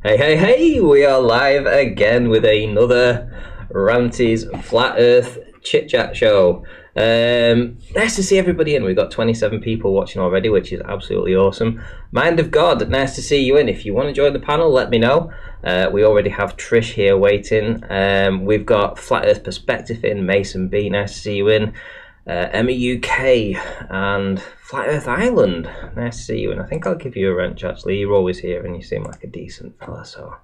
Hey, hey, hey! We are live again with another Ranty's Flat Earth Chit Chat show. Nice to see everybody in. We've got 27 people watching already, which is absolutely awesome. Mind of God, nice to see you in. If you want to join the panel, let me know. We already have Trish here waiting. We've got Flat Earth Perspective in, Mason B, nice to see you in. Emma UK and Flat Earth Island, nice to see you. And I think I'll give you a wrench actually. You're always here and you seem like a decent fella, so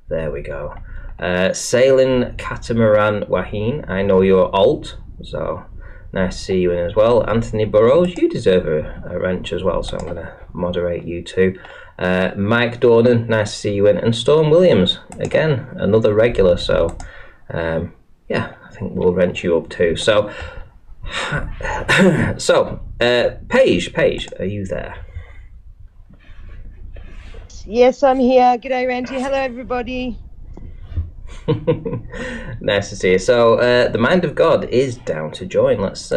there we go. Sailing Catamaran Waheen, I know you're alt, so nice to see you in as well. Anthony Burrows, you deserve a wrench as well, so I'm going to moderate you too. Mike Dornan, nice to see you in. And Storm Williams, again, another regular, so yeah, I think we'll wrench you up too. So, Payge, are you there? Yes, I'm here. G'day, Ranty. Hello, everybody. Nice to see you. So, the Mind of God is down to join. Let's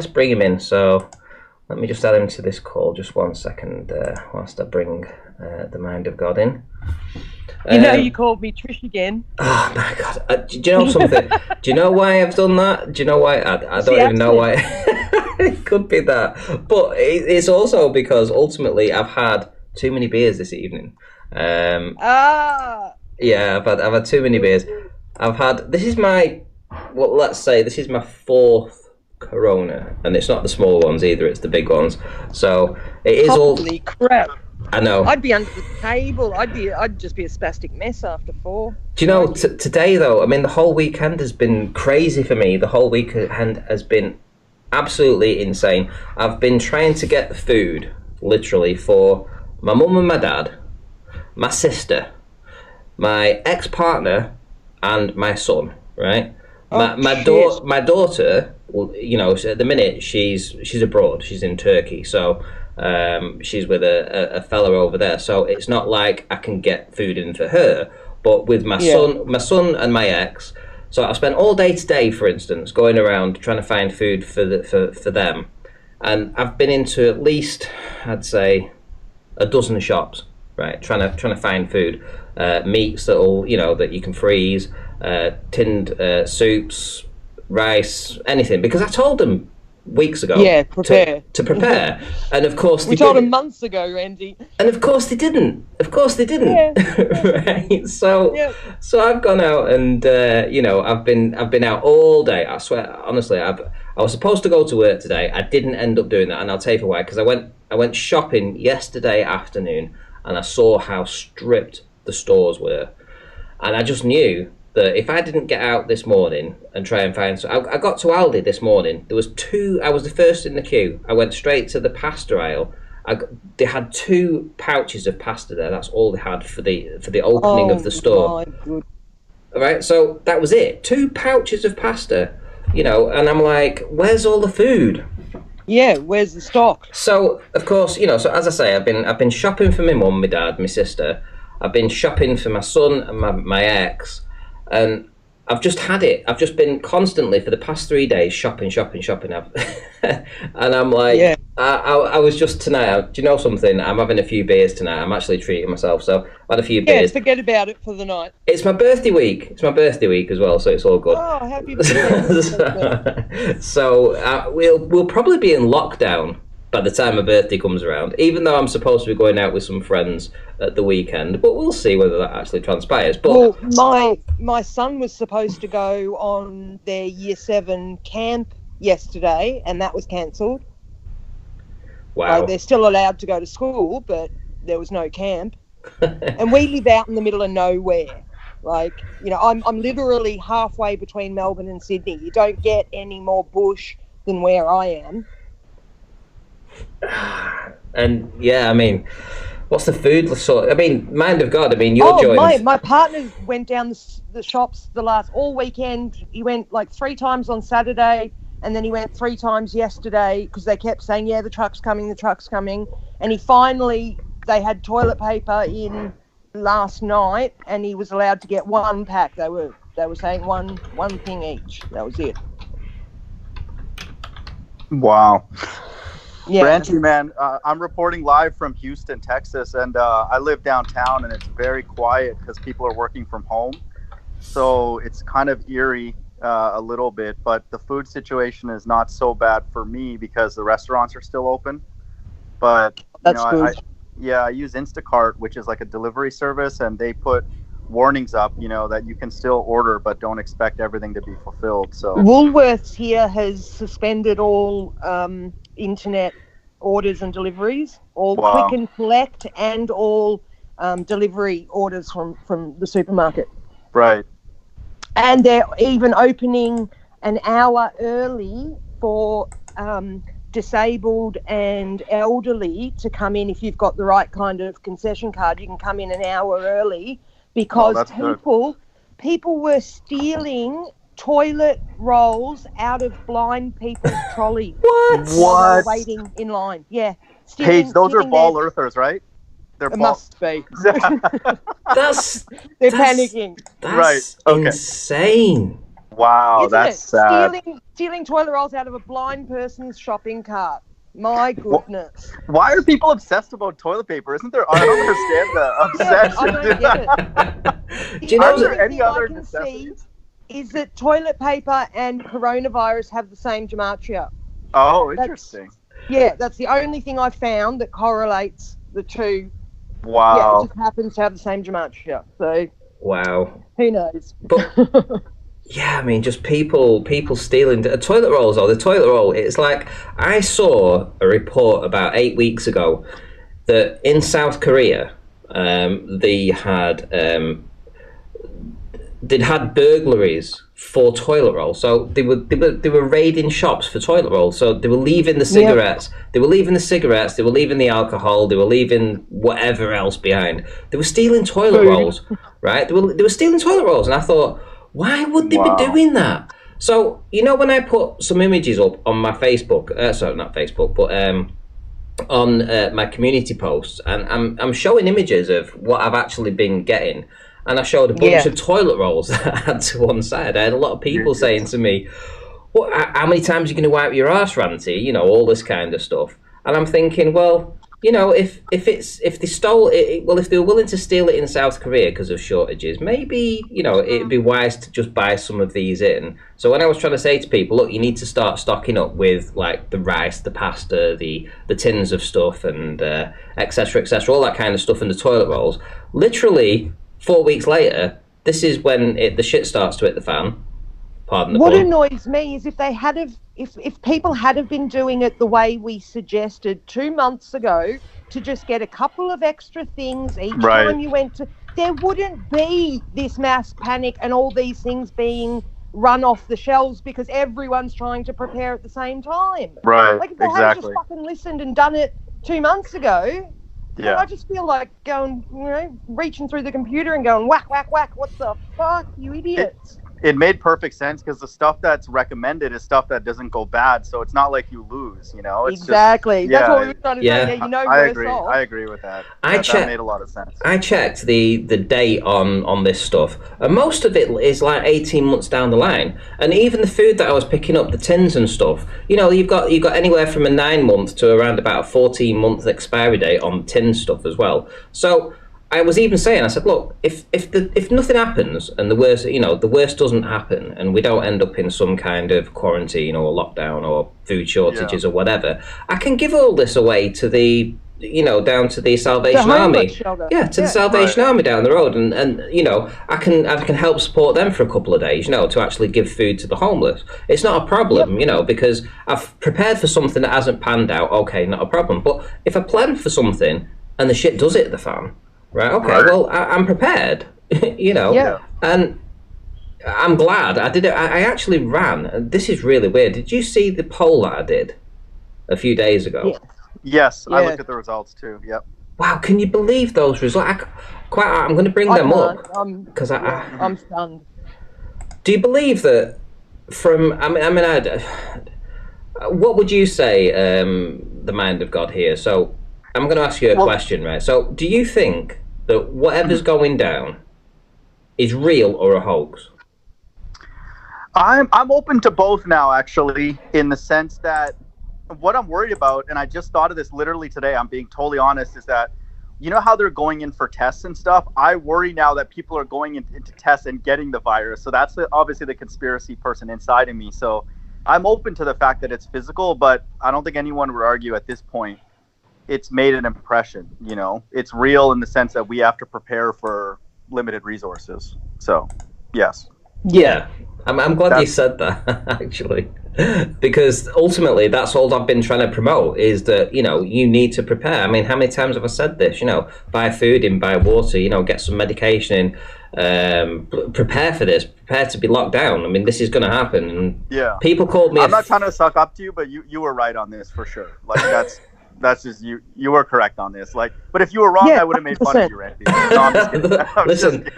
bring him in. So, let me just add him to this call. Just 1 second, whilst I bring the Mind of God in. You know, you called me Trish again. Oh my God! Do you know something? Do you know why I've done that? Do you know why? I don't even know why. It could be that, but it's also because ultimately I've had too many beers this evening. Yeah, I've had too many beers. This is my fourth Corona, and it's not the small ones either. It's the big ones. So it is all. Holy crap! I know. I'd be under the table. I'd just be a spastic mess after 4. Do you know, today though, I mean, the whole weekend has been crazy for me. The whole weekend has been absolutely insane. I've been trying to get the food, literally, for my mum and my dad, my sister, my ex-partner, and my son, right? My daughter, well, you know, at the minute, she's abroad. She's in Turkey, so... she's with a fella over there, so it's not like I can get food in for her. But with my son and my ex, so I spent all day today, for instance, going around trying to find food for them, and I've been into at least, I'd say, a dozen shops, right, trying to find food, meats that you can freeze, tinned soups, rice, anything, because I told them weeks ago to prepare, and of course we told them months ago, Randy, and of course they didn't right, so I've gone out and I've been out all day. I swear, honestly, I was supposed to go to work today. I didn't end up doing that, and I'll tell you why, because I went shopping yesterday afternoon and I saw how stripped the stores were, and I just knew that if I didn't get out this morning and try and find... I got to Aldi this morning. There was 2... I was the first in the queue. I went straight to the pasta aisle. They had 2 pouches of pasta there. That's all they had for the opening of the store. All right, so that was it. 2 pouches of pasta, and I'm like, where's all the food? Yeah, where's the stock? So, of course, so as I say, I've been shopping for my mum, my dad, my sister. I've been shopping for my son and my ex. And I've just had it. I've just been constantly for the past 3 days shopping. And I'm like, I was just tonight. Do you know something? I'm having a few beers tonight. I'm actually treating myself. So I had a few beers. Forget about it for the night. It's my birthday week. It's my birthday week as well, so it's all good. Oh, happy birthday. So we'll probably be in lockdown by the time my birthday comes around, even though I'm supposed to be going out with some friends at the weekend, but we'll see whether that actually transpires. But my son was supposed to go on their Year 7 camp yesterday, and that was cancelled. Wow. They're still allowed to go to school, but there was no camp. And we live out in the middle of nowhere. I'm literally halfway between Melbourne and Sydney. You don't get any more bush than where I am. And I mean, what's the food sort? I mean, Mind of God. I mean, you're joined. My partner went down the shops all weekend. He went like 3 times on Saturday, and then he went 3 times yesterday because they kept saying, "Yeah, the truck's coming." And they had toilet paper in last night, and he was allowed to get 1 pack. They were saying one thing each. That was it. Wow. Yeah. Ranty, man, I'm reporting live from Houston, Texas, and I live downtown, and it's very quiet because people are working from home. So it's kind of eerie a little bit, but the food situation is not so bad for me because the restaurants are still open. But That's good. I use Instacart, which is like a delivery service, and they put warnings up, that you can still order, but don't expect everything to be fulfilled. So Woolworths here has suspended all internet orders and deliveries, all wow. click and collect, and all delivery orders from the supermarket. Right. And they're even opening an hour early for disabled and elderly to come in. If you've got the right kind of concession card, you can come in an hour early, because people were stealing toilet rolls out of blind people's trolleys. What? While they were waiting in line. Yeah. Payge, those are ball earthers, right? It must be. They're panicking. That's insane. Wow, Isn't that's it? sad. Stealing toilet rolls out of a blind person's shopping cart. My goodness. Why are people obsessed about toilet paper? Isn't there? I don't understand the obsession. I don't get it. Do you know there any other I can see is that toilet paper and coronavirus have the same gematria. Oh, interesting. That's the only thing I found that correlates the two. Wow. Yeah, it just happens to have the same gematria. So wow. Who knows? But yeah, I mean, just people stealing toilet rolls. Or the toilet roll, it's like, I saw a report about 8 weeks ago that in South Korea, they had burglaries for toilet rolls. So they were raiding shops for toilet rolls. So they were leaving the cigarettes, they were leaving the alcohol, they were leaving whatever else behind. They were stealing toilet rolls, right? They were stealing toilet rolls, and I thought, why would they be doing that? So, when I put some images up on my Facebook, sorry, not Facebook, but on my community posts, and I'm showing images of what I've actually been getting, and I showed a bunch of toilet rolls that I had to one side. I had a lot of people saying to me, how many times are you going to wipe your arse, Ranty? All this kind of stuff. And I'm thinking, well, if they were willing to steal it in South Korea because of shortages, maybe, it'd be wise to just buy some of these in. So when I was trying to say to people, look, you need to start stocking up with like the rice, the pasta, the tins of stuff, and et cetera, all that kind of stuff, and the toilet rolls. Literally 4 weeks later, this is when the shit starts to hit the fan. Pardon the pun. What annoys me is if people had been doing it the way we suggested 2 months ago, to just get a couple of extra things each time you went to, there wouldn't be this mass panic and all these things being run off the shelves because everyone's trying to prepare at the same time. Right, like if they had just fucking listened and done it 2 months ago, I just feel like going, reaching through the computer and going, whack, whack, whack, what the fuck, you idiots. It made perfect sense because the stuff that's recommended is stuff that doesn't go bad, so it's not like you lose, It's exactly. That's what we were trying to say. I agree with that. That made a lot of sense. I checked the date on this stuff, and most of it is like 18 months down the line. And even the food that I was picking up, the tins and stuff, you've got anywhere from a 9 month to around about a 14-month expiry date on tin stuff as well. So I was even saying, I said, look, if nothing happens and the worst doesn't happen and we don't end up in some kind of quarantine or lockdown or food shortages or whatever, I can give all this away to the, down to the Salvation Army. The Salvation Army down the road, and I can help support them for a couple of days, to actually give food to the homeless. It's not a problem, because I've prepared for something that hasn't panned out. Okay, not a problem. But if I plan for something and the shit does hit the fan, right, okay, well, I'm prepared, and I'm glad I did it. I actually ran, and this is really weird. Did you see the poll that I did a few days ago? Yes, I looked at the results too, yep. Wow, can you believe those results? I'm going to bring them up, because I'm stunned. Do you believe that what would you say, the mind of God here? So, I'm going to ask you a question, right? So, do you think that whatever's going down is real or a hoax? I'm open to both now, actually, in the sense that what I'm worried about, and I just thought of this literally today, I'm being totally honest, is that you know how they're going in for tests and stuff? I worry now that people are going into tests and getting the virus. So that's obviously the conspiracy person inside of me. So I'm open to the fact that it's physical, but I don't think anyone would argue at this point it's made an impression. You know, it's real in the sense that we have to prepare for limited resources. So, yes. Yeah, I'm glad you said that, actually, because ultimately that's all I've been trying to promote is that, you know, you need to prepare. I mean, how many times have I said this? You know, buy food in, buy water, you know, get some medication in, prepare for this, prepare to be locked down. I mean, this is going to happen. And yeah. People called me... I'm not trying to suck up to you, but you were right on this for sure. Like, that's just you were correct on this. Like, but if you were wrong, I would have made fun of you, Ranty. No, I'm just kidding. Listen,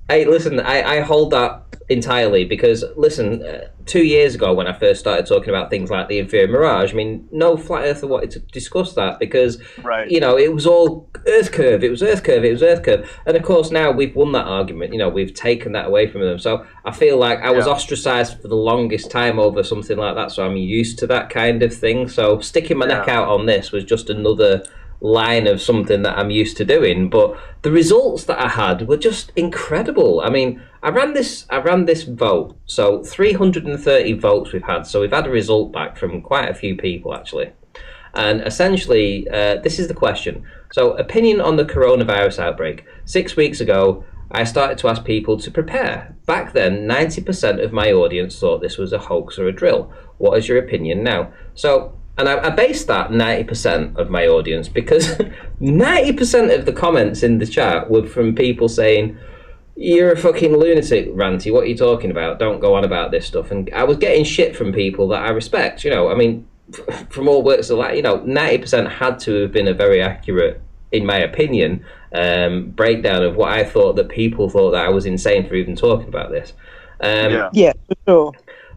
listen, I hold that entirely because, listen, 2 years ago when I first started talking about things like the inferior mirage, I mean, no flat earther wanted to discuss that because, you know, it was all Earth curve, it was Earth curve, it was Earth curve. And of course now we've won that argument, you know, we've taken that away from them. So I feel like I was ostracized for the longest time over something like that. So I'm used to that kind of thing. So sticking my neck out on this was just another line of something that I'm used to doing, but the results that I had were just incredible. I mean, I ran this vote, so 330 votes we've had, so we've had a result back from quite a few people actually, and essentially this is the question. So, opinion on the coronavirus outbreak. 6 weeks ago I started to ask people to prepare. Back then 90% of my audience thought this was a hoax or a drill. What is your opinion now? So, and I based that 90% of my audience because 90% of the comments in the chat were from people saying, "You're a fucking lunatic, Ranty, what are you talking about? Don't go on about this stuff." And I was getting shit from people that I respect, you know. I mean, from all works of life, you know, 90% had to have been a very accurate, in my opinion, breakdown of what I thought that people thought that I was insane for even talking about this. Yeah, for sure.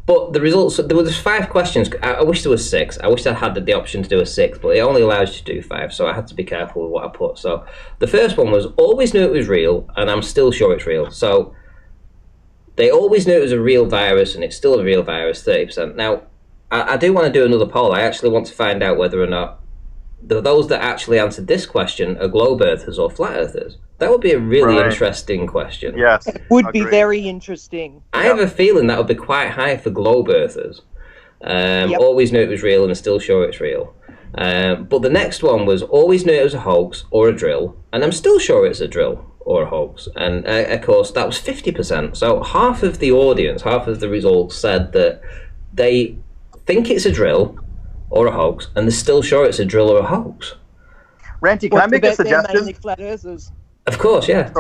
But the results, there were just 5 questions. I wish there was 6. I wish I had the option to do a 6th, but it only allows you to do 5, so I had to be careful with what I put. So the first one was, always knew it was real, and I'm still sure it's real. So they always knew it was a real virus, and it's still a real virus, 30%. Now, I do want to do another poll. I actually want to find out whether or not those that actually answered this question are globe earthers or flat earthers. That would be a really interesting question. Yes, it would be very interesting. I have a feeling that would be quite high for globe earthers. Always knew it was real and still sure it's real. But the next one was always knew it was a hoax or a drill, and I'm still sure it's a drill or a hoax. And of course that was 50%. So half of the audience, half of the results said that they think it's a drill or a hoax, and they're still sure it's a drill or a hoax. Ranty, can I make a suggestion? Of course, yeah.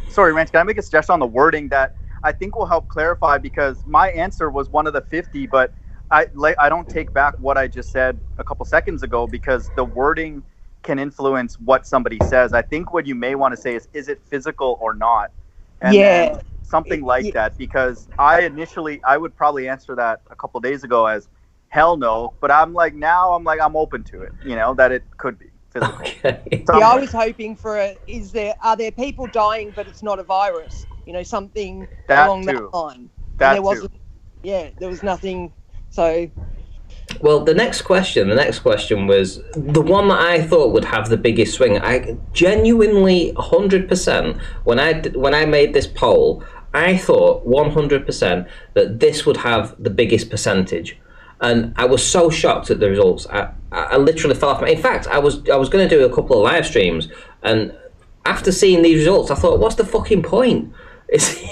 Sorry, Ranty, can I make a suggestion on the wording that I think will help clarify, because my answer was one of the 50, but I don't take back what I just said a couple seconds ago, because the wording can influence what somebody says. I think what you may want to say is it physical or not? And then something like that, because I would probably answer that a couple days ago as hell no, but I'm open to it, you know, that it could be physical. Okay. Yeah, I was hoping for are there people dying but it's not a virus, you know, something along that line. There wasn't nothing. So well, the next question was the one that I thought would have the biggest swing. I genuinely 100% when I made this poll, I thought 100% that this would have the biggest percentage. And I was so shocked at the results. I literally fell off. In fact, I was going to do a couple of live streams, and after seeing these results, I thought, what's the fucking point?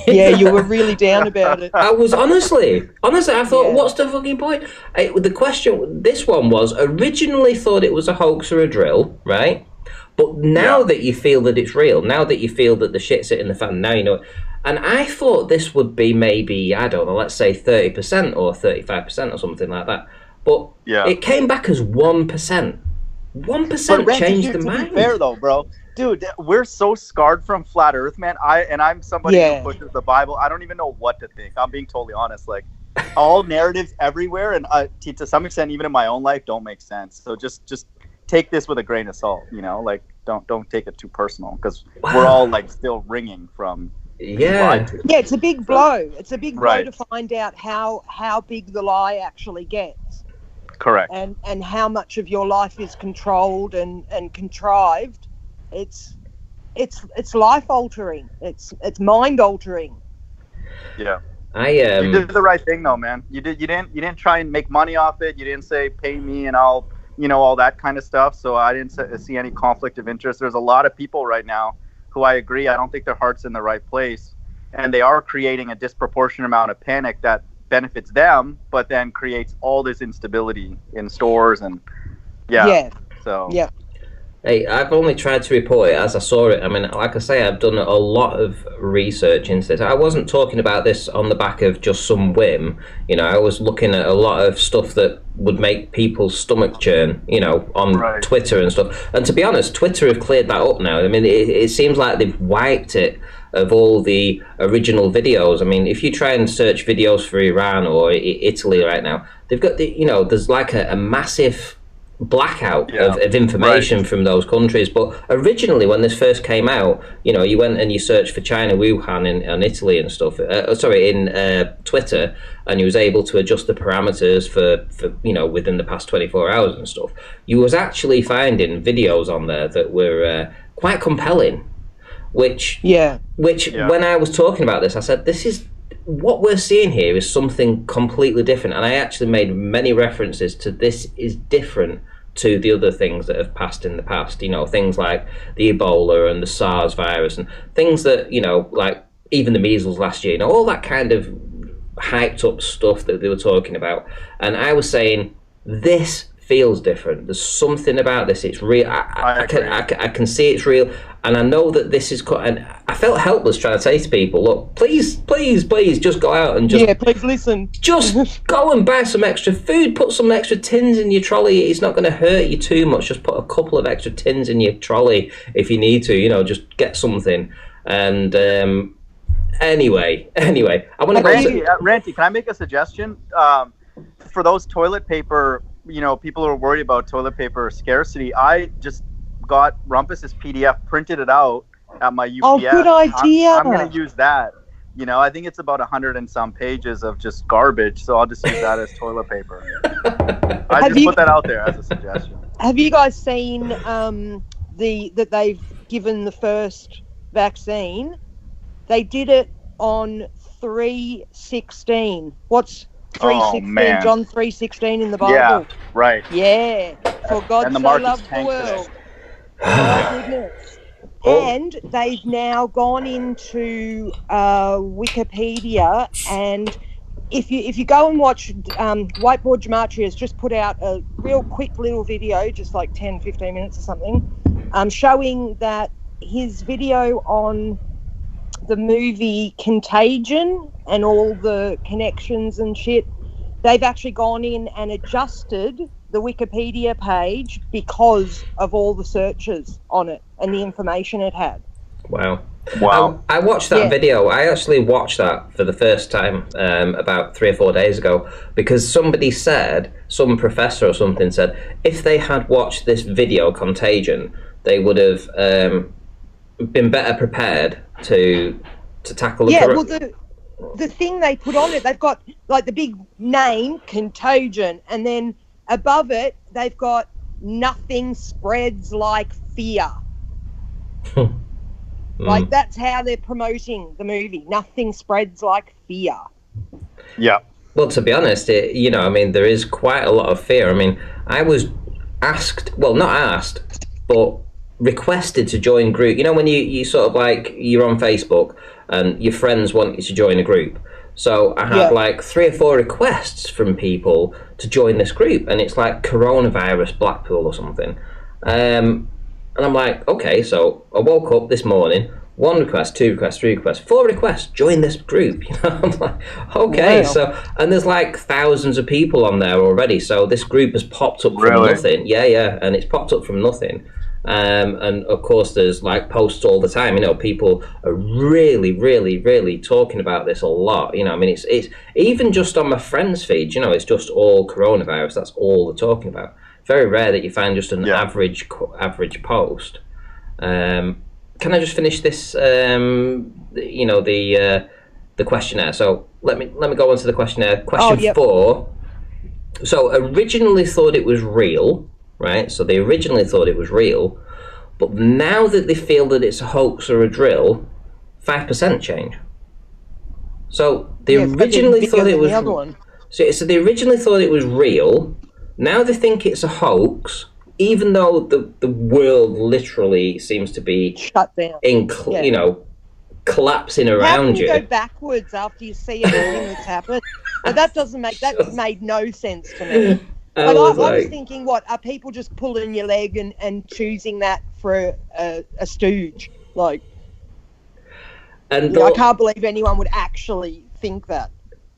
Yeah, you were really down about it. I was honestly, I thought, what's the fucking point? The question, this one was, originally thought it was a hoax or a drill, right? But now that you feel that it's real, now that you feel that the shit's hitting the fan, now you know it. And I thought this would be maybe, I don't know, let's say 30% or 35% or something like that. But it came back as 1%. 1% changed the mind. To be fair though, bro, dude, we're so scarred from flat Earth, man. I'm somebody who pushes the Bible. I don't even know what to think. I'm being totally honest. Like, all narratives everywhere, and to some extent, even in my own life, don't make sense. So just take this with a grain of salt. You know, like don't take it too personal, because we're all like still ringing from. Yeah, it's a big blow. It's a big blow to find out how big the lie actually gets. Correct. and how much of your life is controlled and contrived. It's life altering. It's mind altering. Yeah. You did the right thing though, man. You didn't try and make money off it. You didn't say pay me and I'll, all that kind of stuff. So I didn't see any conflict of interest. There's a lot of people right now who I agree, I don't think their heart's in the right place, and they are creating a disproportionate amount of panic that benefits them, but then creates all this instability in stores and So Hey, I've only tried to report it as I saw it. I mean, like I say, I've done a lot of research into this. I wasn't talking about this on the back of just some whim. I was looking at a lot of stuff that would make people's stomach churn, on Twitter and stuff. And to be honest, Twitter have cleared that up now. I mean, it seems like they've wiped it of all the original videos. I mean, if you try and search videos for Iran or Italy right now, they've got there's like a massive blackout of information from those countries. But originally, when this first came out, you went and you searched for China, Wuhan, in Italy and stuff. In Twitter, and you was able to adjust the parameters for within the past 24 hours and stuff. You was actually finding videos on there that were quite compelling. Which when I was talking about this, I said, this is what we're seeing here is something completely different. And I actually made many references to this is different to the other things that have passed in the past, things like the Ebola and the SARS virus and things that, like even the measles last year, all that kind of hyped up stuff that they were talking about. And I was saying, this feels different. There's something about this. It's real. I can see it's real. And I know that this is... And I felt helpless trying to say to people, look, please, just go out and just... Yeah, please listen. Just go and buy some extra food. Put some extra tins in your trolley. It's not going to hurt you too much. Just put a couple of extra tins in your trolley if you need to. Just get something. And anyway, I want to go... Ranty, can I make a suggestion? For those toilet paper... people are worried about toilet paper scarcity. I just got Rumpus's PDF, printed it out at my UPS. Oh, good idea. I'm going to use that. I think it's about 100 and some pages of just garbage, so I'll just use that as toilet paper. I just put that out there as a suggestion. Have you guys seen that they've given the first vaccine? They did it on 3/16. What's 3:16? John 3:16 in the Bible. Yeah, right. Yeah, for God so loved the world. Oh goodness! And they've now gone into Wikipedia, and if you go and watch, Whiteboard Gematria has just put out a real quick little video, just like 10-15 minutes or something, showing that his video on the movie Contagion and all the connections and shit, they've actually gone in and adjusted the Wikipedia page because of all the searches on it and the information it had. Wow. I watched that video. I actually watched that for the first time about 3 or 4 days ago, because somebody said, some professor or something said, if they had watched this video, Contagion, they would have been better prepared to tackle the the thing they put on it, they've got like the big name Contagion, and then above it they've got nothing spreads like fear. Like that's how they're promoting the movie. Nothing spreads like fear. Yeah. Well, to be honest, there is quite a lot of fear. I mean, I was asked, well, not asked, but requested to join group. When you sort of like, you're on Facebook and your friends want you to join a group. So I had like 3 or 4 requests from people to join this group, and it's like Coronavirus Blackpool or something. And I'm like, okay, so I woke up this morning, 1 request, 2 requests, 3 requests, 4 requests, join this group. I'm like, okay, so, and there's like thousands of people on there already, so this group has popped up from nothing. Yeah, and it's popped up from nothing. And of course there's like posts all the time, people are really, really, really talking about this a lot. It's even just on my friends' feed, it's just all coronavirus, that's all they're talking about. Very rare that you find just an average post. Can I just finish this? The questionnaire. So let me go on to the questionnaire. Question 4: So originally thought it was real, right? So they originally thought it was real, but now that they feel that it's a hoax or a drill, 5% change. So they originally thought it was. So they originally thought it was real. Now they think it's a hoax, even though the world literally seems to be shut down, you know, collapsing around you. How can you go backwards after you see everything that's happened? But that made no sense to me. But I was thinking, what are people just pulling your leg and choosing that for a stooge? Like, and I can't believe anyone would actually think that.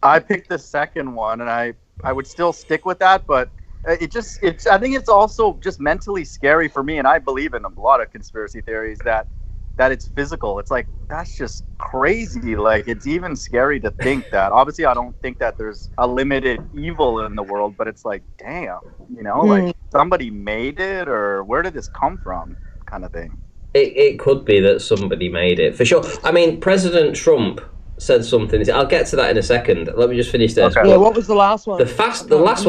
I picked the second one, and I would still stick with that, but I think it's also just mentally scary for me, and I believe in a lot of conspiracy theories that it's physical. It's like, that's just crazy. Like, it's even scary to think that. Obviously, I don't think that there's a limited evil in the world, but it's like, damn, you know, like somebody made it, or where did this come from, kind of thing. It could be that somebody made it, for sure. I mean, President Trump said something. I'll get to that in a second. Let me just finish this. Okay. Yeah, what was the last one? The last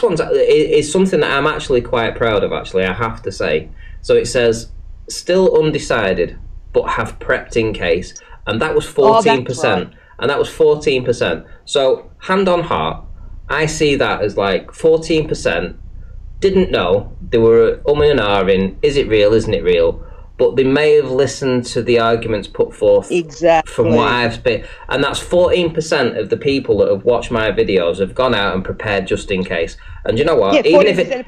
one is something that I'm actually quite proud of, actually, I have to say. So it says, still undecided, but have prepped in case. And that was 14%. Right. And that was 14%. So, hand on heart, I see that as like 14% didn't know. They were umming and ahhing. Is it real? Isn't it real? But they may have listened to the arguments put forth from what I've been. And that's 14% of the people that have watched my videos have gone out and prepared just in case. And you know what? Yeah, even if it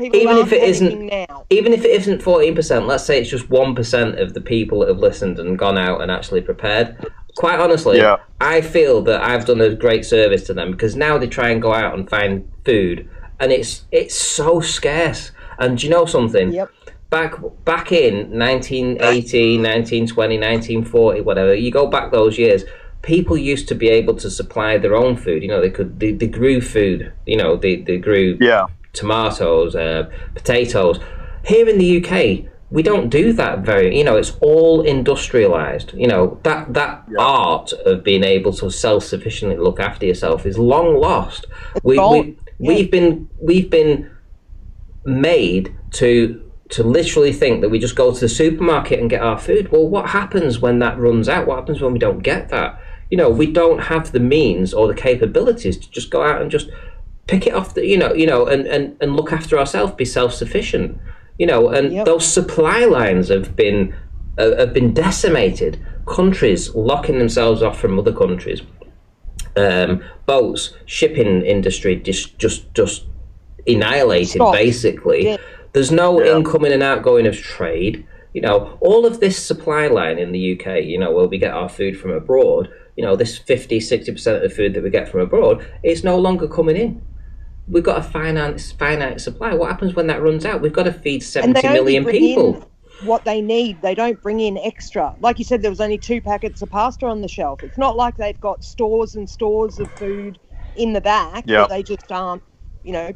isn't 14%, let's say it's just 1% of the people that have listened and gone out and actually prepared. Quite honestly, I feel that I've done a great service to them, because now they try and go out and find food, and it's so scarce. And do you know something? Yep. Back in 1980, 1920, 1940, whatever, you go back those years, people used to be able to supply their own food. You know, they grew food. You know, they grew tomatoes, potatoes. Here in the UK, we don't do that very. You know, it's all industrialized. You know, that art of being able to self-sufficiently look after yourself is long lost. We've been made to literally think that we just go to the supermarket and get our food. Well, what happens when that runs out? What happens when we don't get that? You know, we don't have the means or the capabilities to just go out and just pick it off, and look after ourselves, be self-sufficient. You know, and those supply lines have been decimated. Countries locking themselves off from other countries. Boats, shipping industry just annihilated, basically. Yeah. There's no incoming and outgoing of trade. You know, all of this supply line in the UK, you know, where we get our food from abroad, you know, this 50-60% of the food that we get from abroad, it's no longer coming in. We've got a finite supply. What happens when that runs out? We've got to feed 70 million people. What they need, they don't bring in extra. Like you said, there was only 2 packets of pasta on the shelf. It's not like they've got stores and stores of food in the back that they just aren't,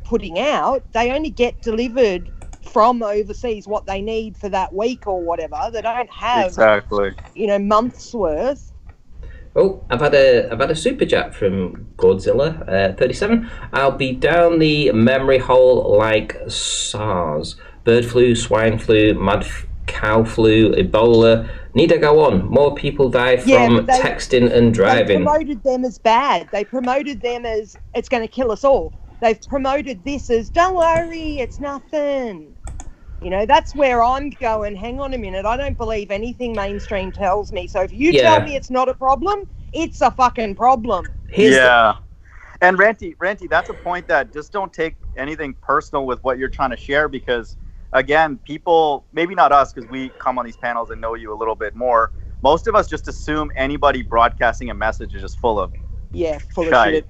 putting out. They only get delivered from overseas what they need for that week or whatever. They don't have months worth. Oh, I've had a super chat from Godzilla 37. I'll be down the memory hole like SARS, bird flu, swine flu, mad cow flu, Ebola. Need to go on. More people die from texting and driving. They promoted them as bad. They promoted them as it's going to kill us all. They've promoted this as don't worry, it's nothing. That's where I'm going. Hang on a minute. I don't believe anything mainstream tells me. So if you tell me it's not a problem, it's a fucking problem. And Ranty, that's a point that just don't take anything personal with what you're trying to share, because, again, people, maybe not us because we come on these panels and know you a little bit more. Most of us just assume anybody broadcasting a message is just full of shit.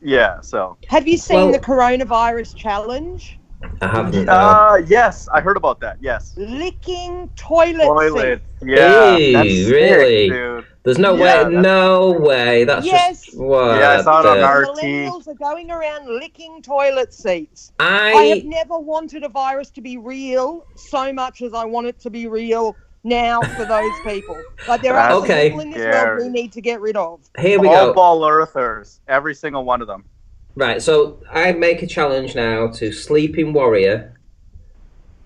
Yeah, so. Have you seen the coronavirus challenge? I haven't. Yes, I heard about that. Yes. Licking toilet seats. Yeah. Hey, that's really? sick, dude. There's no way. No way. That's just what. Yeah, I saw it on RT. Millennials are going around licking toilet seats. I have never wanted a virus to be real so much as I want it to be real now for those people. Like, there are some people in this world we need to get rid of. Here we go. All ball earthers, every single one of them. Right, so I make a challenge now to Sleeping Warrior,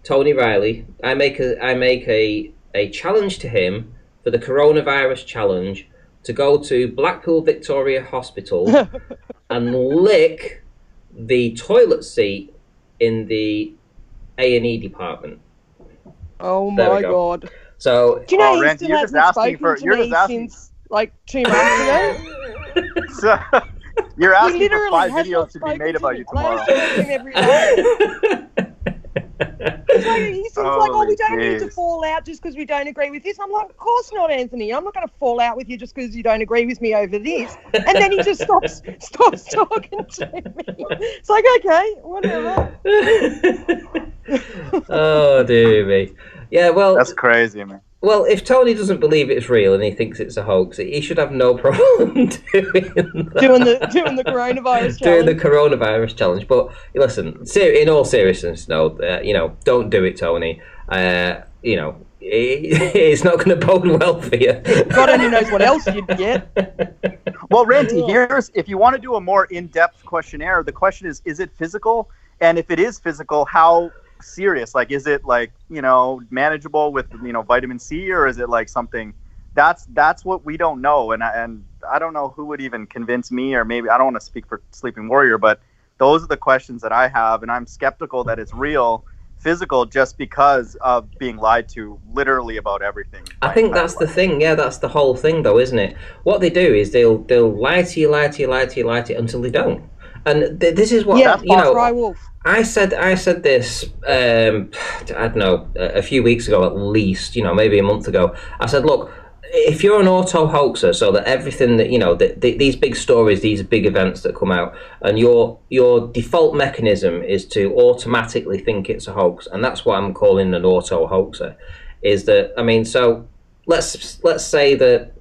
Tony Riley. I make a challenge to him for the coronavirus challenge to go to Blackpool Victoria Hospital and lick the toilet seat in the A&E department. Oh There we my go. God. So, Do you know he Ranty, still you're just hasn't asking spoken for to you're me just asking. since like 2 months ago? So, you're He asking for literally 5 has videos not to be spoken made to about me. you And I tomorrow. used to talk to him every day. It's like, he seems like, oh, we don't need to jeez. fall out just because we don't agree with this. I'm like, of course not, Anthony. I'm not going to fall out with you just because you don't agree with me over this. And then he just stops talking to me. It's like, okay, whatever. oh dear me. Yeah, well, That's crazy, man. well, if Tony doesn't believe it's real and he thinks it's a hoax, he should have no problem doing that. doing the coronavirus Doing the challenge. coronavirus challenge. But listen, in all seriousness, no, don't do it, Tony. It's not going to bode well for you. God only knows what else you'd get. Well, Ranty, here's if you want to do a more in-depth questionnaire, the question is it physical? And if it is physical, how serious? Like, is it like, manageable with, vitamin C, or is it like something that's what we don't know. And I don't know who would even convince me, or maybe I don't want to speak for Sleeping Warrior, but those are the questions that I have. And I'm skeptical that it's real physical just because of being lied to literally about everything. I think that's the thing. Yeah, that's the whole thing, though, isn't it? What they do is they'll lie to you until they don't. And this is what Cry wolf. I said this. I don't know, a few weeks ago at least. Maybe a month ago. I said, look, if you're an auto hoaxer, so that everything that these big stories, these big events that come out, and your default mechanism is to automatically think it's a hoax, and that's what I'm calling an auto hoaxer. Is that, I mean, so let's say that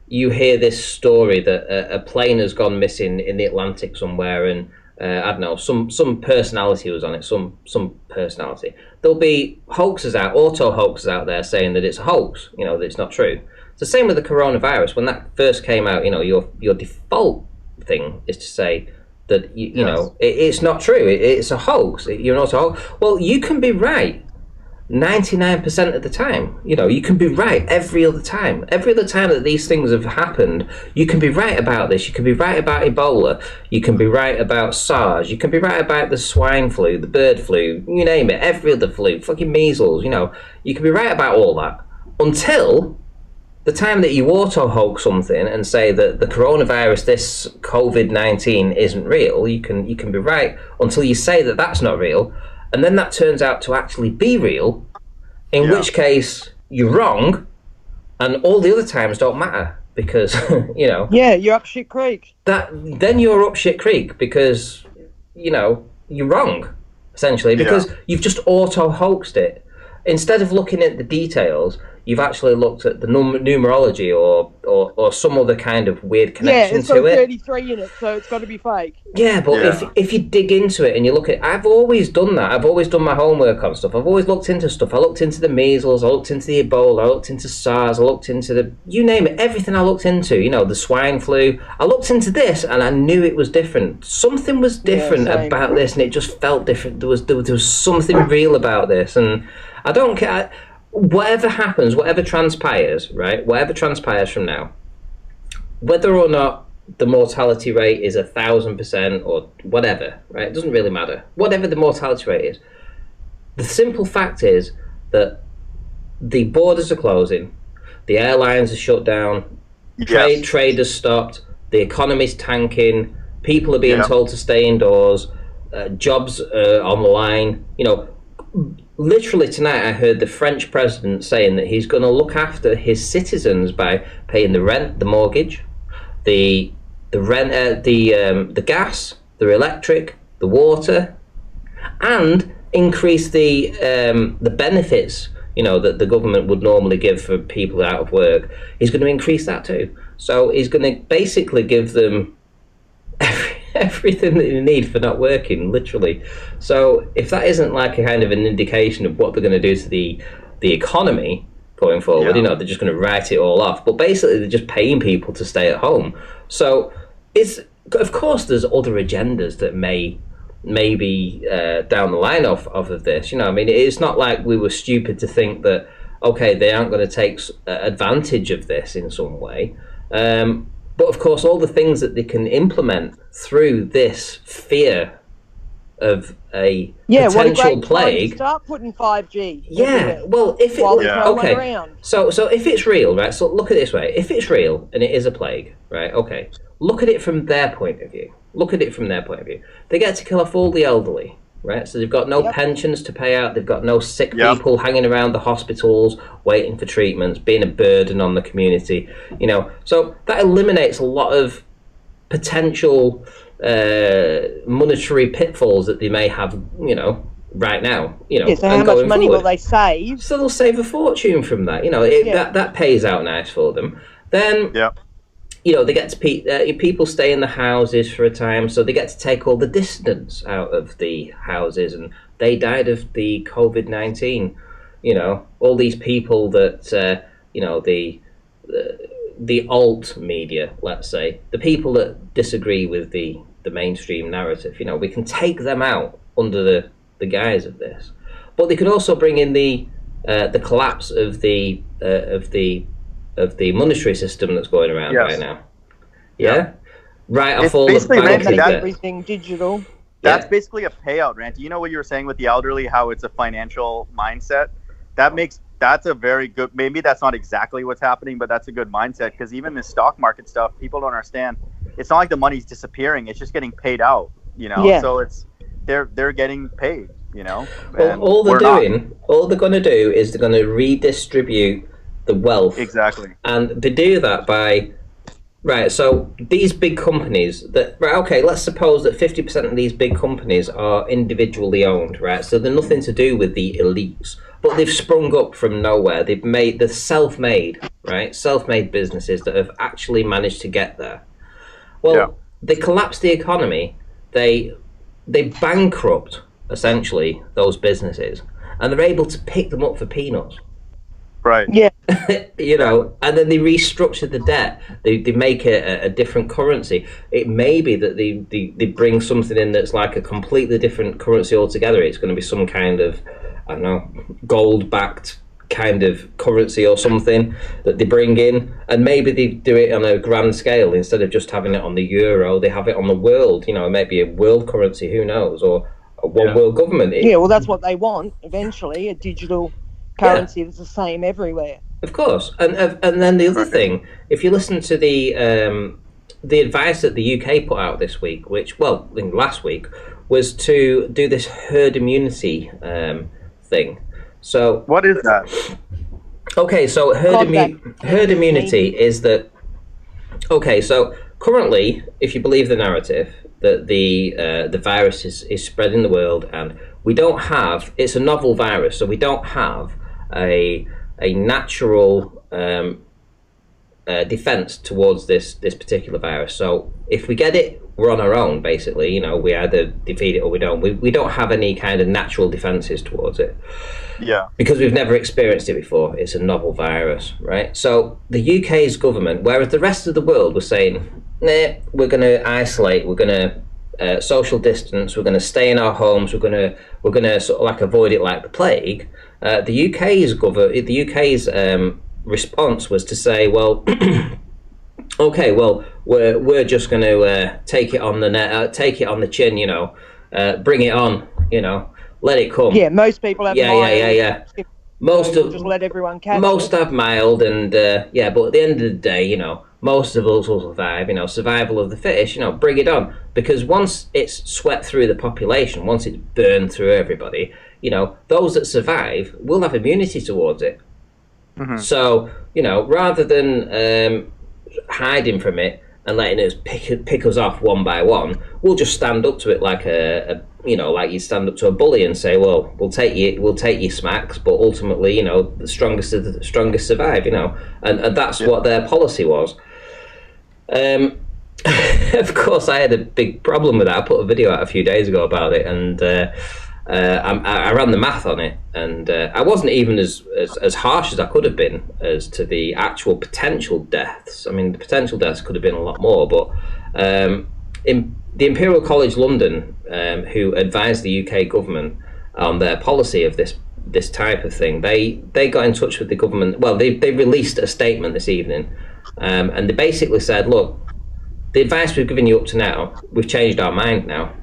you hear this story that a plane has gone missing in the Atlantic somewhere, and I don't know, some personality was on it, some personality. There'll be auto hoaxers out there saying that it's a hoax, that it's not true. It's the same with the coronavirus. When that first came out, your default thing is to say that it's not true. It's a hoax. You're not a hoax. Well, you can be right 99% of the time. You can be right every other time. Every other time that these things have happened, you can be right about this. You can be right about Ebola. You can be right about SARS. You can be right about the swine flu, the bird flu, you name it, every other flu, fucking measles, You can be right about all that until the time that you auto-hoax something and say that the coronavirus, this COVID-19 isn't real. You can be right until you say that that's not real. And then that turns out to actually be real, in which case you're wrong, and all the other times don't matter because, Yeah, you're up shit creek. Then you're up shit creek because, you're wrong, essentially, because you've just auto-hoaxed it. Instead of looking at the details, you've actually looked at the numerology or some other kind of weird connection to it. Yeah, it's got 33 in it, so it's got to be fake. Yeah, but if you dig into it and you look at it, I've always done that. I've always done my homework on stuff. I've always looked into stuff. I looked into the measles, I looked into the Ebola, I looked into SARS, I looked into you name it, everything I looked into, the swine flu. I looked into this and I knew it was different. Something was different about this, and it just felt different. There was something real about this, and I don't care. Whatever happens, whatever transpires, right? Whatever transpires from now, whether or not the mortality rate is 1,000% or whatever, right? It doesn't really matter. Whatever the mortality rate is, the simple fact is that the borders are closing, the airlines are shut down, trade has stopped, the economy's tanking, people are being told to stay indoors, jobs are on the line. Literally tonight I heard the French president saying that he's going to look after his citizens by paying the rent, the mortgage, the rent, the gas, the electric, the water, and increase the benefits that the government would normally give for people out of work. He's going to increase that too. So he's going to basically give them everything that they need for not working, literally. So if that isn't like a kind of an indication of what they're going to do to the economy going forward, they're just going to write it all off. But basically, they're just paying people to stay at home. So of course, there's other agendas that may be down the line of this. You know, I mean, it's not like we were stupid to think that, okay, they aren't going to take advantage of this in some way. But of course, all the things that they can implement through this fear of a potential what a great plague. time to start putting 5G. Yeah, well, if it while it's rolling okay, around. so if it's real, right? So look at it this way: if it's real and it is a plague, right? Okay, look at it from their point of view. Look at it from their point of view. They get to kill off all the elderly, right? So they've got no pensions to pay out. They've got no sick people hanging around the hospitals waiting for treatments, being a burden on the community. You know, so that eliminates a lot of potential monetary pitfalls that they may have, you know, right now. You know, so how much money will they save? So they'll save a fortune from that. You know, that pays out nice for them. Then, you know, they get to people stay in the houses for a time, so they get to take all the distance out of the houses, and they died of the COVID-19. You know, all these people that you know, the alt media, let's say, the people that disagree with the mainstream narrative, you know, we can take them out under the guise of this. But they could also bring in the collapse of the monetary system that's going around right now. Right off all the banking, everything digital. That's basically a payout, Ranty. You know what you were saying with the elderly, how it's a financial mindset? That's a very good, maybe that's not exactly what's happening, but that's a good mindset, because even the stock market stuff, people don't understand. It's not like the money's disappearing, it's just getting paid out, you know? So they're getting paid, you know? Well, all they're going to do is they're going to redistribute the wealth. Exactly. And they do that by, right, so these big companies let's suppose that 50% of these big companies are individually owned, right? So they're nothing to do with the elites. But they've sprung up from nowhere. They're self-made, right? Self-made businesses that have actually managed to get there. Well, they collapse the economy. They bankrupt, essentially, those businesses. And they're able to pick them up for peanuts. Right. Yeah. You know, and then they restructure the debt. They make a different currency. It may be that they bring something in that's like a completely different currency altogether. It's going to be some kind of, I don't know, gold-backed kind of currency or something that they bring in, and maybe they do it on a grand scale instead of just having it on the euro. They have it on the world. You know, maybe a world currency. Who knows? Or a one world government. Well, that's what they want eventually. A digital currency that's the same everywhere. Of course, and then the other thing, if you listen to the advice that the UK put out this week, which, well, I think last week, was to do this herd immunity thing. So what is that? Okay, so herd immunity is that. Okay, so currently, if you believe the narrative that the virus is spreading the world, and we don't have, it's a novel virus, so we don't have a natural defense towards this particular virus. So if we get it, we're on our own, basically. You know, we either defeat it or we don't. We don't have any kind of natural defenses towards it. Yeah. Because we've never experienced it before. It's a novel virus, right? So the UK's government, whereas the rest of the world was saying, nah, we're going to isolate, we're going to social distance, we're going to stay in our homes, we're going to sort of like avoid it like the plague. The UK's response was to say, well, okay, well, we're just going to take it on the chin, you know, bring it on, you know, let it come. Yeah, most people have mild. Most just let everyone catch most have mild, and but at the end of the day, you know, most of us will survive. You know, survival of the fittest. You know, bring it on, because once it's swept through the population, once it's burned through everybody, you know, those that survive will have immunity towards it. Mm-hmm. So, you know, rather than hiding from it and letting it pick us off one by one, we'll just stand up to it like like you stand up to a bully and say, well, we'll take you smacks, but ultimately, you know, the strongest survive, you know, and that's what their policy was. Of course, I had a big problem with that. I put a video out a few days ago about it, and I ran the math on it, and I wasn't even as harsh as I could have been as to the actual potential deaths. I mean, the potential deaths could have been a lot more, but the Imperial College London, who advised the UK government on their policy of this type of thing, they got in touch with the government. Well, they released a statement this evening, and they basically said, look, the advice we've given you up to now, we've changed our mind now.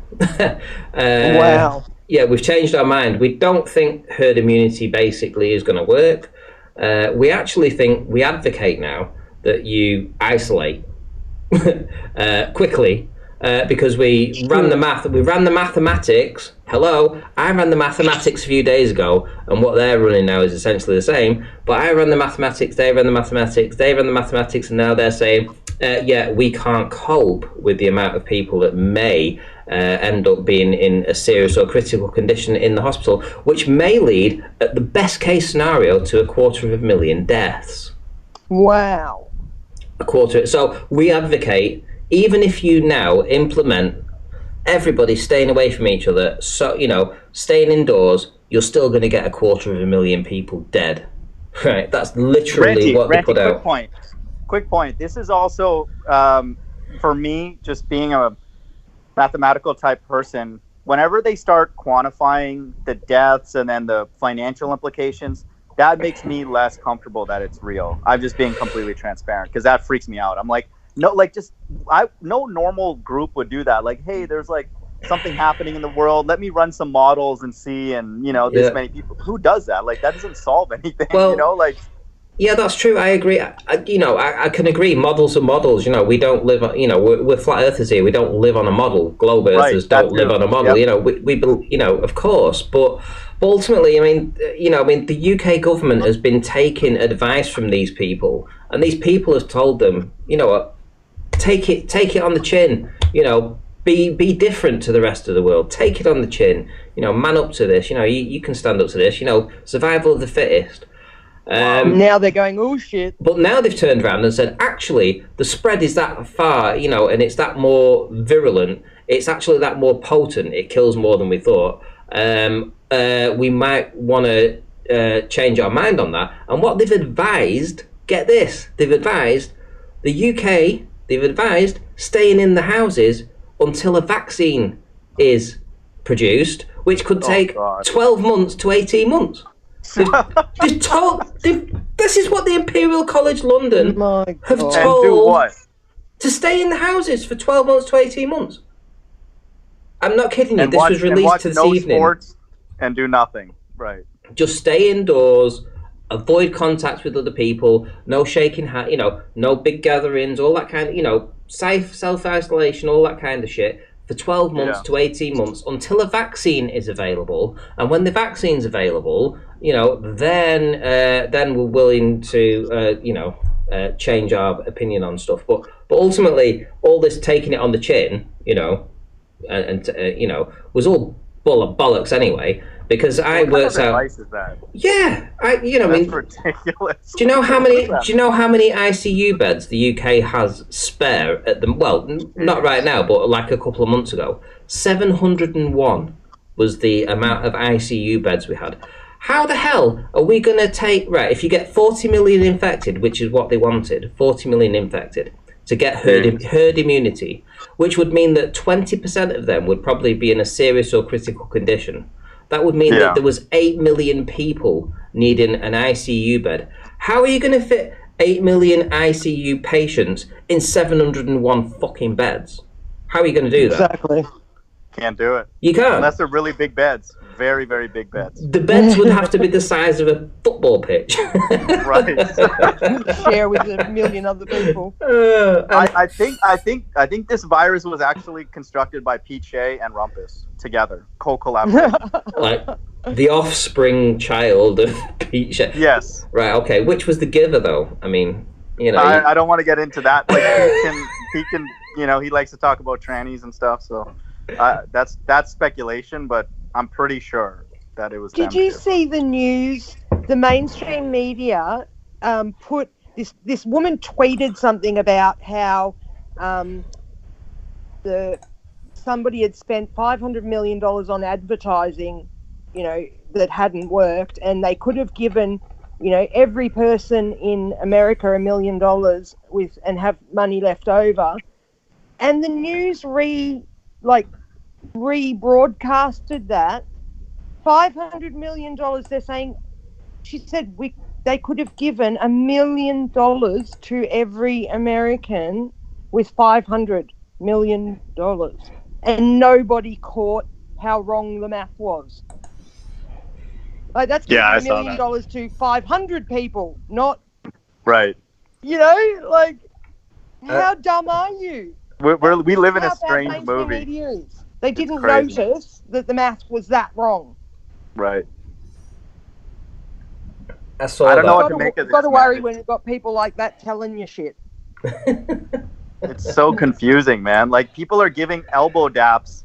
Wow. Yeah, we've changed our mind. We don't think herd immunity basically is going to work. We actually think, we advocate now that you isolate quickly, because we ran the mathematics. Hello, I ran the mathematics a few days ago, and what they're running now is essentially the same. But I ran the mathematics, they ran the mathematics, and now they're saying, yeah, we can't cope with the amount of people that may end up being in a serious or critical condition in the hospital, which may lead, at the best case scenario, to 250,000 deaths. Wow. A quarter. So we advocate, even if you now implement everybody staying away from each other, so staying indoors, you're still going to get 250,000 people dead. Right? That's literally what they put out. Quick point. This is also for me, just being a mathematical type person. Whenever they start quantifying the deaths and then the financial implications, that makes me less comfortable that it's real. I'm just being completely transparent, because that freaks me out. I'm like, no normal group would do that. Like, hey, there's like something happening in the world. Let me run some models and see, and this many people. Who does that? Like, that doesn't solve anything. Well, yeah, that's true. I agree. I can agree. Models are models. We don't live on. We're flat earthers here. We don't live on a model. Globe earthers don't live on a model. Yep. We of course, but ultimately, the UK government has been taking advice from these people, and these people have told them, take it on the chin. Be different to the rest of the world. Take it on the chin. Man up to this. You can stand up to this. Survival of the fittest. Now they're going, oh shit. But now they've turned around and said, actually, the spread is that far, and it's that more virulent. It's actually that more potent. It kills more than we thought. We might want to change our mind on that. And what they've advised, get this, they've advised the UK, they've advised staying in the houses until a vaccine is produced, which could take 12 months to 18 months. This is what the Imperial College London have told. And do what? To stay in the houses for 12 months to 18 months. I'm not kidding you. This was released this evening. Sports and do nothing. Right. Just stay indoors. Avoid contact with other people. No shaking hands. No big gatherings. All that kind of. Safe self-isolation. All that kind of shit. For 12 months to 18 months until a vaccine is available. And when the vaccine's available, then we're willing to, change our opinion on stuff. But ultimately, all this taking it on the chin, was all bollocks anyway. Because I worked out. What kind of advice is that? Yeah, That's ridiculous. Do you know how many ICU beds the UK has spare at the? Well, not right now, but like a couple of months ago, 701 was the amount of ICU beds we had. How the hell are we going to take? Right, if you get 40 million infected, which is what they wanted, 40 million infected to get herd immunity, which would mean that 20% of them would probably be in a serious or critical condition. That would mean that there was 8 million people needing an ICU bed. How are you going to fit 8 million ICU patients in 701 fucking beds? How are you going to do that? Exactly. Can't do it. You can't. Unless they're really big beds. Very, very big beds. The beds would have to be the size of a football pitch. Right. Share with a million other people. I think this virus was actually constructed by Shea and Rumpus together, co-collaborating. Like the offspring child of Payge. Yes. Right. Okay. Which was the giver, though? I mean, I don't want to get into that. Like he can, he likes to talk about trannies and stuff. So that's speculation, but I'm pretty sure that it was. Did you see the news? The mainstream media put this woman tweeted something about how somebody had spent $500 million on advertising, that hadn't worked, and they could have given, every person in America $1 million and have money left over. And the news rebroadcasted that $500 million. They're saying, she said they could have given $1 million to every American with $500 million, and nobody caught how wrong the math was. Like, that's giving $1 million to 500 people, not right. You know, like, how dumb are you? We live in a strange movie. Media is. They didn't notice that the math was that wrong. Right. I don't know what to make of this. You've got to worry when you've got people like that telling you shit. It's so confusing, man. Like, people are giving elbow daps.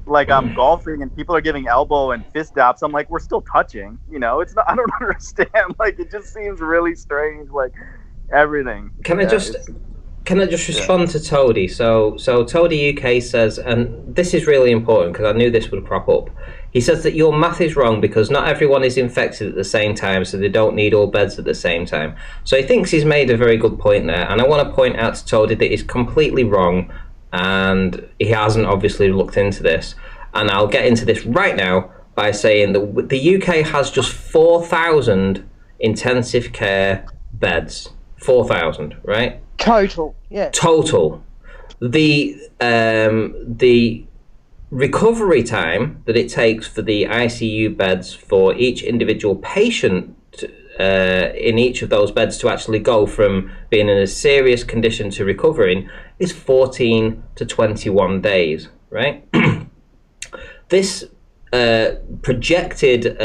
Like, I'm golfing and people are giving elbow and fist daps. I'm like, we're still touching. You know, it's not. I don't understand. Like, it just seems really strange. Like, everything. Can I just respond to Toady? So Toady UK says, and this is really important because I knew this would crop up. He says that your math is wrong because not everyone is infected at the same time, so they don't need all beds at the same time. So he thinks he's made a very good point there, and I want to point out to Toady that he's completely wrong, and he hasn't obviously looked into this. And I'll get into this right now by saying that the UK has just 4,000 intensive care beds. 4,000, right? Total, yeah. Total. The recovery time that it takes for the ICU beds for each individual patient in each of those beds to actually go from being in a serious condition to recovering is 14 to 21 days, right? This projected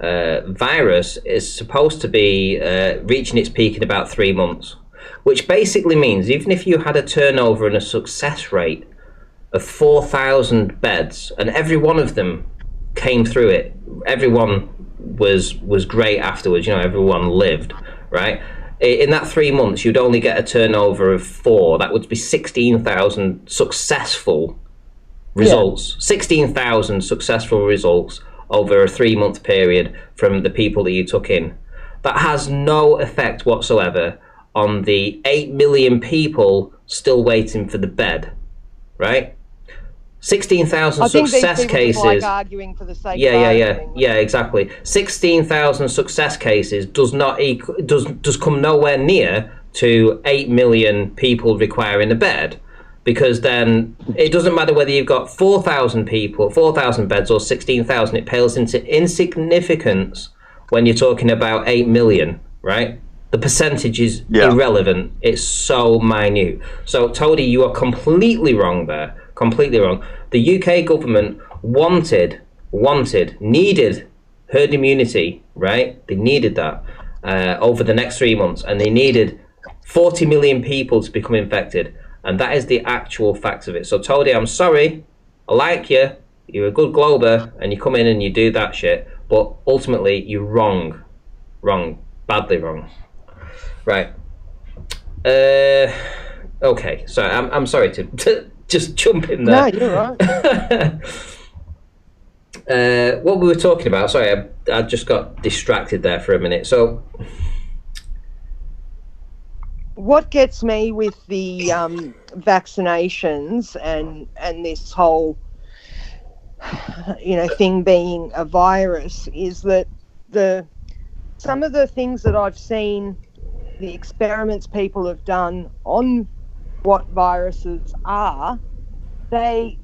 virus is supposed to be reaching its peak in about 3 months, which basically means even if you had a turnover and a success rate of 4,000 beds and every one of them came through it, everyone was great afterwards, you know, everyone lived, right? In that 3 months, you'd only get a turnover of 4. That would be 16,000 successful results. Yeah. 16,000 successful results over a 3-month period from the people that you took in. That has no effect whatsoever on the 8 million people still waiting for the bed, right? 16,000 success cases. Like arguing for the sake of arguing. Yeah, exactly. 16,000 success cases does come nowhere near to 8 million people requiring a bed, because then it doesn't matter whether you've got 4,000 people, 4,000 beds, or 16,000. It pales into insignificance when you're talking about 8 million, right? The percentage is irrelevant. It's so minute. So, Toady, you are completely wrong there. Completely wrong. The UK government needed herd immunity, right? They needed that over the next 3 months, and they needed 40 million people to become infected, and that is the actual fact of it. So, Toady, I'm sorry. I like you. You're a good glober, and you come in and you do that shit, but ultimately you're wrong. Wrong. Badly wrong. Right. Okay. So I'm sorry to just jump in there. No, you're right. What we were talking about, sorry, I just got distracted there for a minute. So, what gets me with the vaccinations and this whole, thing being a virus is that some of the things that I've seen, the experiments people have done on what viruses are, the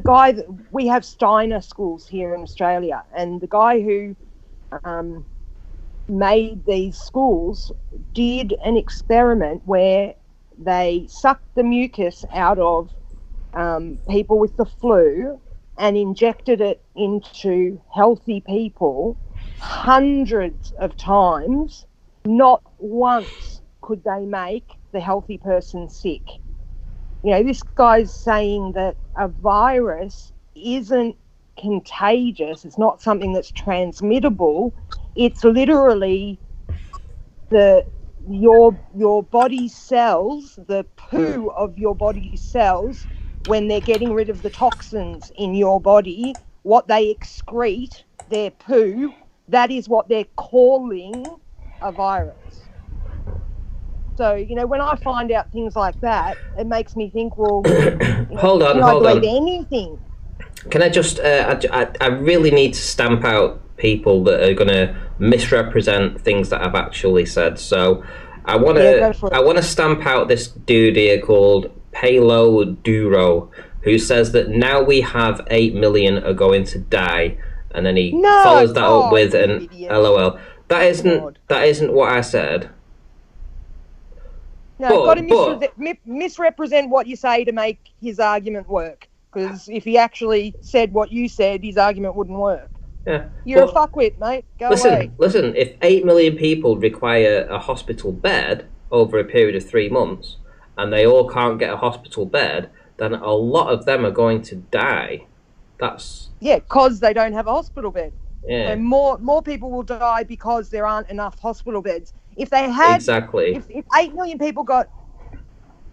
guy that we have Steiner schools here in Australia, and the guy who made these schools did an experiment where they sucked the mucus out of people with the flu and injected it into healthy people hundreds of times. Not once could they make the healthy person sick. This guy's saying that a virus isn't contagious. It's not something that's transmittable. It's literally your body cells, the poo of your body cells, when they're getting rid of the toxins in your body, what they excrete, their poo, that is what they're calling a virus. So, you know, when I find out things like that, it makes me think, well, Hold on, can hold I on. believe anything? Can I just? I really need to stamp out people that are going to misrepresent things that I've actually said. So, I want to stamp out this dude here called Palo Duro, who says that now we have 8 million are going to die, and then he follows that up with an idiot. LOL. That isn't what I said. No, you've got to misrepresent what you say to make his argument work. Because if he actually said what you said, his argument wouldn't work. Yeah, You're a fuckwit, mate. Go away. Listen, if 8 million people require a hospital bed over a period of 3 months, and they all can't get a hospital bed, then a lot of them are going to die. Because they don't have a hospital bed. Yeah. So more people will die because there aren't enough hospital beds. If they had if 8 million people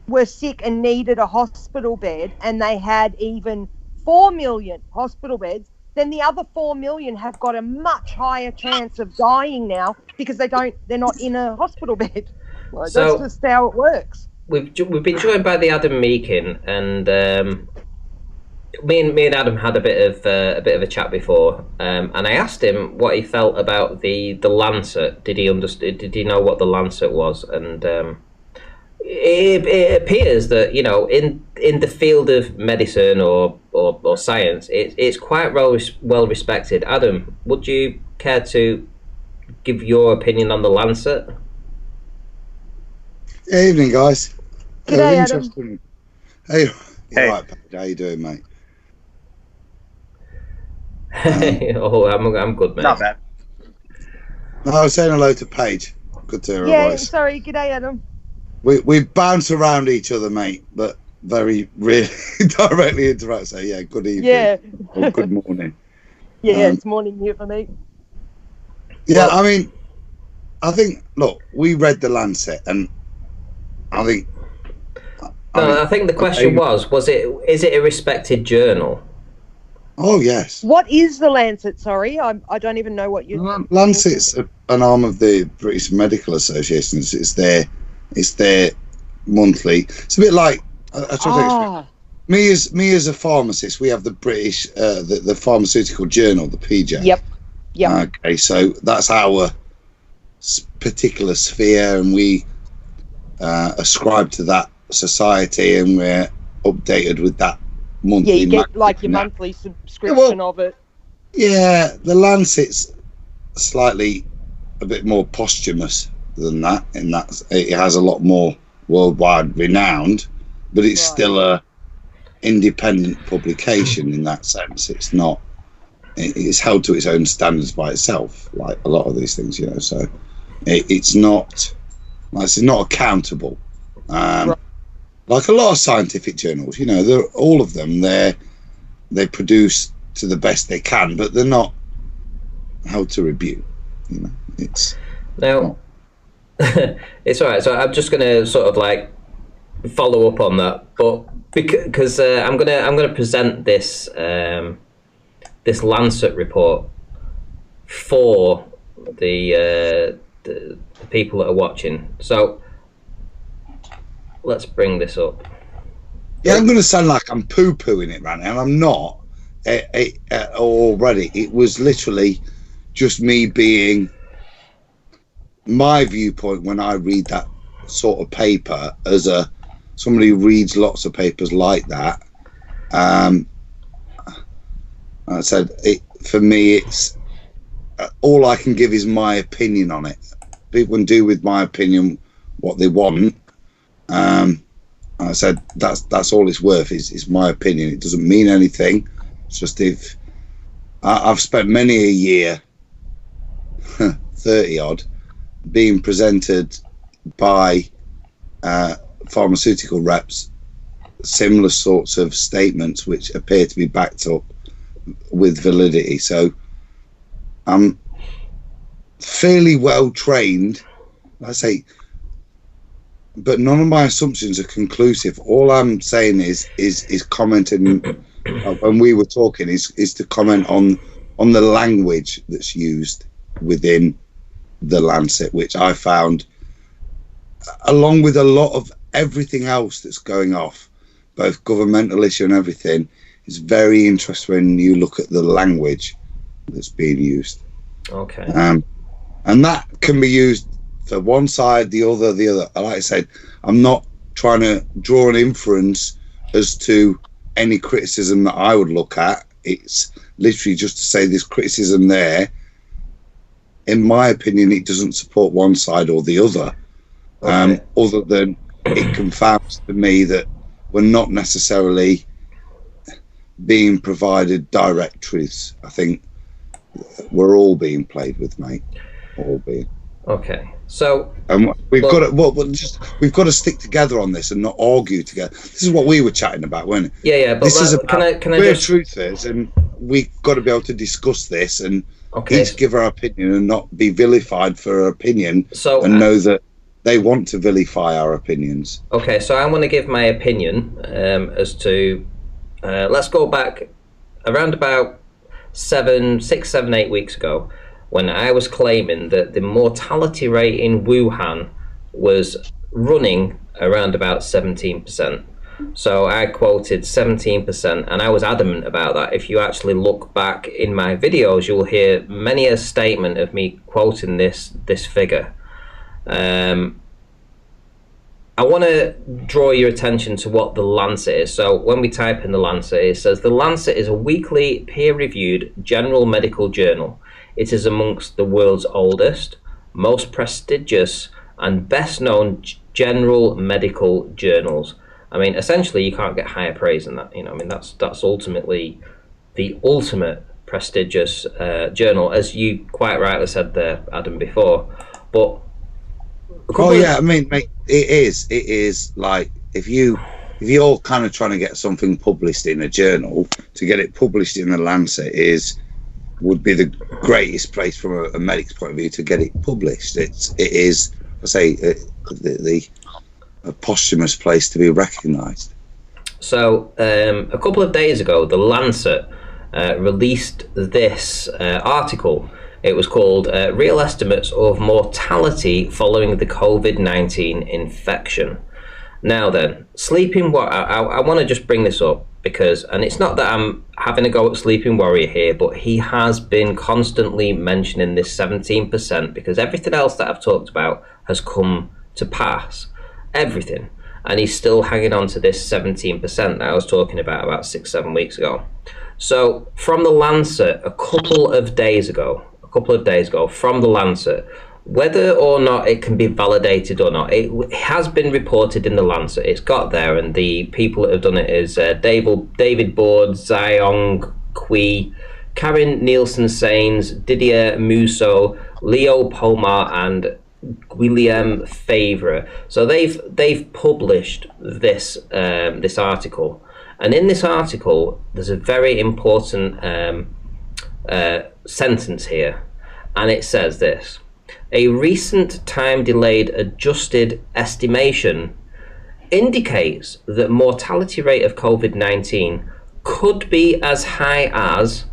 were sick and needed a hospital bed, and they had even 4 million hospital beds, then the other 4 million have got a much higher chance of dying now because they're not in a hospital bed. Like, that's just how it works. We've been joined by the Adam Meakin, and me and Adam had a bit of a chat before, and I asked him what he felt about the Lancet. Did he know what the Lancet was? And it appears that, you know, in the field of medicine or science, it's quite well respected. Adam, would you care to give your opinion on the Lancet? Evening, guys. G'day, Adam. Hey. Right, how you doing, mate? I'm good, mate. Not bad. No, I was saying hello to Payge. Good to hear her voice. Sorry. G'day, Adam. We bounce around each other, mate, but very really directly interact. So yeah, good evening. Yeah. Or good morning. Yeah, it's morning here for me. Yeah, I mean, I think, look, we read the Lancet, and I think. I think the question is it a respected journal? Oh yes. What is the Lancet? Sorry, I don't even know what you. Lancet's an arm of the British Medical Association. It's their monthly. It's a bit like me as a pharmacist. We have the British the pharmaceutical journal, the Payge. Yep. Okay, so that's our particular sphere, and we ascribe to that society, and we're updated with that monthly. Yeah, you get like your monthly subscription of it. Yeah, the Lancet's slightly a bit more posthumous than that, in that it has a lot more worldwide renowned, but it's still a independent publication in that sense. It's not. It's held to its own standards by itself, like a lot of these things, you know. So it's not accountable. Like a lot of scientific journals, you know, all of them, they produce to the best they can, but they're not held to review. You know, it's it's all right. So I'm just going to sort of like follow up on that, but because I'm gonna present this this Lancet report for the people that are watching. So let's bring this up. Yeah, I'm going to sound like I'm poo-pooing it right now, and I'm not already. It was literally just me being my viewpoint when I read that sort of paper as somebody who reads lots of papers like that. I said, for me, it's all I can give is my opinion on it. People can do with my opinion what they want. I said that's all it's worth is my opinion. It doesn't mean anything. It's just if I've spent many a year, 30 odd, being presented by pharmaceutical reps similar sorts of statements which appear to be backed up with validity. So I'm fairly well trained, I say, but none of my assumptions are conclusive. All I'm saying is commenting when we were talking is to comment on the language that's used within the Lancet, which I found along with a lot of everything else that's going off, both governmental issue and everything, it's very interesting when you look at the language that's being used. Okay. And that can be used for one side, the other. Like I said, I'm not trying to draw an inference as to any criticism that I would look at. It's literally just to say there's criticism there. In my opinion, it doesn't support one side or the other. Okay. Other than it confounds to me that we're not necessarily being provided direct truths. I think we're all being played with, mate. All being. Okay. So. And we've got to we've got to stick together on this and not argue together. This is what we were chatting about, weren't it? Yeah. But this is about can I where just... truth is, and we've got to be able to discuss this and Okay. each give our opinion and not be vilified for our opinion. So and know that they want to vilify our opinions. Okay, so I want to give my opinion as to let's go back around about 6, 7, 8 weeks ago, when I was claiming that the mortality rate in Wuhan was running around about 17%. So I quoted 17%, and I was adamant about that. If you actually look back in my videos, you'll hear many a statement of me quoting this figure. I want to draw your attention to what the Lancet is. So when we type in the Lancet, it says the Lancet is a weekly peer-reviewed general medical journal. It is amongst the world's oldest, most prestigious, and best-known general medical journals. I mean, essentially, you can't get higher praise than that. You know, I mean, that's ultimately the ultimate prestigious journal, as you quite rightly said there, Adam, before. But I mean, mate, it is like if you're kind of trying to get something published in a journal, to get it published in the Lancet would be the greatest place from a medic's point of view to get it published. It is, I say, a posthumous place to be recognised. So a couple of days ago, the Lancet released this article. It was called Real Estimates of Mortality Following the COVID-19 Infection. Now then, I want to just bring this up because, and it's not that I'm having a go at Sleeping Warrior here, but he has been constantly mentioning this 17% because everything else that I've talked about has come to pass. Everything. And he's still hanging on to this 17% that I was talking about 6, 7 weeks ago. So from the Lancet, a couple of days ago from the Lancet, whether or not it can be validated or not, it has been reported in the Lancet. It's got there, and the people that have done it is David Board, Xiong Kui, Karen Nielsen-Sains, Didier Musso, Leo Pomar, and William Favre. So they've published this this article, and in this article there's a very important sentence here, and it says this: a recent time-delayed adjusted estimation indicates that mortality rate of COVID-19 could be as high as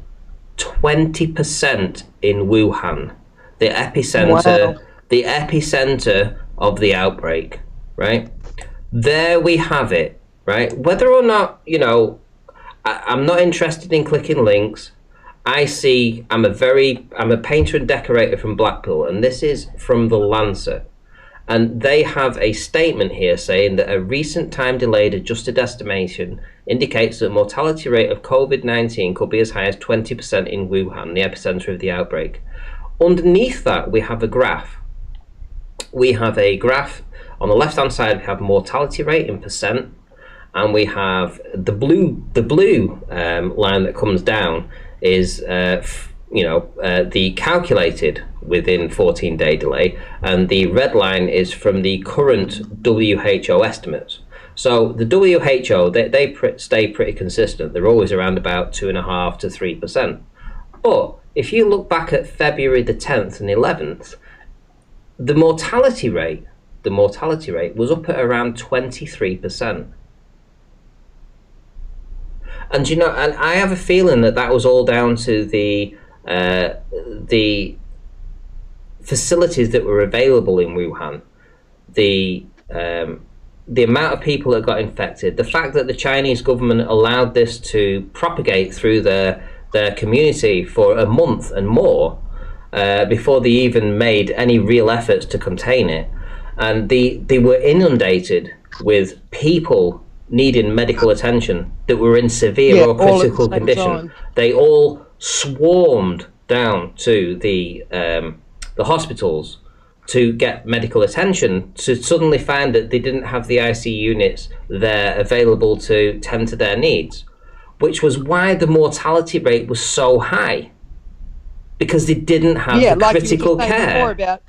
20% in Wuhan, the epicenter. Wow. The epicenter of the outbreak, right? There we have it, right? Whether or not, you know, I'm not interested in clicking links. I'm a painter and decorator from Blackpool, and this is from the Lancet. And they have a statement here saying that a recent time-delayed adjusted estimation indicates that mortality rate of COVID-19 could be as high as 20% in Wuhan, the epicenter of the outbreak. Underneath that, we have a graph. We have a graph on the left-hand side. We have mortality rate in percent, and we have the blue line that comes down is the calculated within 14-day delay, and the red line is from the current WHO estimates. So the WHO they stay pretty consistent. They're always around about 2.5% to 3%. But if you look back at February the 10th and 11th. The mortality rate was up at around 23%. And you know, and I have a feeling that was all down to the facilities that were available in Wuhan. the amount of people that got infected, the fact that the Chinese government allowed this to propagate through their community for a month and more before they even made any real efforts to contain it, and they were inundated with people needing medical attention that were in severe or critical condition. They all swarmed down to the hospitals to get medical attention, to suddenly find that they didn't have the ICU units there available to tend to their needs, which was why the mortality rate was so high, because they didn't have the critical care. Before about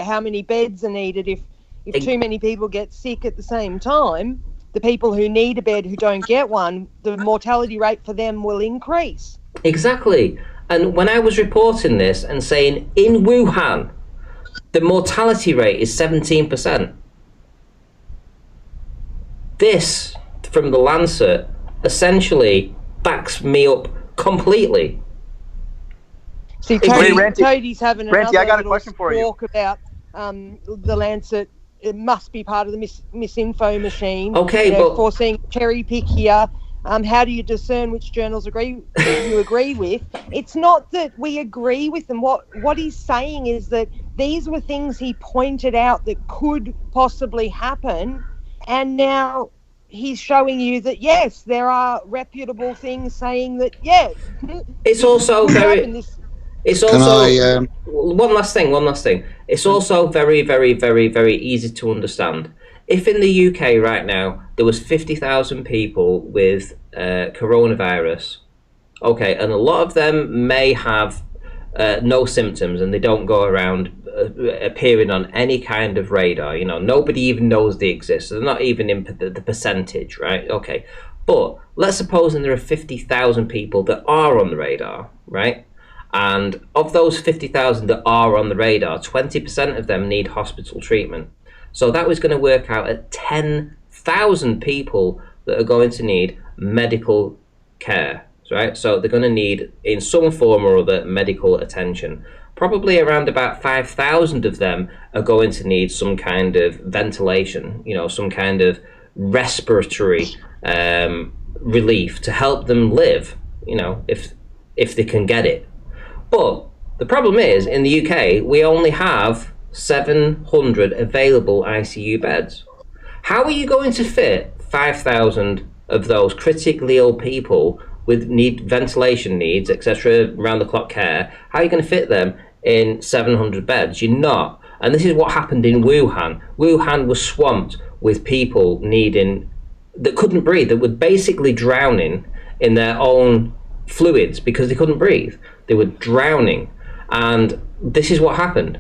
how many beds are needed if too many people get sick at the same time. The people who need a bed who don't get one, the mortality rate for them will increase. Exactly. And when I was reporting this and saying in Wuhan, the mortality rate is 17%. This, from the Lancet, essentially backs me up completely. See, Cody's having another Ranty, I got a question for you. Talk about the Lancet. It must be part of the misinfo machine. Okay, but forcing cherry pick here. How do you discern which journals you agree with? It's not that we agree with them. What he's saying is that these were things he pointed out that could possibly happen, and now he's showing you that yes, there are reputable things saying that it's also very. It's also one last thing. It's also very, very, very, very easy to understand. If in the UK right now there was 50,000 people with coronavirus, okay, and a lot of them may have no symptoms and they don't go around appearing on any kind of radar. You know, nobody even knows they exist. They're not even in the percentage, right? Okay, but let's suppose there are 50,000 people that are on the radar, right? And of those 50,000 that are on the radar, 20% of them need hospital treatment. So that was going to work out at 10,000 people that are going to need medical care, right? So they're going to need, in some form or other, medical attention. Probably around about 5,000 of them are going to need some kind of ventilation, you know, some kind of respiratory relief to help them live, you know, if they can get it. But the problem is, in the UK, we only have 700 available ICU beds. How are you going to fit 5,000 of those critically ill people with ventilation needs, etc., round-the-clock care? How are you going to fit them in 700 beds? You're not. And this is what happened in Wuhan. Wuhan was swamped with people that couldn't breathe, that were basically drowning in their own fluids because they couldn't breathe. They were drowning. And this is what happened.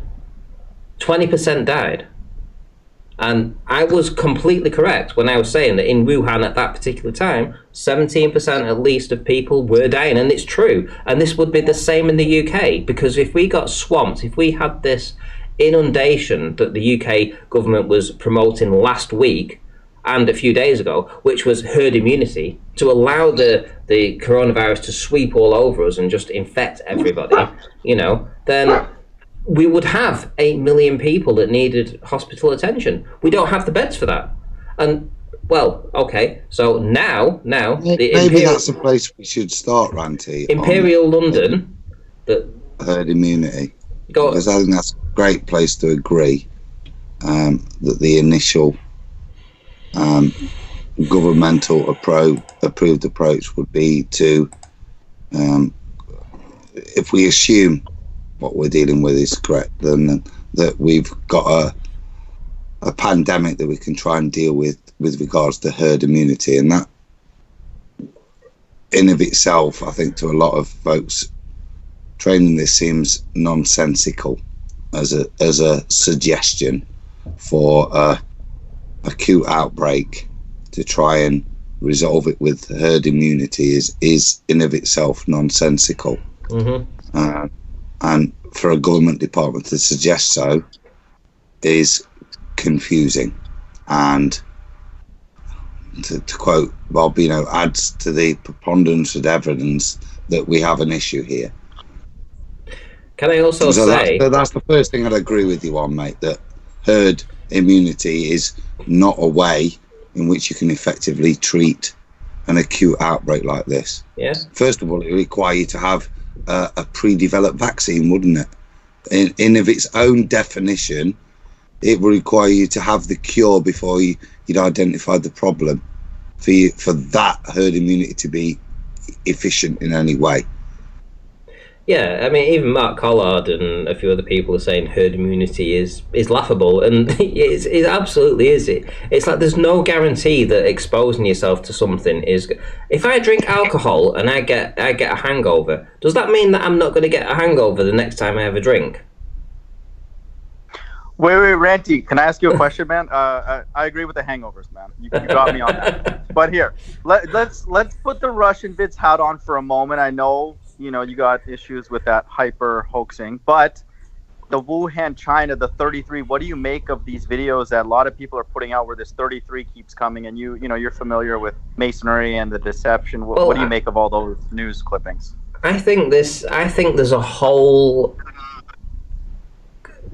20% died. And I was completely correct when I was saying that in Wuhan at that particular time, 17% at least of people were dying. And it's true. And this would be the same in the UK, because if we got swamped, if we had this inundation that the UK government was promoting last week and a few days ago, which was herd immunity, to allow the coronavirus to sweep all over us and just infect everybody, you know, then we would have 8 million people that needed hospital attention. We don't have the beds for that. And, well, okay, so now maybe that's a place we should start, Ranty. Imperial London, herd immunity. Because I think that's a great place to agree that the initial governmental approved approach would be to, if we assume what we're dealing with is correct, then that we've got a pandemic that we can try and deal with regards to herd immunity. And that in of itself, I think to a lot of folks training this seems nonsensical as a suggestion for a acute outbreak. To try and resolve it with herd immunity is in of itself nonsensical. Mm-hmm. And for a government department to suggest so is confusing, and to quote Bob, you know, adds to the preponderance of evidence that we have an issue here. Can I also say that's the first thing I'd agree with you on, mate, that herd immunity is not a way in which you can effectively treat an acute outbreak like this. Yeah. First of all, it would require you to have a pre-developed vaccine, wouldn't it? In of its own definition, it would require you to have the cure before you'd identified the problem for that herd immunity to be efficient in any way. Yeah, I mean, even Mark Collard and a few other people are saying herd immunity is laughable, and it absolutely is. It's like there's no guarantee that exposing yourself to something is. If I drink alcohol and I get a hangover, does that mean that I'm not going to get a hangover the next time I have a drink? Wait, Ranty, can I ask you a question, man? I agree with the hangovers, man. You got me on that. But here, let's put the Russian bits hat on for a moment. I know, you got issues with that hyper hoaxing, but the Wuhan, China, the 33, what do you make of these videos that a lot of people are putting out where this 33 keeps coming, and you're familiar with masonry and the deception. What do you make of all those news clippings? I think there's a whole...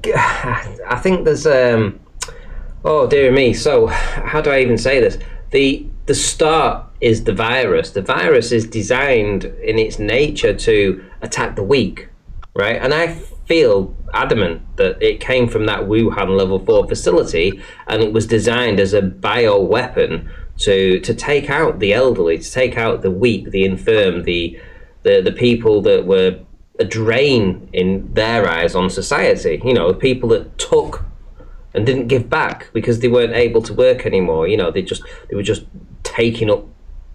I think there's oh dear me, so how do I even say this? The start is the virus. The virus is designed in its nature to attack the weak, right? And I feel adamant that it came from that Wuhan level 4 facility, and it was designed as a bioweapon to take out the elderly, to take out the weak, the infirm, the people that were a drain in their eyes on society. The people that took and didn't give back because they weren't able to work anymore. They were just taking up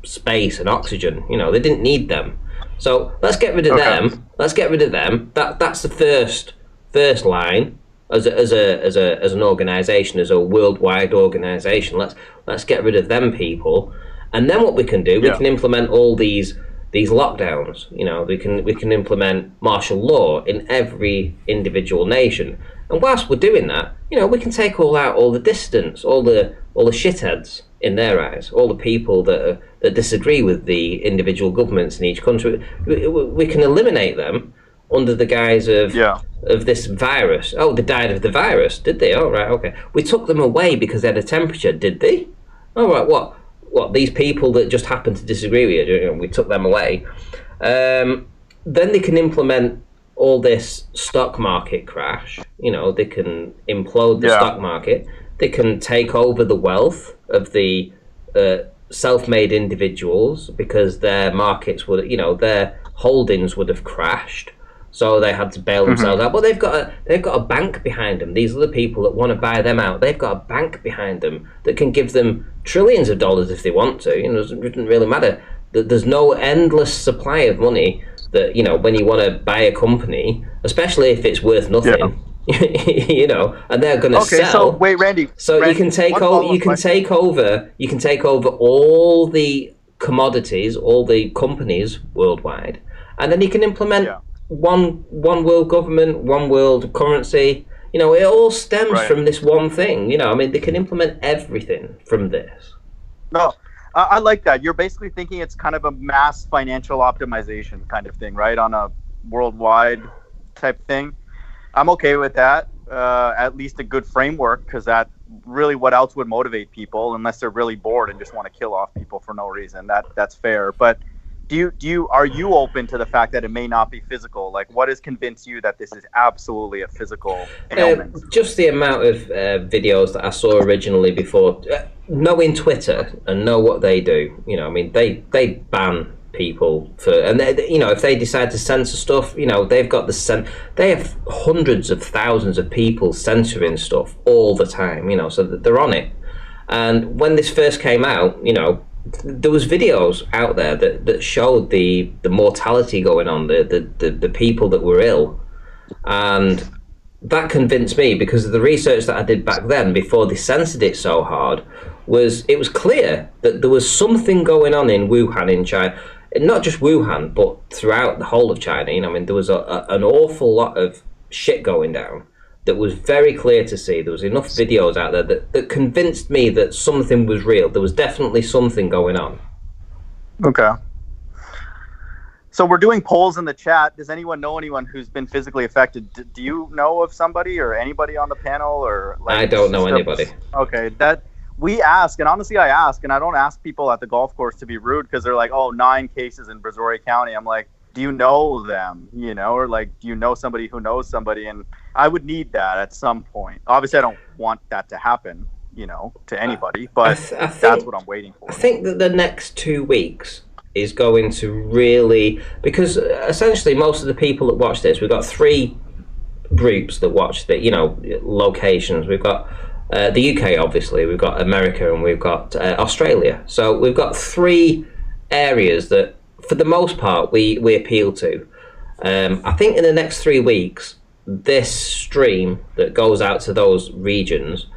space and oxygen. They didn't need them. So let's get rid of them. Let's get rid of them. That's the first line as an organization, as a worldwide organization. Let's get rid of them people, and then what we can do, we can implement all these lockdowns. We can implement martial law in every individual nation, and whilst we're doing that, we can take all the dissidents, all the shitheads in their eyes, all the people that disagree with the individual governments in each country. We can eliminate them under the guise of this virus. Oh, they died of the virus, did they? Oh, right, okay. We took them away because they had a temperature, did they? Oh, right, what? These people that just happen to disagree with you, we took them away. Then they can implement all this stock market crash. They can implode the stock market. They can take over the wealth of the self-made individuals because their markets would, their holdings would have crashed. So they had to bail themselves out. But they've got a bank behind them. These are the people that want to buy them out. They've got a bank behind them that can give them trillions of dollars if they want to. It doesn't really matter. There's no endless supply of money that, when you want to buy a company, especially if it's worth nothing, and they're going to sell. So wait, Randy. So you can take over all the commodities, all the companies worldwide, and then you can implement one world government, one world currency. It all stems from this one thing. They can implement everything from this. No, I like that. You're basically thinking it's kind of a mass financial optimization kind of thing, right? On a worldwide type thing. I'm okay with that. At least a good framework, because that really, what else would motivate people unless they're really bored and just want to kill off people for no reason? That's fair. But are you open to the fact that it may not be physical? Like, what has convinced you that this is absolutely a physical ailment? Just the amount of videos that I saw originally before, knowing Twitter and know what they do. They ban people for, and if they decide to censor stuff, they've got they have hundreds of thousands of people censoring stuff all the time. So that they're on it. And when this first came out, there was videos out there that showed the mortality going on, the people that were ill, and that convinced me, because of the research that I did back then before they censored it so hard. It was clear that there was something going on in Wuhan, in China, not just Wuhan, but throughout the whole of China. There was an awful lot of shit going down that was very clear to see. There was enough videos out there that convinced me that something was real. There was definitely something going on. Okay. So we're doing polls in the chat. Does anyone know anyone who's been physically affected? Do you know of somebody or anybody on the panel, or like? I don't know anybody. Okay, that we ask, and honestly, I ask, and I don't ask people at the golf course to be rude because they're like, "Oh, 9 cases in Brazoria County." I'm like, do you know them? You know, or like, do you know somebody who knows somebody? And I would need that at some point. Obviously, I don't want that to happen, you know, to anybody, but I think, that's what I'm waiting for. I think that the next 2 weeks is going to really, because essentially most of the people that watch this, we've got 3 groups that watch the, you know, locations. We've got the UK, obviously, we've got America, and we've got Australia. So we've got 3 areas that, for the most part, we appeal to. I think in the next 3 weeks, this stream that goes out to those regions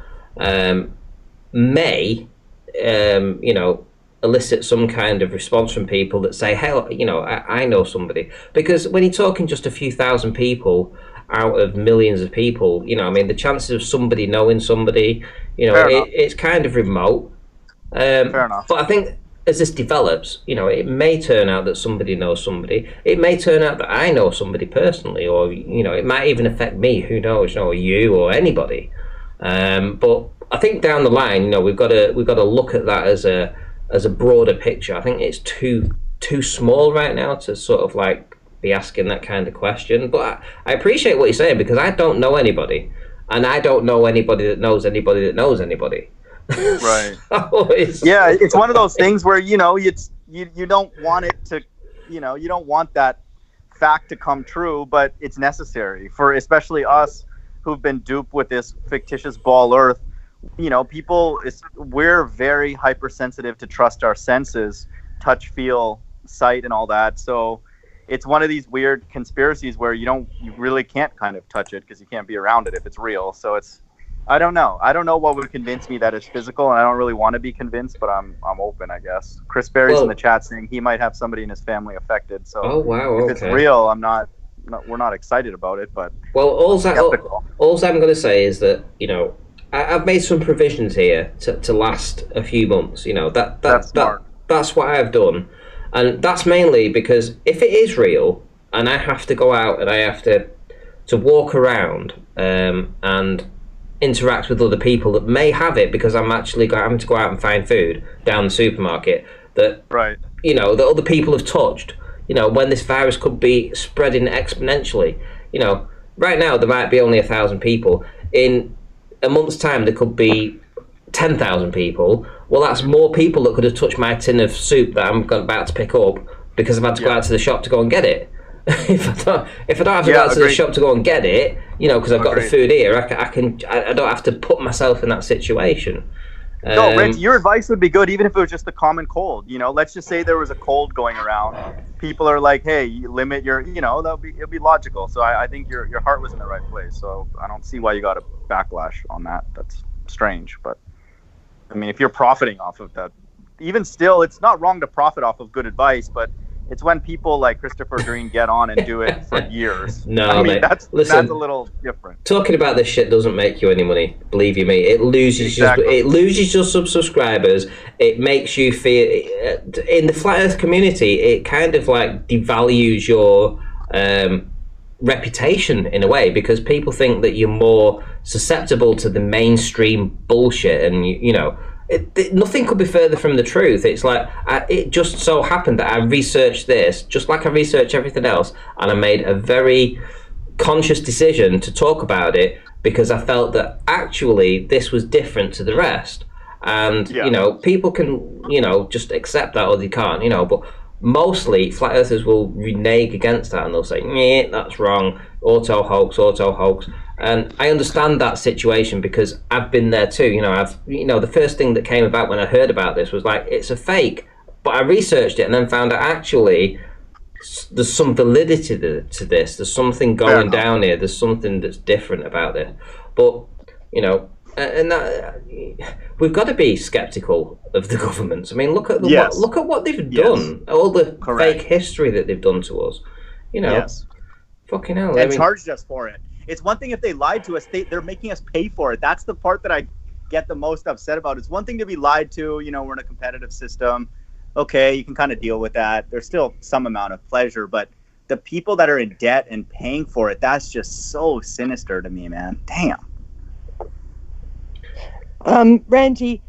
may, you know, elicit some kind of response from people that say, hey, you know, I know somebody. Because when you're talking just a few thousand people out of millions of people, you know, I mean, the chances of somebody knowing somebody, you know, it's kind of remote. Fair enough. But I think as this develops, you know, it may turn out that somebody knows somebody. It may turn out that I know somebody personally, or, you know, it might even affect me, who knows, you know, or you or anybody. But I think down the line, you know, we've got to look at that as a broader picture. I think it's too small right now to sort of like be asking that kind of question. But I appreciate what you're saying, because I don't know anybody, and I don't know anybody that knows anybody that knows anybody. Right. So it's one of those things where, you know, you don't want it to, you know, you don't want that fact to come true, but it's necessary for especially us who've been duped with this fictitious ball earth. You know, we're very hypersensitive to trust our senses, touch, feel, sight, and all that. So it's one of these weird conspiracies where you really can't kind of touch it because you can't be around it if it's real. So I don't know what would convince me that it's physical, and I don't really want to be convinced, but I'm open, I guess. Chris Berry's in the chat saying he might have somebody in his family affected. So if it's real, we're not excited about it, but all I'm going to say is that, you know, I've made some provisions here to last a few months. You know, that's smart. That's what I've done, and that's mainly because if it is real, and I have to go out and I have to walk around and interact with other people that may have it, because I'm actually having to go out and find food down the supermarket that, you know, that other people have touched, you know, when this virus could be spreading exponentially. You know, right now there might be only 1,000 people. In a month's time there could be 10,000 people. Well, that's more people that could have touched my tin of soup that I'm about to pick up, because I've had to go out to the shop to go and get it. if I don't have to go out to the shop to go and get it, you know, because I've got the food here, I don't have to put myself in that situation. No, Ranty, your advice would be good, even if it was just a common cold. You know, let's just say there was a cold going around. People are like, hey, you limit your, you know, it'll be logical. So I think your heart was in the right place. So I don't see why you got a backlash on that. That's strange. But I mean, if you're profiting off of that, even still, it's not wrong to profit off of good advice, but it's when people like Christopher Green get on and do it for years. No, I mean, mate. That's a little different. Talking about this shit doesn't make you any money. Believe you me, it loses your subscribers. It makes you feel, in the flat Earth community, it kind of like devalues your reputation in a way, because people think that you're more susceptible to the mainstream bullshit, and you know. Nothing could be further from the truth. It's like it just so happened that I researched this, just like I researched everything else, and I made a very conscious decision to talk about it, because I felt that actually this was different to the rest. And you know, people can, you know, just accept that, or they can't, you know. But mostly flat earthers will renege against that, and they'll say, "Yeah, that's wrong. Auto hoax." And I understand that situation, because I've been there too. You know, the first thing that came about when I heard about this was like, it's a fake. But I researched it and then found out actually there's some validity to this. There's something going down here. There's something that's different about this. But, you know, and that, we've got to be skeptical of the governments. I mean, look at what they've done. All the fake history that they've done to us. You know, fucking hell. And charged us for it. It's one thing if they lied to us, they're making us pay for it. That's the part that I get the most upset about. It's one thing to be lied to, you know, we're in a competitive system. okay, you can kind of deal with that. There's still some amount of pleasure, but the people that are in debt and paying for it, that's just so sinister to me, man. Damn. Ranty,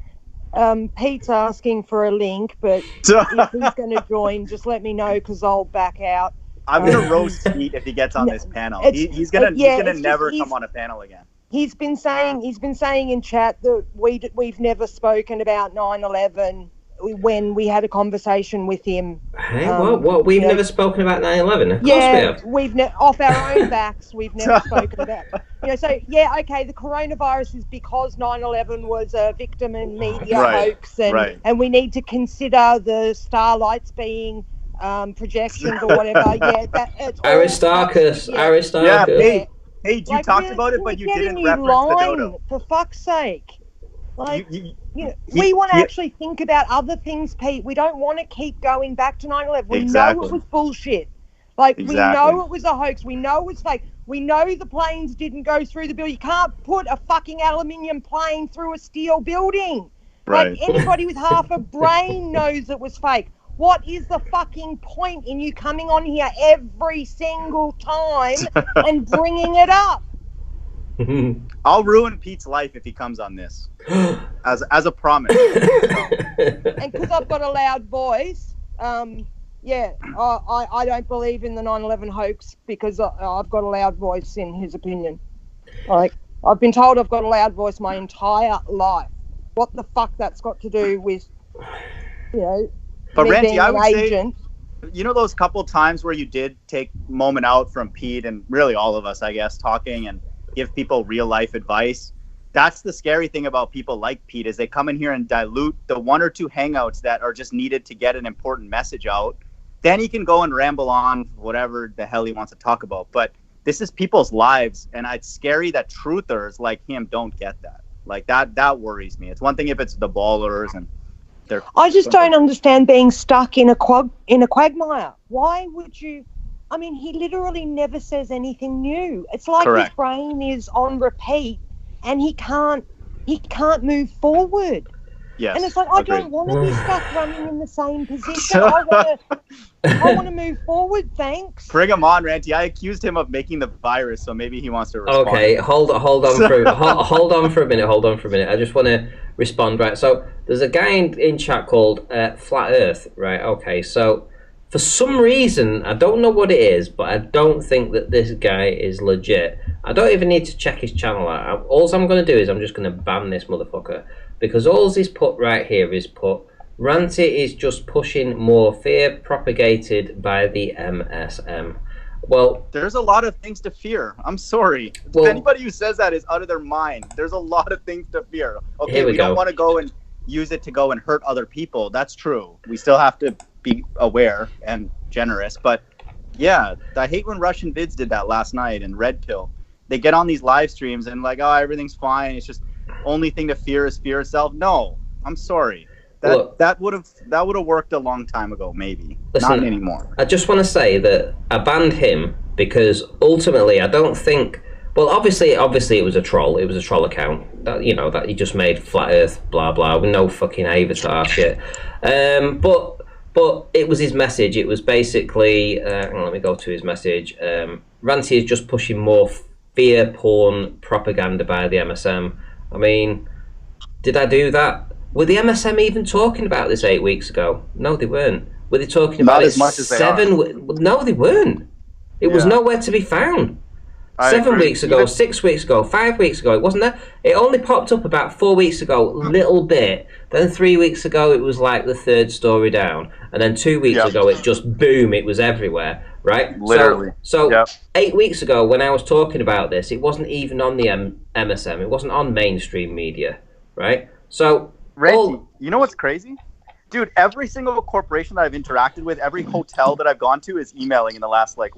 Pete's asking for a link, but if he's going to join, just let me know because I'll back out. I'm gonna roast Pete if he gets on this panel. He's gonna never come on a panel again. He's been saying in chat that we've never spoken about 9/11 when we had a conversation with him. Hey, what? We've never spoken about 9/11. Of course we have. Off our own backs. We've never spoken about. So okay. The coronavirus is because 9/11 was a victim and media hoax, and we need to consider the starlights being projections or whatever. It's Aristarchus. Yeah, Page, you talked about it, but you didn't reference the dodo. For fuck's sake. We want to actually think about other things, Pete. We don't want to keep going back to 9/11. We know it was bullshit. We know it was a hoax. We know it's fake. We know the planes didn't go through the building. You can't put a fucking aluminium plane through a steel building. Right. Anybody with half a brain knows it was fake. What is the fucking point in you coming on here every single time and bringing it up? I'll ruin Pete's life if he comes on this, as a promise. And because I've got a loud voice, I don't believe in the 9/11 hoax because I've got a loud voice. In his opinion, I've been told I've got a loud voice my entire life. What the fuck that's got to do with, But Ranty, being I would agent. say, those couple times where you did take a moment out from Pete and really all of us, I guess, talking and give people real life advice. That's the scary thing about people like Pete is they come in here and dilute the one or two hangouts that are just needed to get an important message out. Then he can go and ramble on whatever the hell he wants to talk about. But this is people's lives, and it's scary that truthers like him don't get that. That worries me. It's one thing if it's the ballers and I just don't understand being stuck in a quagmire. Why would you? I mean, he literally never says anything new. It's like his brain is on repeat, and he can't move forward. Yes, and it's like I don't want to be stuck running in the same position. I want to move forward. Thanks. Bring him on, Ranty. I accused him of making the virus, so maybe he wants to respond. Okay, hold on for a minute. I just want to respond. Right, so there's a guy in chat called Flat Earth. Right, okay, so for some reason I don't know what it is, but I don't think that this guy is legit. I don't even need to check his channel out. All I'm going to do is I'm just going to ban this motherfucker. Because all he's put right here is Ranty is just pushing more fear propagated by the MSM. Well, there's a lot of things to fear. I'm sorry. Anybody who says that is out of their mind. There's a lot of things to fear. Okay, we don't want to go and use it to go and hurt other people. That's true. We still have to be aware and generous. But yeah, I hate when Russian vids did that last night and Red Pill. They get on these live streams and everything's fine. It's just only thing to fear is fear itself. No, I'm sorry. That would have worked a long time ago, maybe. Listen, not anymore. I just want to say that I banned him because ultimately I don't think. Well, obviously it was a troll. It was a troll account. That he just made flat Earth, blah blah, with no fucking avatar shit. But it was his message. It was basically. Let me go to his message. Ranty is just pushing more fear porn propaganda by the MSM. I mean, did I do that? Were the MSM even talking about this 8 weeks ago? No, they weren't. Were they talking about it as much as 7 weeks? No, they weren't. It was nowhere to be found. 7 weeks ago, 6 weeks ago, 5 weeks ago, it wasn't there. It only popped up about 4 weeks ago, little bit. Then 3 weeks ago, it was like the third story down. And then 2 weeks ago, it just boom, it was everywhere, right? Literally. So 8 weeks ago, when I was talking about this, it wasn't even on the MSM. It wasn't on mainstream media, right? So, Ranty, you know what's crazy? Dude, every single corporation that I've interacted with, every hotel that I've gone to is emailing in the last week.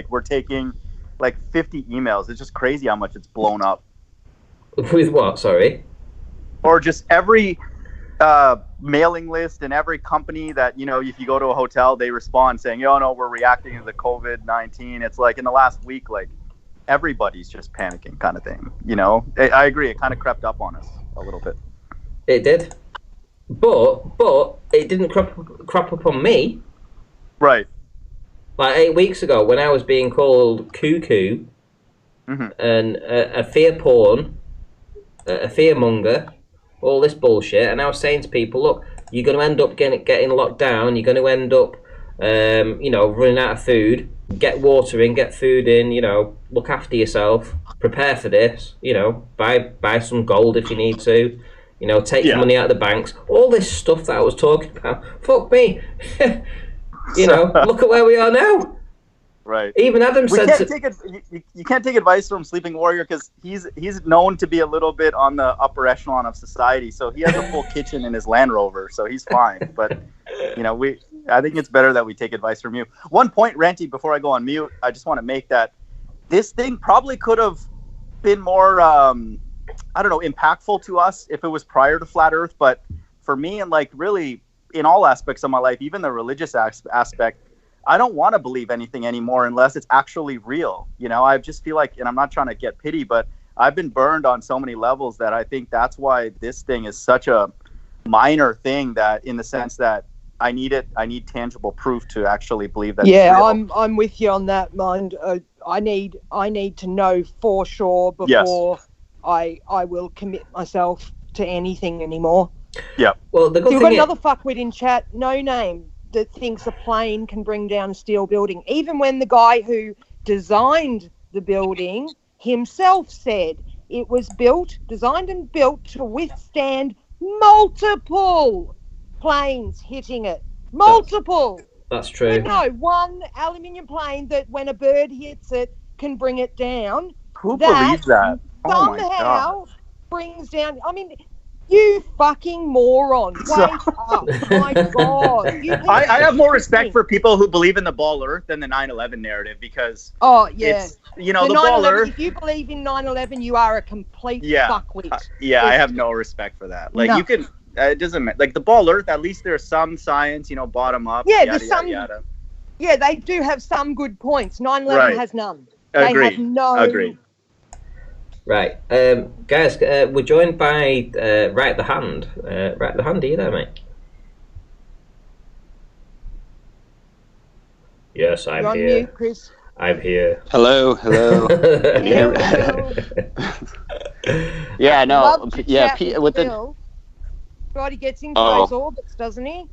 We're taking 50 emails. It's just crazy how much it's blown up. With what? Sorry. Or just every mailing list and every company that if you go to a hotel, they respond saying, no, we're reacting to the COVID-19. It's in the last week, everybody's just panicking, kind of thing. I agree. It kind of crept up on us a little bit. It did. But it didn't crop up on me. Right. Like 8 weeks ago, when I was being called cuckoo and a fear porn, a fearmonger, all this bullshit, and I was saying to people, look, you're going to end up getting locked down. You're going to end up, running out of food. Get water in, get food in. Look after yourself. Prepare for this. Buy some gold if you need to. Take your money out of the banks. All this stuff that I was talking about. Fuck me. Look at where we are now. Right. Even Adam said you can't take advice from Sleeping Warrior because he's known to be a little bit on the upper echelon of society. So he has a full kitchen in his Land Rover, so he's fine. But I think it's better that we take advice from you. One point, Ranty, before I go on mute, I just want to make that this thing probably could have been more impactful to us if it was prior to Flat Earth. But for me, and really in all aspects of my life, even the religious aspect, I don't want to believe anything anymore unless it's actually real. I just feel like, and I'm not trying to get pity, but I've been burned on so many levels that I think that's why this thing is such a minor thing, that in the sense that I need tangible proof to actually believe that. Yeah, it's real. I'm with you on that, mind. I need to know for sure before I will commit myself to anything anymore. Yeah. Well, the good You've thing got another fuckwit in chat, no name, that thinks a plane can bring down a steel building. Even when the guy who designed the building himself said it was designed and built to withstand multiple planes hitting it. Multiple. That's true. No, one aluminium plane that when a bird hits it can bring it down. Who believes that? Oh my God. Somehow brings down. I mean, you fucking moron. Wake up. My God. I have more respect for people who believe in the ball Earth than the 9/11 narrative because it's, the ball Earth. If you believe in 9/11, you are a complete fuckwit. I have no respect for that. You can, it doesn't matter. The ball Earth, at least there's some science, bottom up. Yeah, yada, there's some. Yada. Yeah, they do have some good points. 9/11 has none. Agreed. They have no. Agreed. Right, guys, we're joined by Right the Hand. Right the Hand, are you there, mate? Yes, I'm You're on here. mute, Chris. I'm here. Hello. Yeah, no, yeah. With Phil. God, he gets into those orbits, doesn't he?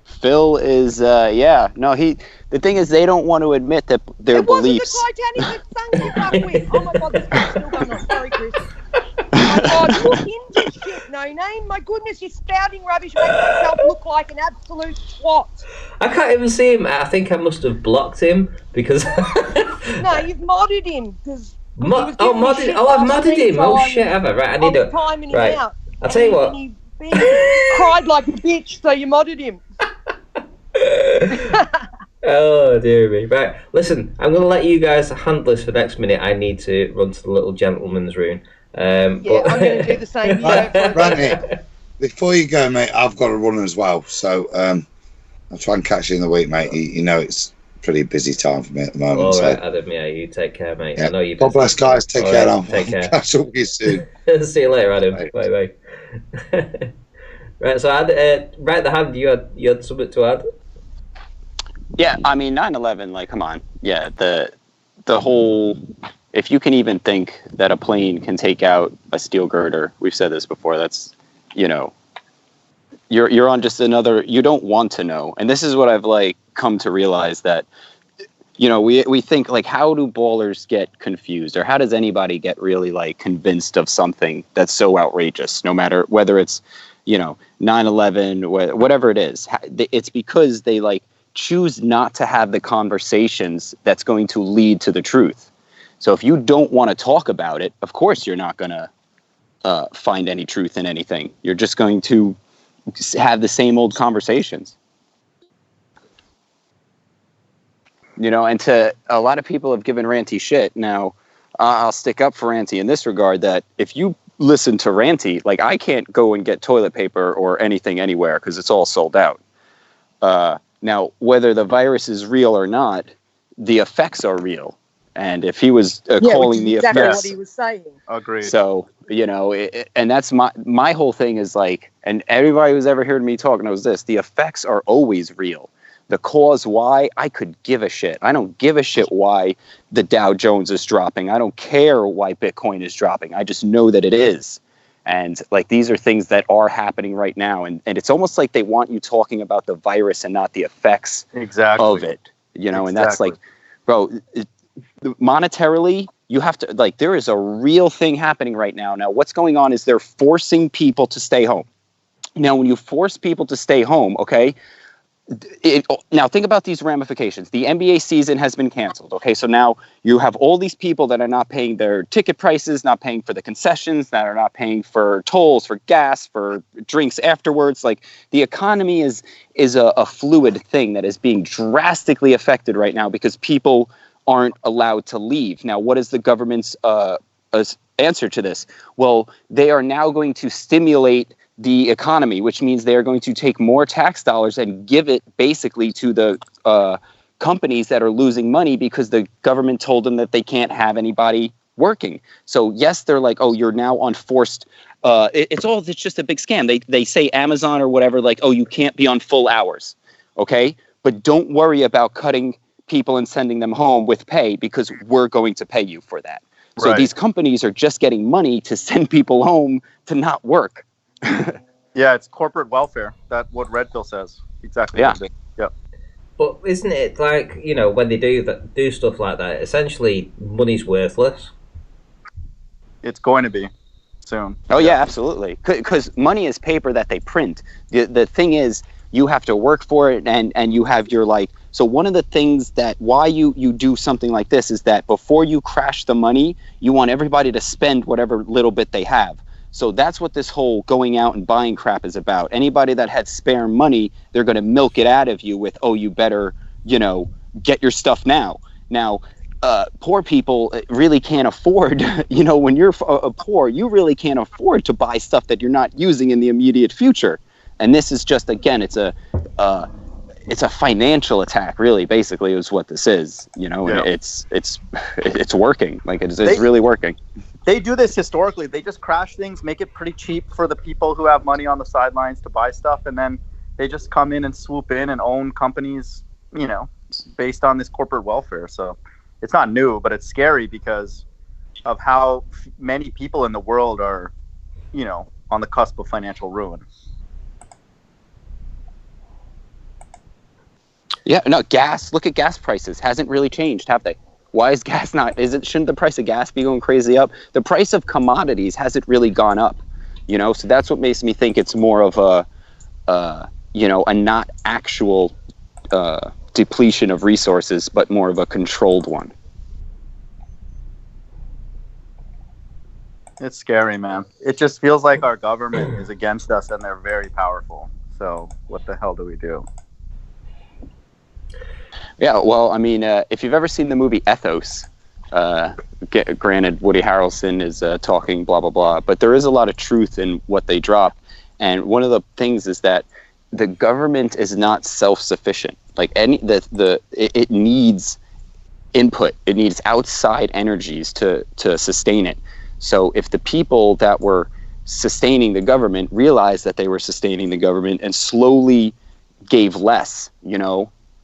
Phil is, the thing is they don't want to admit that their beliefs. It wasn't the Titanic that sunk, you fuckwit. Oh my God, this is still going on. Sorry, Chris. Oh my God, look into shit, no name. My goodness, you're spouting rubbish, making yourself look like an absolute twat. I can't even see him. I think I must have blocked him because. No, you've modded him because. I've modded him. Oh shit, have I? Right, I need to. Right, out. I'll tell you what. He cried like a bitch, so you modded him. Oh dear me. Right, listen, I'm going to let you guys handle this for the next minute. I need to run to the little gentleman's room. I'm going to do the same. Ranty, before you go, mate, I've got to run as well. So I'll try and catch you in the week, mate. It's a pretty busy time for me at the moment. All right, Adam, you take care, mate. Yeah. I know you. God bless, guys. Take care now. Take care. Catch up with you soon. See you later, Adam. Bye. Right, so Right the Hand, you had something to add? Yeah, I mean 9/11, come on. Yeah, the whole, if you can even think that a plane can take out a steel girder, we've said this before, that's, you're on just another, you don't want to know. And this is what I've come to realize, that we think how do ballers get confused, or how does anybody get really convinced of something that's so outrageous, no matter whether it's 9/11, whatever it is. It's because they choose not to have the conversations that's going to lead to the truth. So if you don't want to talk about it, of course you're not going to find any truth in anything. You're just going to have the same old conversations. And to a lot of people have given Ranty shit. Now, I'll stick up for Ranty in this regard, that if you listen to Ranty, I can't go and get toilet paper or anything anywhere because it's all sold out. Now, whether the virus is real or not, the effects are real. And if he was Yeah, which calling is the exactly effects, what he was saying. Agreed. so and that's my whole thing is like, and everybody who's ever heard me talk knows this: the effects are always real. The cause why, I could give a shit. I don't give a shit why the Dow Jones is dropping. I don't care why Bitcoin is dropping. I just know that it is. And like, these are things that are happening right now. And it's almost like they want you talking about the virus and not the effects of it, and that's like, bro, monetarily, you have to, like, there is a real thing happening right now. Now, what's going on is they're forcing people to stay home. Now, when you force people to stay home, okay, now think about these ramifications. The NBA season has been canceled. Okay, so now you have all these people that are not paying their ticket prices, not paying for the concessions, that are not paying for tolls, for gas, for drinks afterwards. Like, the economy is a fluid thing that is being drastically affected right now because people aren't allowed to leave. Now, what is the government's answer to this? Well, they are now going to stimulate the economy, which means they are going to take more tax dollars and give it basically to the companies that are losing money because the government told them that they can't have anybody working. So yes, they're like, oh, you're now on forced. It's just a big scam. They say Amazon or whatever, like, oh, you can't be on full hours, okay? But don't worry about cutting people and sending them home with pay because we're going to pay you for that. So these companies are just getting money to send people home to not work. Yeah, it's corporate welfare. That's what Red Pill says. Exactly. Yeah. Yep. But isn't it like, when they do stuff like that, essentially money's worthless? It's going to be soon. Oh yeah, absolutely. Because money is paper that they print. The thing is, you have to work for it, and you have your, like. So one of the things that why you do something like this is that before you crash the money, you want everybody to spend whatever little bit they have. So that's what this whole going out and buying crap is about. Anybody that had spare money, they're going to milk it out of you with, oh, you better, get your stuff now. Now, poor people really can't afford, when you're poor, you really can't afford to buy stuff that you're not using in the immediate future. And this is just, again, it's a financial attack, really, basically, is what this is, and it's working. Like, it's really working. They do this historically. They just crash things, make it pretty cheap for the people who have money on the sidelines to buy stuff, and then they just come in and swoop in and own companies, based on this corporate welfare. So it's not new, but it's scary because of how many people in the world are, on the cusp of financial ruin. Yeah, no, gas, look at gas prices. Hasn't really changed, have they? Why is gas not, shouldn't the price of gas be going crazy up? The price of commodities hasn't really gone up, so that's what makes me think it's more of a not actual depletion of resources, but more of a controlled one. It's scary, man. It just feels like our government is against us and they're very powerful. So what the hell do we do? Yeah, well, I mean, if you've ever seen the movie Ethos, granted, Woody Harrelson is talking blah, blah, blah, but there is a lot of truth in what they drop. And one of the things is that the government is not self-sufficient. Like, it needs input. It needs outside energies to sustain it. So if the people that were sustaining the government realized that they were sustaining the government and slowly gave less,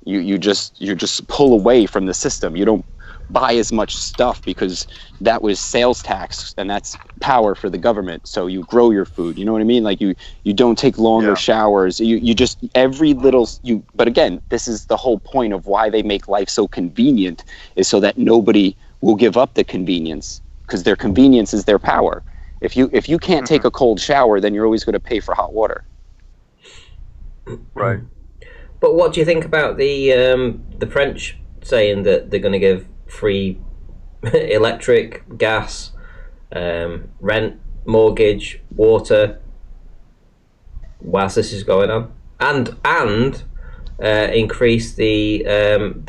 you just pull away from the system. You don't buy as much stuff because that was sales tax and that's power for the government. So you grow your food. You know what I mean? Like you don't take longer showers. You just but again, this is the whole point of why they make life so convenient, is so that nobody will give up the convenience, because their convenience is their power. If you can't take a cold shower, then you're always going to pay for hot water. Right. But what do you think about the French saying that they're going to give free electric, gas, rent, mortgage, water, whilst this is going on, and increase the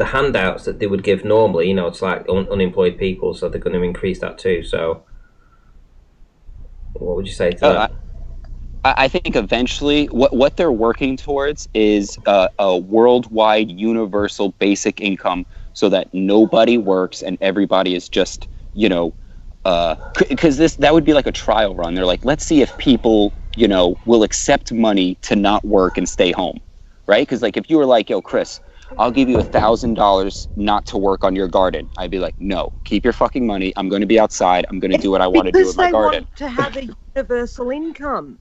handouts that they would give normally? It's like unemployed people, so they're going to increase that too. So, what would you say to that? I think eventually what they're working towards is a worldwide universal basic income so that nobody works and everybody is just, you know, because that would be like a trial run. They're like, let's see if people, you know, will accept money to not work and stay home, right? Because like if you were like, yo, Chris, I'll give you $1,000 not to work on your garden, I'd be like, no, keep your fucking money. I'm going to be outside. I'm going to do what I want to do with my garden. Because they want to have a universal income.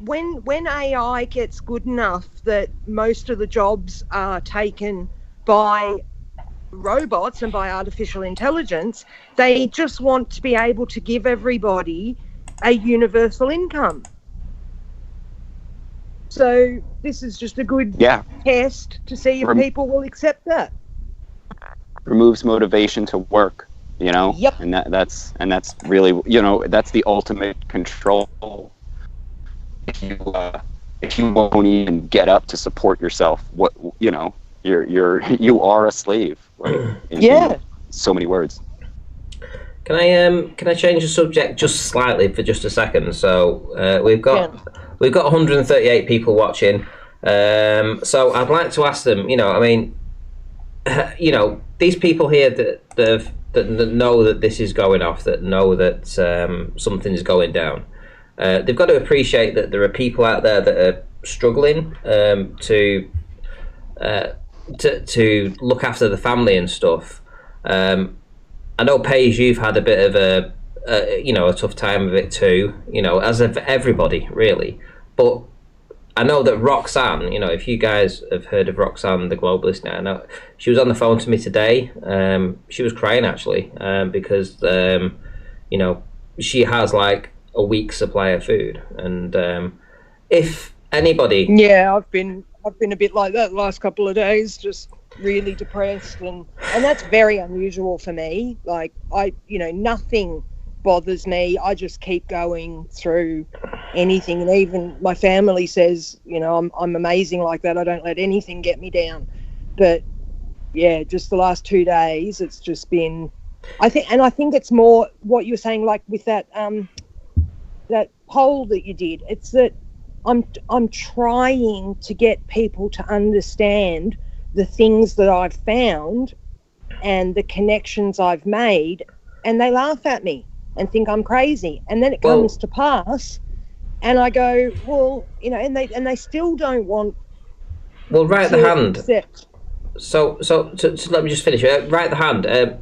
When AI gets good enough that most of the jobs are taken by robots and by artificial intelligence, they just want to be able to give everybody a universal income. So this is just a good test to see if people will accept that. Removes motivation to work, you know. Yep. And that's really, you know, that's the ultimate control. If you won't even get up to support yourself, what, you know, you are a slave, right? In so many words. Can I change the subject just slightly for just a second? So we've got 138 people watching. So I'd like to ask them. You know, I mean, you know, these people here that know that this is going off, that know that something is going down. They've got to appreciate that there are people out there that are struggling to look after the family and stuff. I know, Payge, you've had a bit of a tough time of it too, you know, as of everybody, really. But I know that Roxanne, you know, if you guys have heard of Roxanne, the globalist now, I know she was on the phone to me today. She was crying, actually, because, you know, she has, like, a week's supply of food. And if anybody... Yeah, I've been a bit like that the last couple of days, just really depressed, and that's very unusual for me. Like, nothing bothers me. I just keep going through anything, and even my family says, you know, I'm amazing like that. I don't let anything get me down. But yeah, just the last 2 days, it's just been, I think it's more what you're saying, like with that that poll that you did. It's that I'm trying to get people to understand the things that I've found and the connections I've made, and they laugh at me and think I'm crazy. And then it comes to pass, and I go, well, you know, and they still don't want. Well, right the hand. Accept. So let me just finish. Right the hand.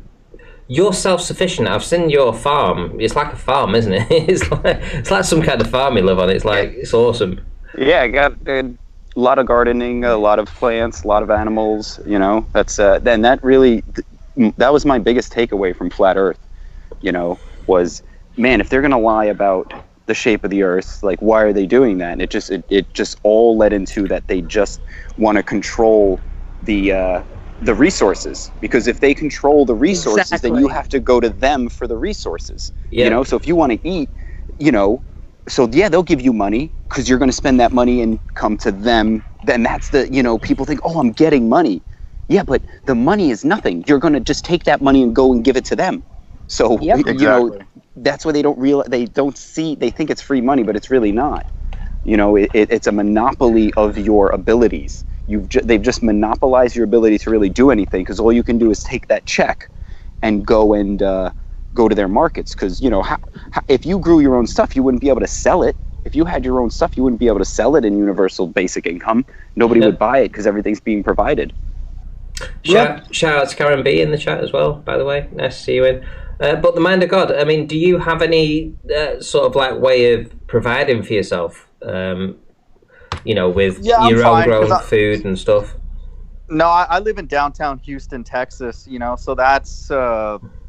You're self-sufficient. I've seen your farm. It's like a farm, isn't it? It's like some kind of farm you live on. It's like, it's awesome. Yeah, I got a lot of gardening, a lot of plants, a lot of animals. You know, that's then that was my biggest takeaway from Flat Earth. You know, was, man, if they're gonna lie about the shape of the Earth, like, why are they doing that? And it just all led into that they just want to control the resources, because if they control the resources, then you have to go to them for the resources. You know, so if you want to eat, you know, so yeah, they'll give you money because you're going to spend that money and come to them. Then that's the, you know, people think, oh, I'm getting money. Yeah, but the money is nothing. You're going to just take that money and go and give it to them. So, you know, that's why they don't realize, they think it's free money, but it's really not. You know, it's a monopoly of your abilities. They've just monopolized your ability to really do anything, because all you can do is take that check and go to their markets. Because, you know, if you grew your own stuff, you wouldn't be able to sell it. If you had your own stuff, you wouldn't be able to sell it in universal basic income. Nobody would buy it because everything's being provided. Shout out to Karen B in the chat as well, by the way. Nice to see you in. But the mind of God, I mean, do you have any sort of like way of providing for yourself? You know, with your own grown food and stuff? No, I live in downtown Houston, Texas, you know, so that's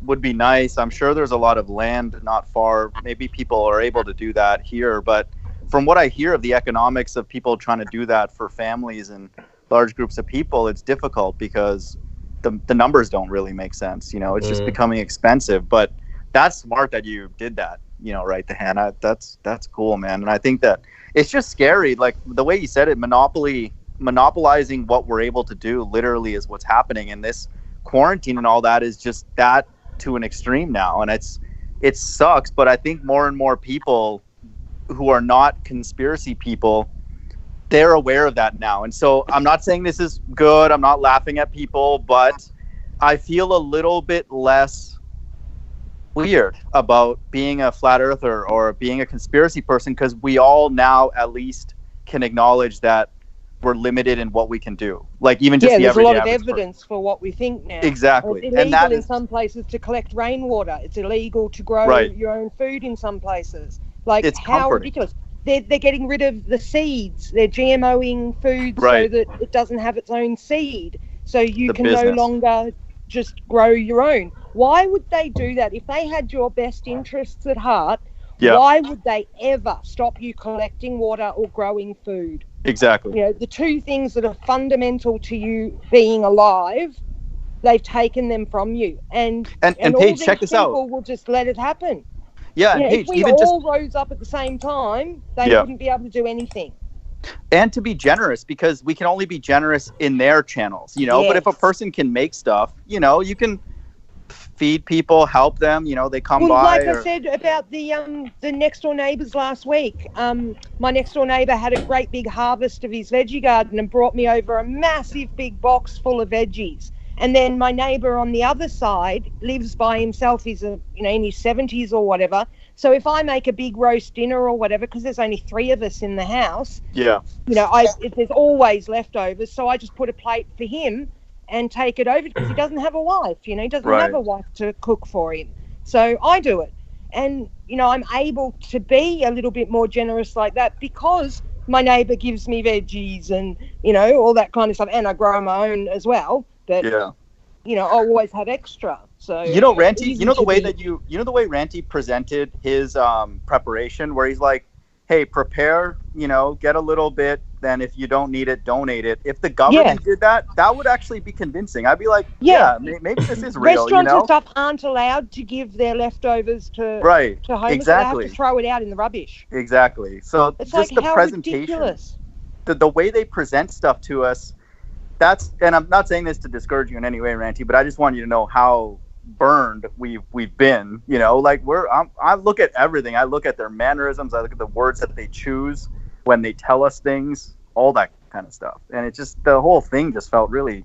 would be nice. I'm sure there's a lot of land not far. Maybe people are able to do that here. But from what I hear of the economics of people trying to do that for families and large groups of people, it's difficult because the numbers don't really make sense. You know, it's just becoming expensive. But that's smart that you did that, you know, right, the hand. That's cool, man. And I think that it's just scary. Like the way you said it, monopolizing what we're able to do literally is what's happening. And this quarantine and all that is just that to an extreme now. And it sucks. But I think more and more people who are not conspiracy people, they're aware of that now. And so I'm not saying this is good. I'm not laughing at people, but I feel a little bit less weird about being a flat earther or being a conspiracy person, because we all now at least can acknowledge that we're limited in what we can do. Like even just there's a lot of average evidence for what we think now. Exactly. It's illegal in some places to collect rainwater. It's illegal to grow your own food in some places. Like, it's how comforting. ridiculous. They're getting rid of the seeds. They're GMOing food so that it doesn't have its own seed. So you can no longer just grow your own. Why would they do that? If they had your best interests at heart, why would they ever stop you collecting water or growing food? Exactly. You know, the two things that are fundamental to you being alive, they've taken them from you. And Payge, check this out. People will just let it happen. Yeah, you know, Payge, if we all rose up at the same time, they wouldn't be able to do anything. And to be generous, because we can only be generous in their channels, you know. But if a person can make stuff, you know, you can feed people, help them, you know, they come by. Like I said about the next door neighbours last week, my next door neighbour had a great big harvest of his veggie garden and brought me over a massive big box full of veggies. And then my neighbour on the other side lives by himself. He's in his 70s or whatever. So if I make a big roast dinner or whatever, because there's only 3 of us in the house, there's always leftovers. So I just put a plate for him and take it over, because he doesn't have a wife. You know, he doesn't have a wife to cook for him. So I do it. And, you know, I'm able to be a little bit more generous like that because my neighbour gives me veggies and, you know, all that kind of stuff. And I grow my own as well. But, you know, I always have extra. So, you know, Ranty, you know the way Ranty presented his preparation, where he's like, hey, prepare, you know, get a little bit, then if you don't need it, donate it. If the government did that, that would actually be convincing. I'd be like, maybe this is real. Restaurants and stuff aren't allowed to give their leftovers to homeless. Exactly. They have to throw it out in the rubbish. Exactly. So it's just like, the how presentation, ridiculous. the way they present stuff to us, and I'm not saying this to discourage you in any way, Ranty, but I just want you to know how burned we've been, you know, like I look at everything. I look at their mannerisms. I look at the words that they choose when they tell us things, all that kind of stuff. And it just, the whole thing just felt really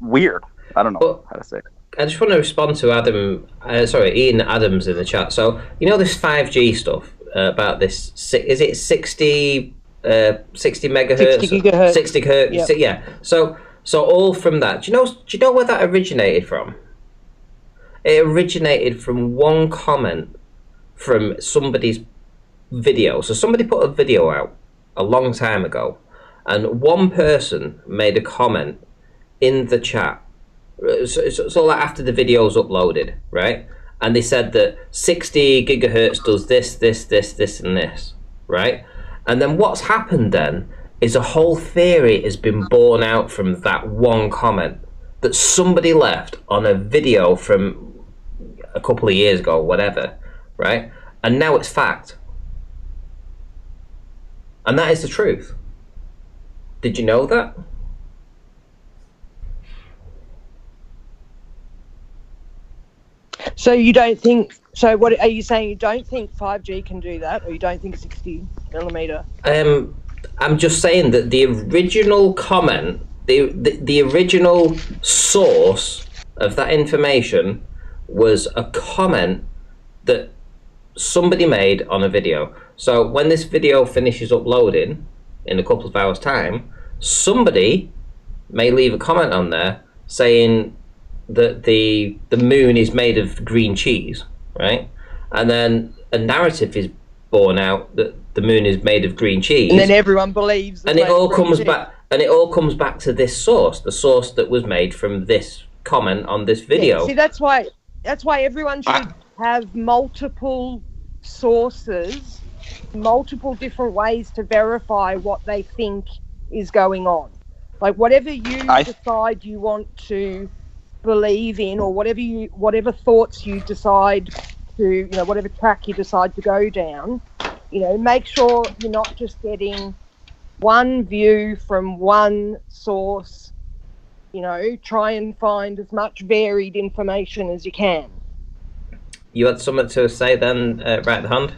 weird. I don't know how to say it. I just want to respond to Ian Adams in the chat. So, you know, this 5G stuff about this, is it 60 megahertz? 60 gigahertz. 60 hertz. Yeah. So all from that. Do you know where that originated from? It originated from one comment from somebody's video. So somebody put a video out a long time ago, and one person made a comment in the chat. So like after the video was uploaded, right? And they said that 60 gigahertz does this, and this, right? And then what's happened then is a whole theory has been born out from that one comment that somebody left on a video from a couple of years ago, whatever, right? And now it's fact. And that is the truth. Did you know that? So you don't think, so what are you saying, you don't think 5G can do that, or you don't think 60 millimeter? I'm just saying that the original comment, the original source of that information was a comment that somebody made on a video. So when this video finishes uploading in a couple of hours' time, somebody may leave a comment on there saying that the moon is made of green cheese, right? And then a narrative is born out that the moon is made of green cheese, and then everyone believes. And it all comes back. And it all comes back to this source, the source that was made from this comment on this video. Yeah, see, that's why everyone should have multiple sources, multiple different ways to verify what they think is going on. Like whatever you decide you want to believe in, or whatever thoughts you decide to, you know, whatever track you decide to go down, you know, make sure you're not just getting one view from one source. You know, try and find as much varied information as you can. You had something to say then, right hand?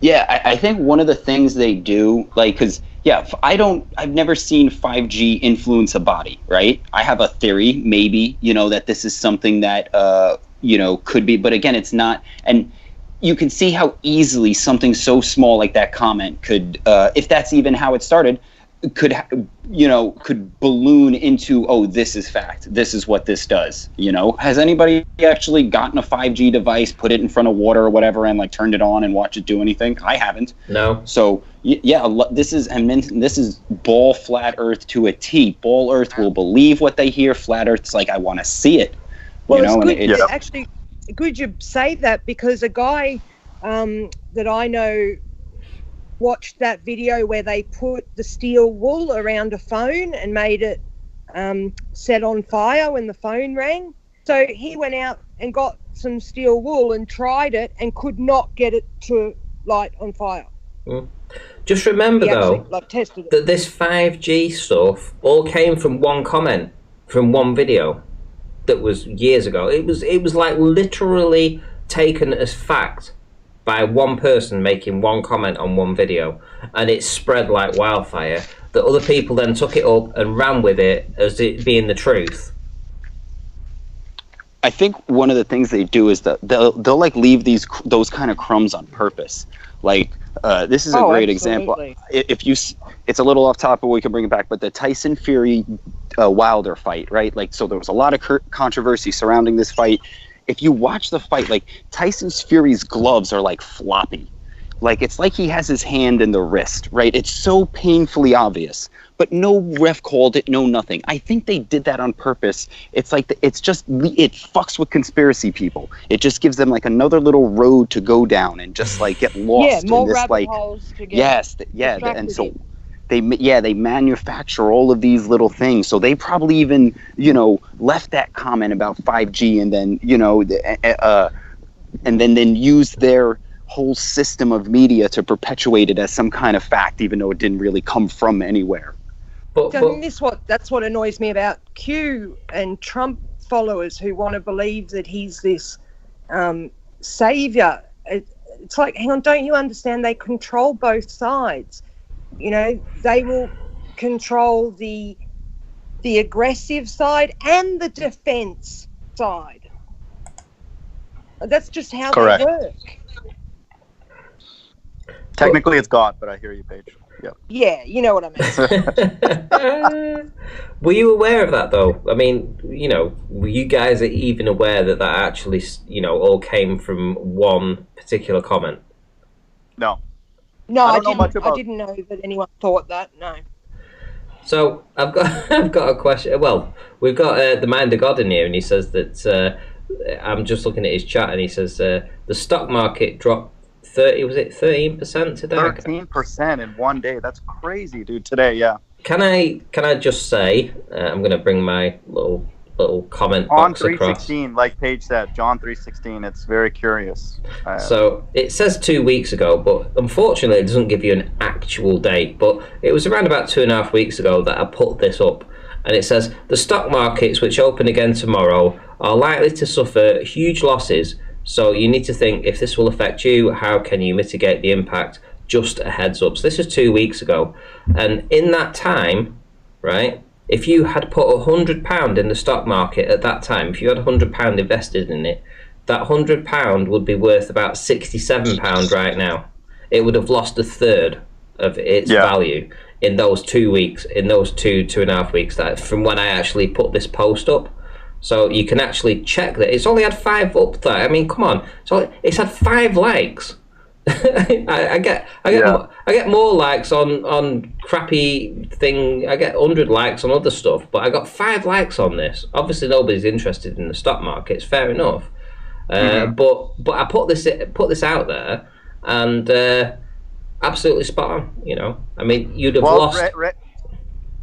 Yeah, I think one of the things they do, like, because, Yeah, I've never seen 5G influence a body, right? I have a theory, maybe, that this is something that, could be, but again, it's not. And you can see how easily something so small like that comment could, if that's even how it started, could balloon into, oh, this is fact. This is what this does. Has anybody actually gotten a 5G device, put it in front of water or whatever, and like turned it on and watched it do anything? I haven't. No. So yeah, this is ball flat Earth to a T. Ball Earth will believe what they hear. Flat Earth's like, I want to see it. Well, it's actually good you say that, because a guy that I know watched that video where they put the steel wool around a phone and made it set on fire when the phone rang. So he went out and got some steel wool and tried it and could not get it to light on fire. Just remember, though, tested it. that this 5G stuff all came from one comment, from one video that was years ago. It was like literally taken as fact by one person making one comment on one video, and it spread like wildfire, that other people then took it up and ran with it as it being the truth. I think one of the things they do is that they'll like leave those kind of crumbs on purpose. Like this is a great example. If you, it's a little off topic, we can bring it back, but the Tyson Fury Wilder fight, right? Like, so there was a lot of controversy surrounding this fight. If you watch the fight, like Tyson Fury's gloves are like floppy. Like, it's like he has his hand in the wrist, right? It's so painfully obvious, but no ref called it, no nothing. I think they did that on purpose. It's like, it fucks with conspiracy people. It just gives them like another little road to go down and just like get lost in this, like, holes to get and so they manufacture all of these little things. So they probably even, left that comment about 5G and then, and then used their whole system of media to perpetuate it as some kind of fact, even though it didn't really come from anywhere. That's what annoys me about Q and Trump followers who want to believe that he's this savior. It's like, hang on, don't you understand? They control both sides. They will control the aggressive side and the defense side. That's just how they work. Technically, it's God, but I hear you, Payge. Yeah. Yeah, you know what I mean. Were you aware of that, though? I mean, were you guys even aware that actually, all came from one particular comment? No. No, I didn't know that anyone thought that. No. So I've got a question. Well, we've got the Mind of God in here, and he says that I'm just looking at his chat, and he says the stock market dropped 13% today? 13% in one day. That's crazy, dude. Today, yeah. Can I just say, I'm going to bring my little comment box across. On 3:16, like Payge said, John 3:16. It's very curious. So it says 2 weeks ago, but unfortunately it doesn't give you an actual date. But it was around about 2.5 weeks ago that I put this up, and it says the stock markets, which open again tomorrow, are likely to suffer huge losses. So you need to think, if this will affect you, how can you mitigate the impact? Just a heads up. So this is 2 weeks ago, and in that time, right? If you had put £100 in the stock market at that time, if you had £100 invested in it, that £100 would be worth about £67 right now. It would have lost a third of its value in those 2 weeks, in those 2.5 weeks that from when I actually put this post up. So you can actually check that it's only had 5 up there. I mean, come on, so it's had 5 likes. I get more likes on crappy thing. I get 100 likes on other stuff, but I got 5 likes on this. Obviously, nobody's interested in the stock market. It's fair enough. But I put this out there, and absolutely spot on. I mean, you'd have lost.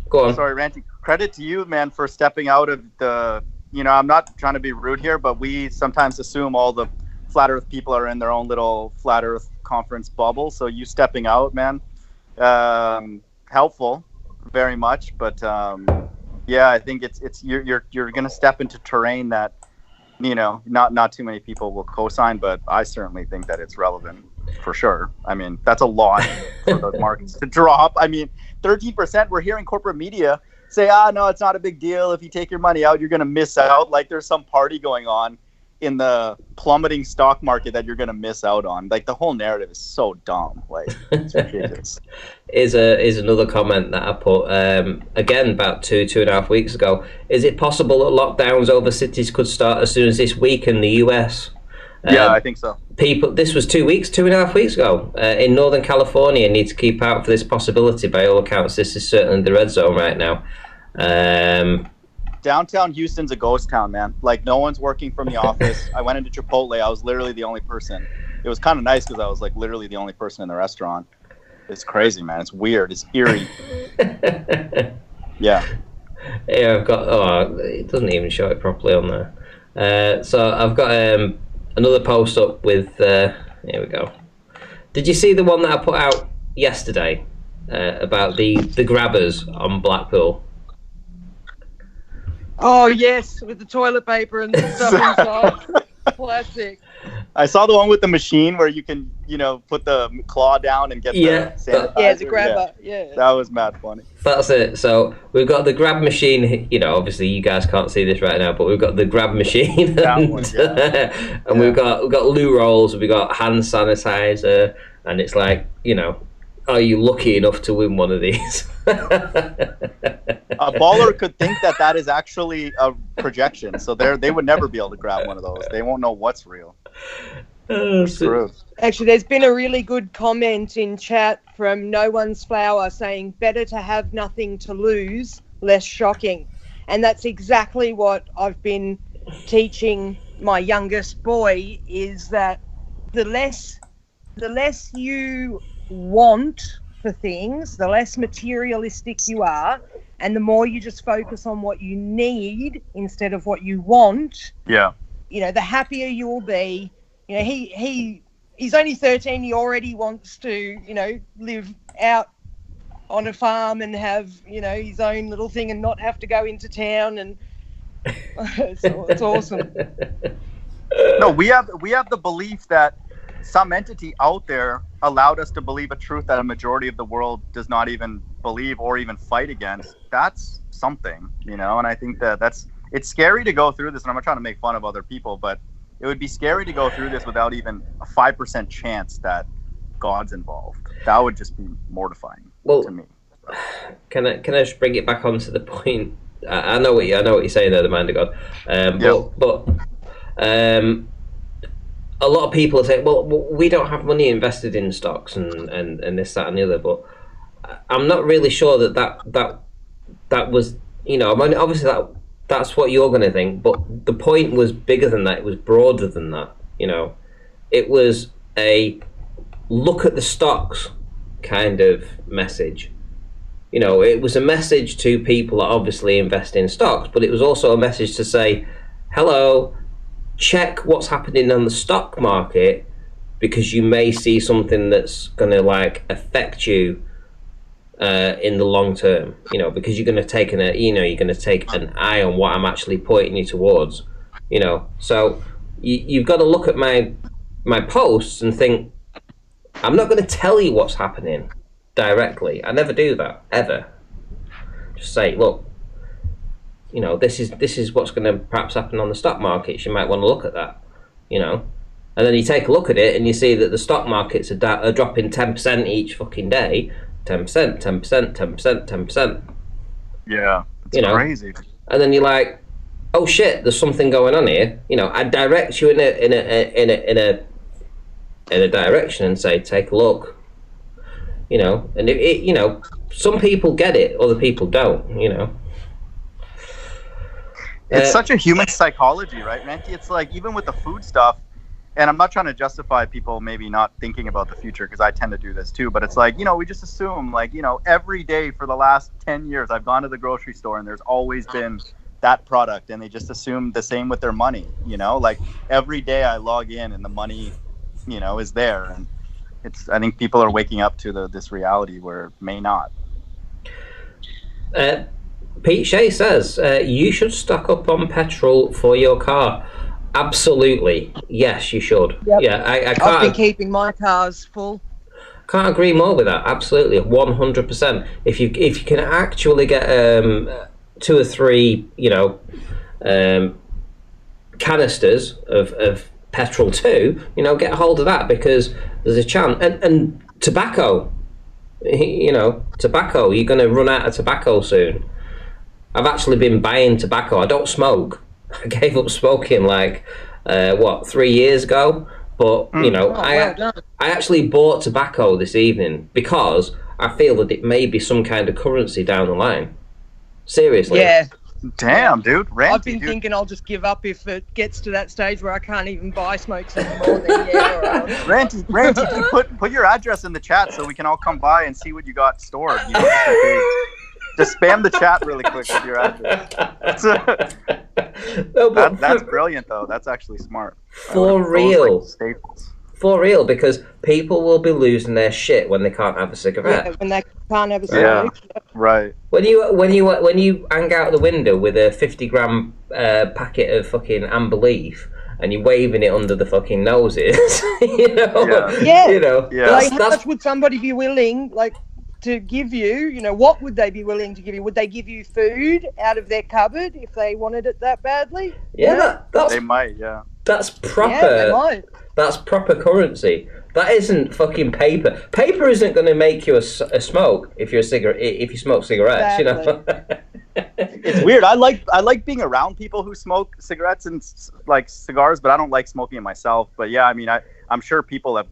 Go on. Sorry, Ranty. Credit to you, man, for stepping out of the. I'm not trying to be rude here, but we sometimes assume all the flat Earth people are in their own little flat Earth conference bubble. So you stepping out, man, helpful, very much. But I think it's you're gonna step into terrain that not too many people will co-sign, but I certainly think that it's relevant. for sure. I mean, that's a lot for the markets to drop. I mean, 13%. We're hearing corporate media say, no, it's not a big deal. If you take your money out, you're going to miss out. Like there's some party going on in the plummeting stock market that you're going to miss out on. Like the whole narrative is so dumb. Like it's ridiculous. Is another comment that I put again about 2.5 weeks ago. Is it possible that lockdowns over cities could start as soon as this week in the US? Yeah, I think so. This was 2.5 weeks ago in Northern California. Need to keep out for this possibility. By all accounts, this is certainly the red zone right now. Downtown Houston's a ghost town, man. Like no one's working from the office. I went into Chipotle. I was literally the only person. It was kind of nice because I was like literally the only person in the restaurant. It's crazy, man. It's weird. It's eerie. Yeah. Yeah, I've got. Oh, it doesn't even show it properly on there. So I've got another post up with. Here we go. Did you see the one that I put out yesterday about the grabbers on Blackpool? Oh yes, with the toilet paper and the stuff inside. Classic. I saw the one with the machine where you can, put the claw down and get the sanitizer. Yeah, the grabber. Yeah. That was mad funny. That's it. So we've got the grab machine. Obviously you guys can't see this right now, but we've got the grab machine, and we've got loo rolls. We've got hand sanitizer, and it's like, are you lucky enough to win one of these? A baller could think that is actually a projection, so they would never be able to grab one of those. They won't know what's real. Actually, there's been a really good comment in chat from No One's Flower saying, better to have nothing to lose, less shocking. And that's exactly what I've been teaching my youngest boy, is that the less you want for things, the less materialistic you are, and the more you just focus on what you need instead of what you want, the happier you will be. He's only 13. He already wants to live out on a farm and have his own little thing and not have to go into town, and it's awesome. No, we have the belief that some entity out there allowed us to believe a truth that a majority of the world does not even believe or even fight against. That's something, and I think it's scary to go through this, and I'm not trying to make fun of other people, but it would be scary to go through this without even a 5% chance that God's involved. That would just be mortifying to me. Can I just bring it back onto the point? I know what you're saying there, the mind of God. But a lot of people say, well, we don't have money invested in stocks and this, that, and the other. But I'm not really sure that was, I mean, obviously that's what you're going to think. But the point was bigger than that. It was broader than that. It was a look at the stocks kind of message. It was a message to people that obviously invest in stocks, but it was also a message to say, hello, check what's happening on the stock market, because you may see something that's going to affect you in the long term, because you're going to take an eye on what I'm actually pointing you towards, so you've got to look at my posts and think, I'm not going to tell you what's happening directly. I never do that, ever. Just say, look, this is what's going to perhaps happen on the stock markets. You might want to look at that, and then you take a look at it and you see that the stock markets are dropping 10% each fucking day, 10%, 10%, 10%, 10%. Yeah, it's crazy. And then you're like, oh shit, there's something going on here. I direct you in a direction and say, take a look. And it some people get it, other people don't. It's such a human psychology, right, Ranty? It's like, even with the food stuff, and I'm not trying to justify people maybe not thinking about the future, because I tend to do this too, but it's like, we just assume, every day for the last 10 years, I've gone to the grocery store and there's always been that product, and they just assume the same with their money, every day I log in and the money, is there. And I think people are waking up to this reality where it may not. Shea says, you should stock up on petrol for your car. Absolutely, yes, you should. Yep. Yeah, I I've been can't keeping my cars full. agree more with that. Absolutely, 100%. If you can actually get 2 or 3, canisters of petrol too, get a hold of that, because there's a chance. And tobacco, tobacco, you're going to run out of tobacco soon. I've actually been buying tobacco. I don't smoke. I gave up smoking 3 years ago. But I actually bought tobacco this evening because I feel that it may be some kind of currency down the line. Seriously. Yeah. Damn, dude. Ranty, I've been thinking I'll just give up if it gets to that stage where I can't even buy smokes anymore. Then Ranty, dude, put your address in the chat so we can all come by and see what you got stored. Just spam the chat really quick with your address. That's brilliant, though. That's actually smart. For real. For real, because people will be losing their shit when they can't have a cigarette. Yeah, when they can't have a cigarette. Yeah, right. When you hang out the window with a 50-gram packet of fucking amber leaf and you're waving it under the fucking noses, How much would somebody be willing, to give you? What would they be willing to give you? Would they give you food out of their cupboard if they wanted it that badly? Yeah, they might. Yeah, that's proper. Yeah, they might. That's proper currency. That isn't fucking paper. Paper isn't going to make you a smoke if you're a cigarette. If you smoke cigarettes, Exactly. It's weird. I like being around people who smoke cigarettes and cigars, but I don't like smoking it myself. But yeah, I mean, I'm sure people have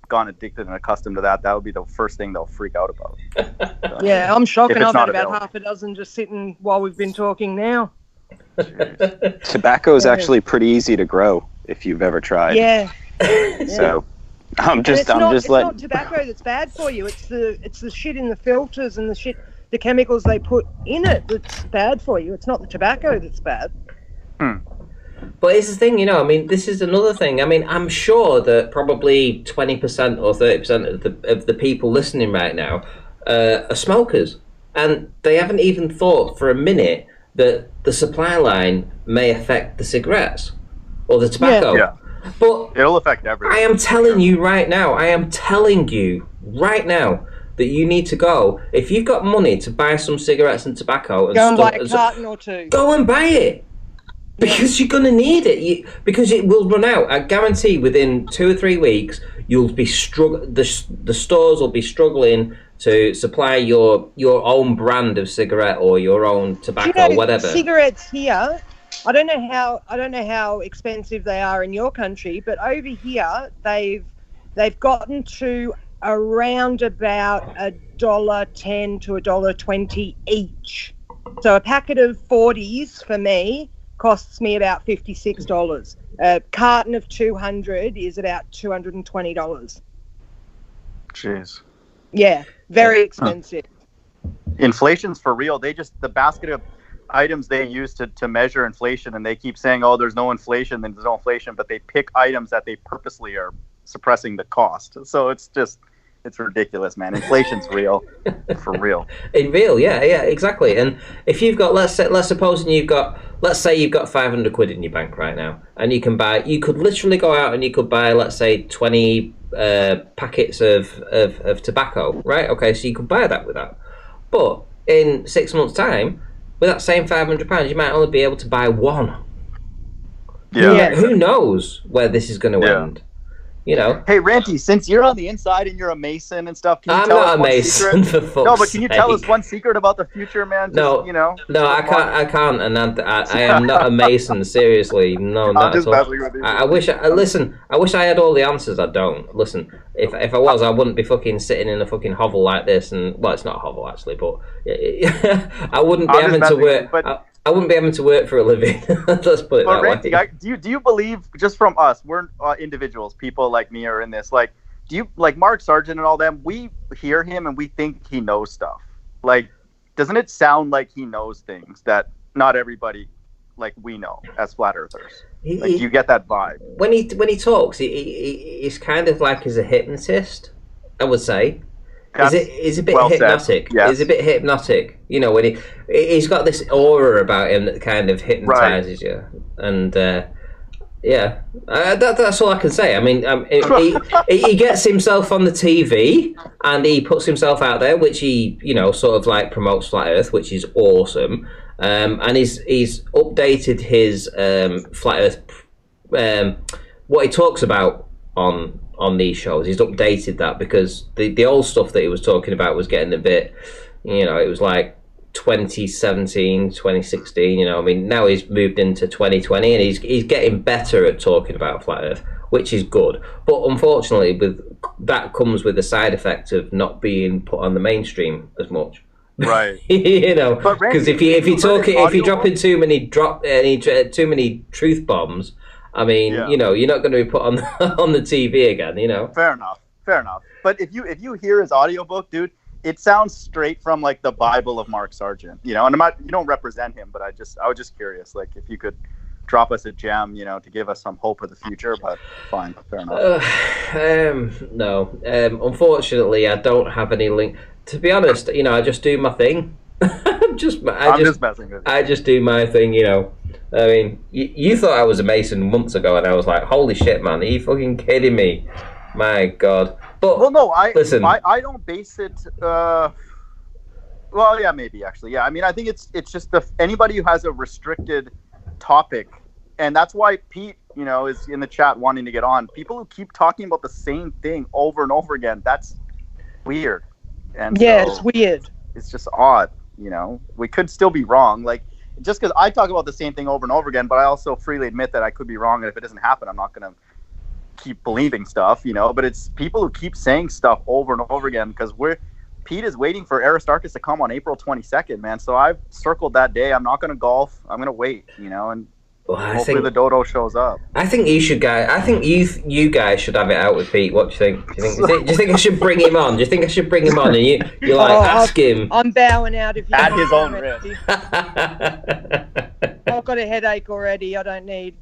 gone addicted and accustomed to that. That would be the first thing they'll freak out about. So, yeah, I'm shocked, and I've had about available. half a dozen just sitting while we've been talking now. Tobacco is actually pretty easy to grow if you've ever tried. Yeah. So I'm just it's letting. not tobacco that's bad for you. It's the shit in the filters and the chemicals they put in it that's bad for you. It's not the tobacco that's bad. But it's the thing, this is another thing. I'm sure that probably 20% or 30% of the people listening right now are smokers, and they haven't even thought for a minute that the supply line may affect the cigarettes or the tobacco. Yeah. But it'll affect everything. I am telling you right now that you need to go. If you've got money to buy some cigarettes and tobacco, and go and buy a carton or two. Go and buy it. Because you're going to need it. Because it will run out. I guarantee within 2 or 3 weeks, you'll be the stores will be struggling to supply your own brand of cigarette or your own tobacco, whatever. Cigarettes here, I don't know how expensive they are in your country, but over here they've gotten to around about $1.10 to $1.20 each. So a packet of 40s for me costs me about $56. A carton of 200 is about $220. Jeez. Yeah, very expensive. Inflation's for real. The basket of items they use to measure inflation, and they keep saying, oh, there's no inflation, then there's no inflation, but they pick items that they purposely are suppressing the cost. So it's ridiculous, man. Inflation's real. For real. Real, yeah, exactly. And if you've got, let's say you've got 500 quid in your bank right now, and you could literally go out and you could buy, let's say, 20 packets of tobacco, right? Okay, so you could buy that with that. But in 6 months' time, with that same £500, you might only be able to buy one. Yeah. Who knows where this is going to end? Hey, Ranty, since you're on the inside and you're a Mason and stuff, can you tell us I'm not a Mason, for fuck's No, but can you tell sake. us one secret about the future, man? No, I can't, and I am not a Mason. Seriously, no, not at all. I wish I had all the answers. I don't. Listen, if I was, I wouldn't be fucking sitting in a fucking hovel like this. And well, it's not a hovel actually, but I wouldn't be having to work. I wouldn't be having to work for a living. Let's put it that Ranty, way. Do you believe, just from us, we're individuals, people like me are in this, do you, like Mark Sargent and all them, we hear him and we think he knows stuff. Doesn't it sound like he knows things that not everybody, we know as flat earthers? Do you get that vibe? When he talks, he's kind of like he's a hypnotist, I would say. Is a bit hypnotic. Yes. He's a bit hypnotic. When he's got this aura about him that kind of hypnotizes you. And Yeah, that's all I can say. I mean, he gets himself on the TV and he puts himself out there, which he, sort of like promotes Flat Earth, which is awesome. And he's updated his Flat Earth, what he talks about on these shows. He's updated that because the old stuff that he was talking about was getting a bit, it was like 2017, 2016, I mean, now he's moved into 2020 and he's getting better at talking about Flat Earth, which is good. But unfortunately, that comes with the side effect of not being put on the mainstream as much. Right. Because if you drop in too many truth bombs, I mean, you're not going to be put on on the TV again, Fair enough. But if you hear his audiobook, dude, it sounds straight from like the Bible of Mark Sargent, and you don't represent him, but I was just curious, like if you could drop us a gem, to give us some hope of the future. But fine, fair enough. No, unfortunately, I don't have any link. To be honest, I just do my thing. I'm just messing with you. I just do my thing, I mean, you thought I was a Mason months ago, and I was like, holy shit, man, are you fucking kidding me? My God. But listen, I don't base it. Well, yeah, maybe actually, yeah. I mean, I think it's just anybody who has a restricted topic, and that's why Pete, is in the chat wanting to get on. People who keep talking about the same thing over and over again, that's weird. And yeah, it's weird. It's just odd, We could still be wrong, like just because I talk about the same thing over and over again, but I also freely admit that I could be wrong, and if it doesn't happen, I'm not gonna keep believing stuff, but it's people who keep saying stuff over and over again, because Pete is waiting for Aristarchus to come on April 22nd, man. So I've circled that day. I'm not going to golf. I'm going to wait, and hopefully the dodo shows up. I think you guys should have it out with Pete. What do you think? Do you think I should bring him on? Do you think I should bring him on and you ask him? I'm bowing out if you at his own risk. I've got a headache already. I don't need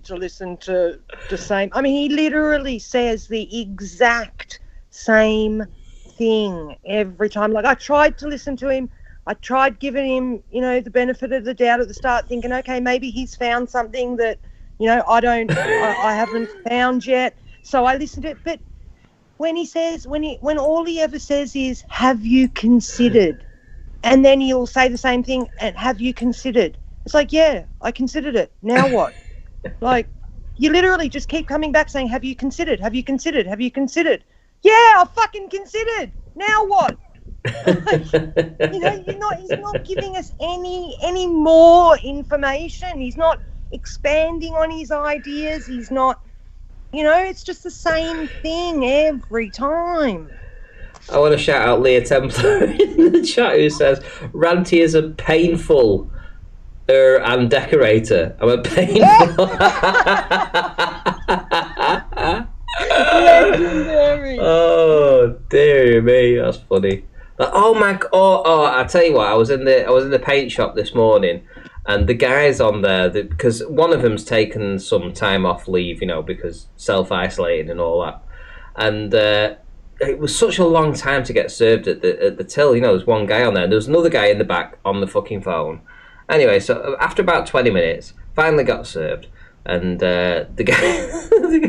to listen to the same. I mean, he literally says the exact same thing every time. Like, I tried to listen to him. I tried giving him, the benefit of the doubt at the start, thinking, okay, maybe he's found something that, I haven't found yet. So I listened to it. But when all he ever says is, have you considered? And then he'll say the same thing, and have you considered? It's like, yeah, I considered it. Now what? Like, you literally just keep coming back saying, have you considered? Have you considered? Have you considered? Yeah, I fucking considered. Now what? He's not giving us any more information. He's not expanding on his ideas. He's not, it's just the same thing every time. I want to shout out Leah Templar in the chat who says, Ranty is a painful and decorator. I'm a painful. Legendary. Oh dear me, that's funny. Oh my god! Oh, I tell you what, I was in the paint shop this morning, and the guys on there, because one of them's taken some time off leave, because self-isolating and all that, and it was such a long time to get served at the till. There's one guy on there, and there was another guy in the back on the fucking phone. Anyway, so after about 20 minutes, finally got served, and the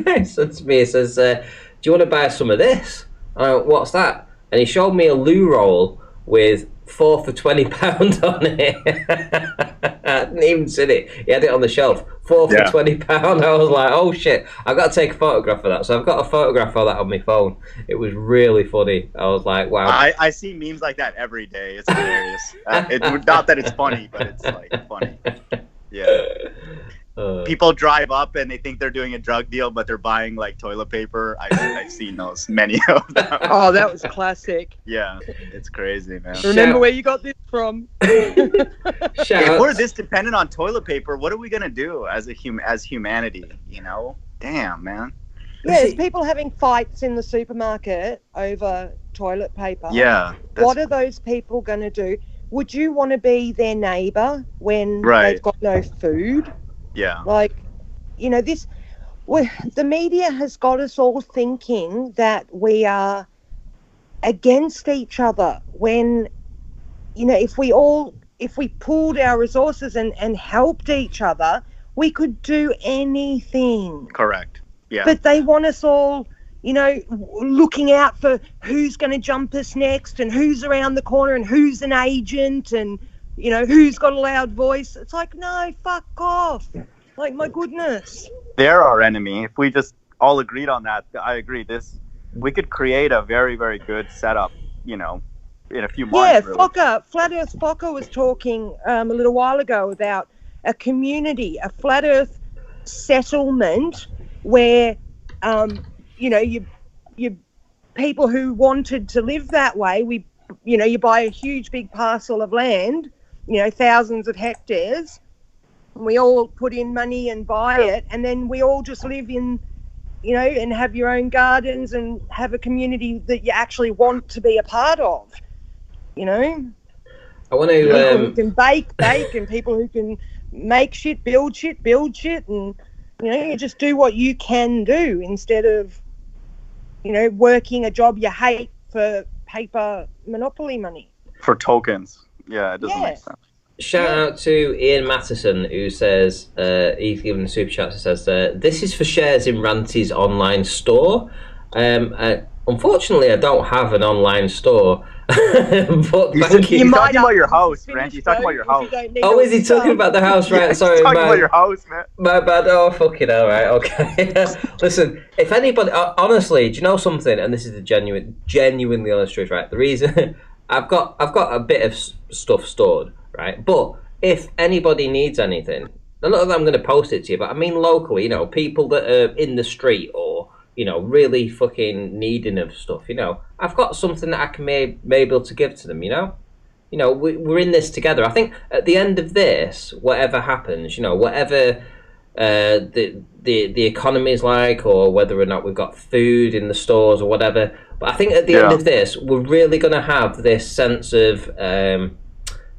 guy said to me, he says, "Do you want to buy some of this?" I went, "What's that?" And he showed me a loo roll with 4 for £20 on it. I didn't even see it. He had it on the shelf. 4 for £20. I was like, oh shit, I've got to take a photograph of that. So I've got a photograph of that on my phone. It was really funny. I was like, wow. I see memes like that every day. It's hilarious. Not that it's funny, but it's like funny. Yeah. People drive up and they think they're doing a drug deal, but they're buying like toilet paper. I've seen those, many of them. Oh, that was classic. Yeah, it's crazy, man. Remember where you got this from? If we're this dependent on toilet paper, what are we gonna do as humanity? Damn, man. Yeah, there's people having fights in the supermarket over toilet paper. Yeah. What are those people gonna do? Would you want to be their neighbour when they've got no food? Yeah. Like, the media has got us all thinking that we are against each other when, if we pooled our resources and helped each other, we could do anything. Correct. Yeah. But they want us all, you know, looking out for who's going to jump us next and who's around the corner and who's an agent and, you know, who's got a loud voice. It's like, no, fuck off. Like, my goodness. They're our enemy. If we just all agreed on that, I agree. We could create a very, very good setup, you know, in a few months. Yeah, really. Flat Earth Fokker was talking a little while ago about a community, a Flat Earth settlement where, you know, you people who wanted to live that way, you buy a huge big parcel of land, you know, thousands of hectares, and we all put in money and buy it, and then we all just live in, you know, and have your own gardens and have a community that you actually want to be a part of, you know. I want to people who can bake, and people who can make shit, build shit, and, you know, you just do what you can do instead of, you know, working a job you hate for paper monopoly money. For tokens. Yeah, it doesn't make sense. Shout out to Ian Mattison, who says, he's given the super chat, says, this is for shares in Ranty's online store. Unfortunately, I don't have an online store. But he's talking about your house, Ranty. He's talking about your house. Oh, is he talking about the house? Right, sorry. He's talking about your house, man. My bad. Oh, fucking hell, right, okay. Listen, if anybody, honestly, do you know something? And this is the genuinely honest truth, right? The reason, I've got a bit of stuff stored, right? But if anybody needs anything, not that I'm going to post it to you, but I mean locally, you know, people that are in the street or, you know, really fucking needing of stuff, you know, I've got something that I can be able to give to them, you know? You know, we're in this together. I think at the end of this, whatever happens, you know, whatever the economy is like, or whether or not we've got food in the stores or whatever, but I think at the end of this, we're really going to have this sense of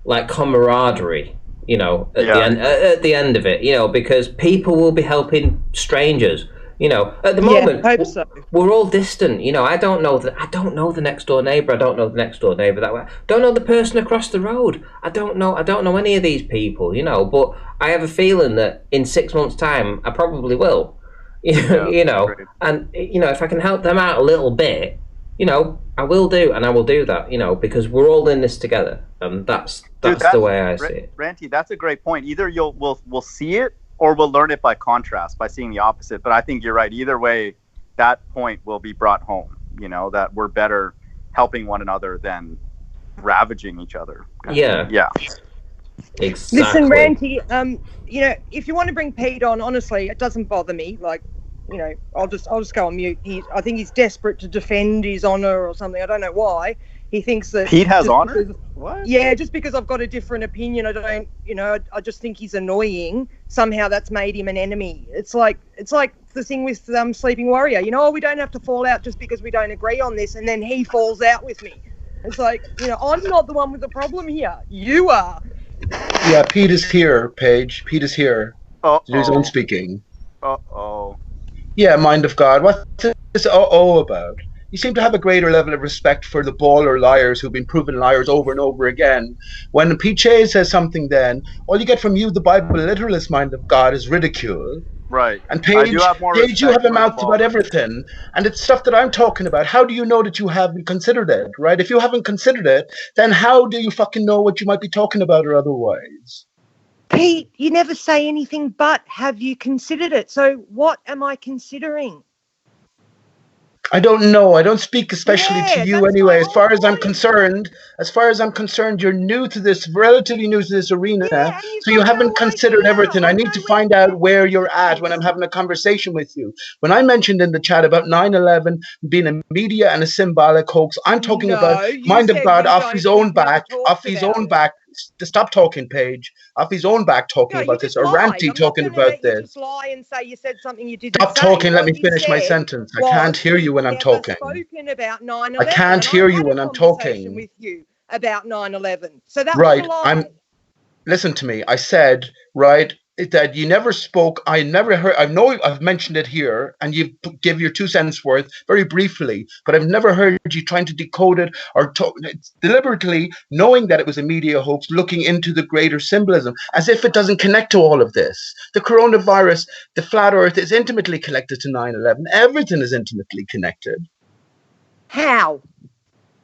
like camaraderie, you know, at the end of it, you know, because people will be helping strangers. You know, at the moment, hope so. We're all distant. You know, I don't know the next door neighbour. I don't know the next door neighbour that way. Don't know the person across the road. I don't know any of these people. You know, but I have a feeling that in 6 months' time, I probably will. You know, great. And you know, if I can help them out a little bit, you know, I will do, and I will do that. You know, because we're all in this together, and that's the way I see it. Ranty, that's a great point. Either we'll see it, or we'll learn it by contrast, by seeing the opposite. But I think you're right. Either way, that point will be brought home, you know, that we're better helping one another than ravaging each other. Yeah. Yeah. Exactly. Listen, Ranty, you know, if you want to bring Pete on, honestly, it doesn't bother me. Like, you know, I'll just go on mute. I think he's desperate to defend his honour or something. I don't know why. He thinks that Pete has honour? What? Yeah, just because I've got a different opinion, I just think he's annoying. Somehow that's made him an enemy. It's like the thing with Sleeping Warrior. You know, we don't have to fall out just because we don't agree on this, and then he falls out with me. It's like, you know, I'm not the one with the problem here. You are. Yeah, Pete is here, Payge. Pete is here. To do his own speaking. Uh-oh. Yeah, mind of God. What's this about? You seem to have a greater level of respect for the baller liars who've been proven liars over and over again. When Payge says something, then all you get from you, the Bible literalist mind of God, is ridicule. Right. And Payge, you have a mouth about everything, and it's stuff that I'm talking about. How do you know that you haven't considered it, right? If you haven't considered it, then how do you fucking know what you might be talking about or otherwise? Pete, you never say anything but have you considered it? So what am I considering? I don't know. I don't speak especially to you anyway. As far as I'm concerned, you're new to this, relatively new to this arena. So you haven't considered everything. I need to find out where you're at when I'm having a conversation with you. When I mentioned in the chat about 9/11 being a media and a symbolic hoax, I'm talking about mind of God off his own back, Stop talking, Payge. Off his own back talking about this, or Ranty talking about this. Just lie and say you said something you didn't. Stop talking. Let me finish my sentence. I can't hear you when I'm talking. Spoken about 9/11. I can't hear you when I'm talking. With you about 9/11. So that right. was a lie. Listen to me. I said, right, that you never spoke. I never heard. I know I've mentioned it here, and you give your 2 cents worth very briefly, but I've never heard you trying to decode it or deliberately knowing that it was a media hoax, looking into the greater symbolism, as if it doesn't connect to all of this. The coronavirus, the flat Earth is intimately connected to 9/11. Everything is intimately connected. How?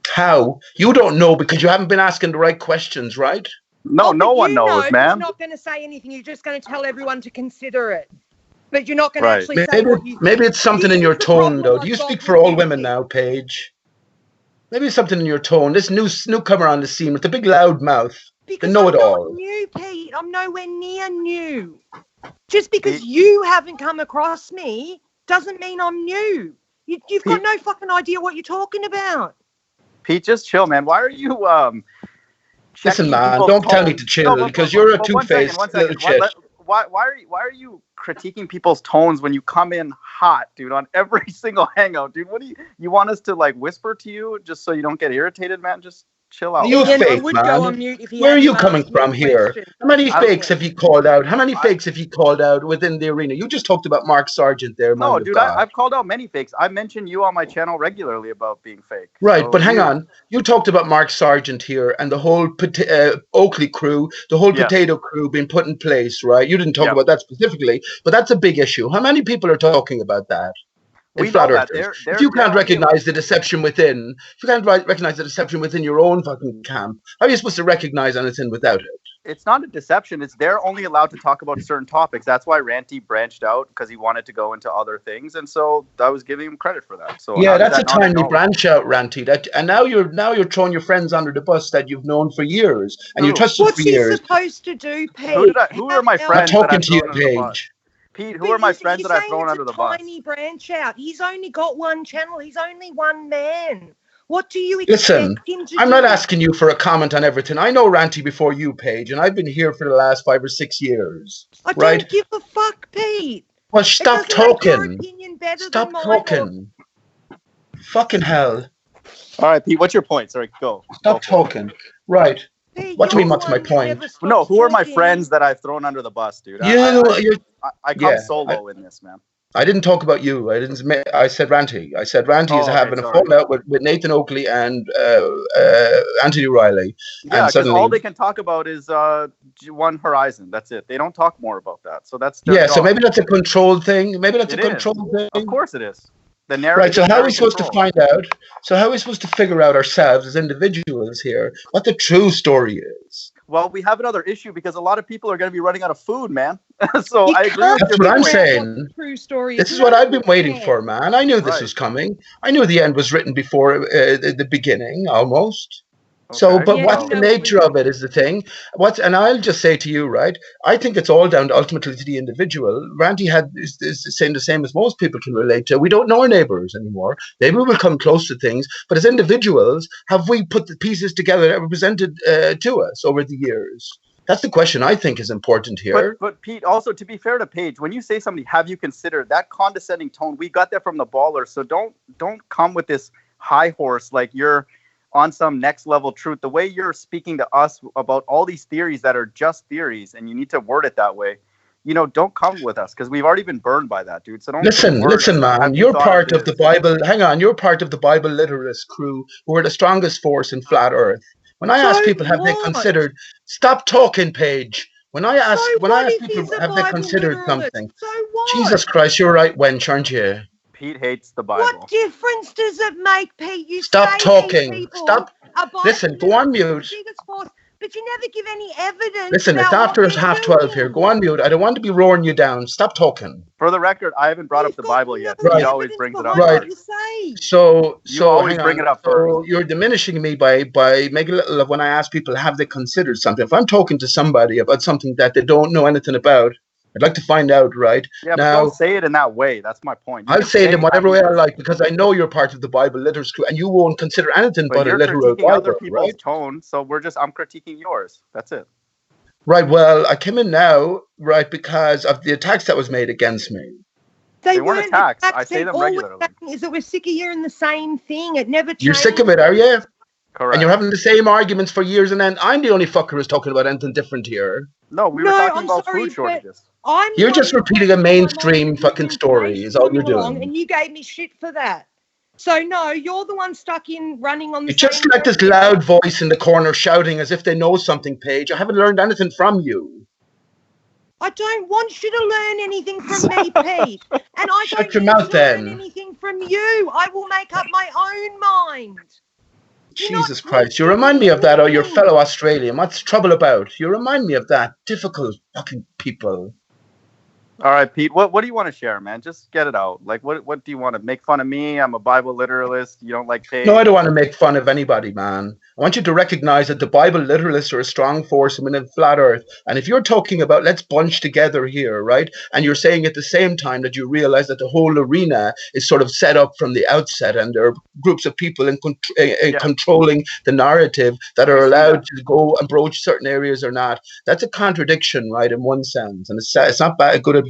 How? You don't know because you haven't been asking the right questions, right? No, no one knows, You're man. not going to say anything. You're just going to tell everyone to consider it. But you're not going Right. to actually say what you think. Maybe it's something in This your is the tone, problem though. I've Do you got speak with for all you, women Pete. now, Paige? Maybe it's something in your tone. This newcomer on the scene with the big loud mouth. Because know I'm it all. not new, Pete. I'm nowhere near new. Just because you haven't come across me doesn't mean I'm new. You've got no fucking idea what you're talking about. Pete, just chill, man. Why are you Listen, man, don't tell me to chill because you're a two-faced little shit. Why are you critiquing people's tones when you come in hot, dude, on every single hangout, dude? What do you want us to like whisper to you just so you don't get irritated, man? Just chill out. You Again, I fake, would man. go on mute if he Where are hadn't you coming asked me from a here? question. How many I- fakes have you called out? How many fakes have you called out within the arena? You just talked about Mark Sargent there, man. No, dude, I've called out many fakes. I mention you on my channel regularly about being fake. Right, So but hang on. You talked about Mark Sargent here and the whole Oakley crew, the whole potato crew being put in place, right? You didn't talk about that specifically, but that's a big issue. How many people are talking about that? We know that. If you can't recognize the deception within, if you can't recognize the deception within your own fucking camp, how are you supposed to recognize anything without it? It's not a deception. It's they're only allowed to talk about certain topics. That's why Ranty branched out because he wanted to go into other things, and so I was giving him credit for that. So yeah, that's a timely branch out, Ranty. And now you're throwing your friends under the bus that you've known for years and you trusted for years. What's he supposed to do, Pete? Who are my friends? I'm talking to you, Page. Pete, who are my friends that I've thrown under the bus? Tiny branch out. He's only got one channel. He's only one man. What do you expect him to do? I'm not asking you for a comment on everything. I know Ranty before you, Paige, and I've been here for the last 5 or 6 years. I don't give a fuck, Pete. Well, stop talking. Stop talking. Fucking hell. All right, Pete, what's your point? Sorry, go. Stop talking. Right. What do you mean, what's my point? No, who are my friends that I've thrown under the bus, dude? I come solo in this, man. I didn't talk about you. I said Ranty. I said Ranty is having a fallout with Nathan Oakley and Anthony Riley. Yeah, because all they can talk about is one horizon. That's it. They don't talk more about that. So that's so maybe that's a controlled thing. Maybe that's a controlled thing. Of course it is. The narrative. Right. So how are we supposed to find out? So how are we supposed to figure out ourselves as individuals here what the true story is? Well, we have another issue because a lot of people are going to be running out of food, man. So I agree. That's what I'm saying. True story. This is what I've been waiting for, man. I knew this was coming. I knew the end was written before the beginning, almost. Okay. So, but what's the nature of it is the thing. And I'll just say to you, right? I think it's all down ultimately to the individual. Ranty is saying the same as most people can relate to. We don't know our neighbors anymore. Maybe we'll come close to things, but as individuals, have we put the pieces together that were presented to us over the years? That's the question I think is important here. But Pete, also to be fair to Paige, when you say somebody, have you considered that condescending tone? We got that from the baller. So don't come with this high horse like you're on some next level truth. The way you're speaking to us about all these theories that are just theories, and you need to word it that way. Don't come with us because we've already been burned by that, dude. So don't listen, man. You're part of the Bible. Hang on, you're part of the Bible literalist crew who are the strongest force in flat Earth. When I ask people, have they considered? Stop talking, Paige. When I ask people, have they considered something? Jesus Christ, you're right, wench, aren't you? Pete hates the Bible. What difference does it make, Pete? You stop talking. Stop. Listen, go on mute. But you never give any evidence. Listen, it's after 12:30 here. Go on mute. I don't want to be roaring you down. Stop talking. For the record, I haven't brought up the Bible yet. Right. He always brings it up. Right. So always bring it up first. So you're diminishing me by making a little of when I ask people, have they considered something? If I'm talking to somebody about something that they don't know anything about, I'd like to find out, right? Yeah, but don't say it in that way. That's my point. I'll say it in whatever way I like because I know you're part of the Bible literals crew and you won't consider anything but a literal Bible, other people's tone, so I'm critiquing yours. That's it. Right, well, I came in now, right, because of the attacks that was made against me. They weren't attacks. I say them regularly. Is that we're sick of hearing the same thing. It never changes. You're sick of it, are you? Correct. And you're having the same arguments for years, and then I'm the only fucker who's talking about anything different here. No, we were talking about food shortages. You're just repeating a mainstream fucking story, is all you're doing. And you gave me shit for that. So no, you're the one stuck in running on the You just like this loud voice in the corner shouting as if they know something, Paige. I haven't learned anything from you. I don't want you to learn anything from me, Pete. And I Shut don't your need mouth, to learn then. anything from you. I will make up my own mind. Jesus Christ, you remind me of that, or your fellow Australian. What's the trouble about? You remind me of that. Difficult fucking people. All right, Pete, what do you want to share, man? Just get it out. Like, what do you want to make fun of me? I'm a Bible literalist. You don't like Payge? No, I don't want to make fun of anybody, man. I want you to recognize that the Bible literalists are a strong force in flat earth. And if you're talking about let's bunch together here, right? And you're saying at the same time that you realize that the whole arena is sort of set up from the outset and there are groups of people controlling the narrative that are allowed to go and broach certain areas or not. That's a contradiction, right, in one sense. And it's not bad, good advice.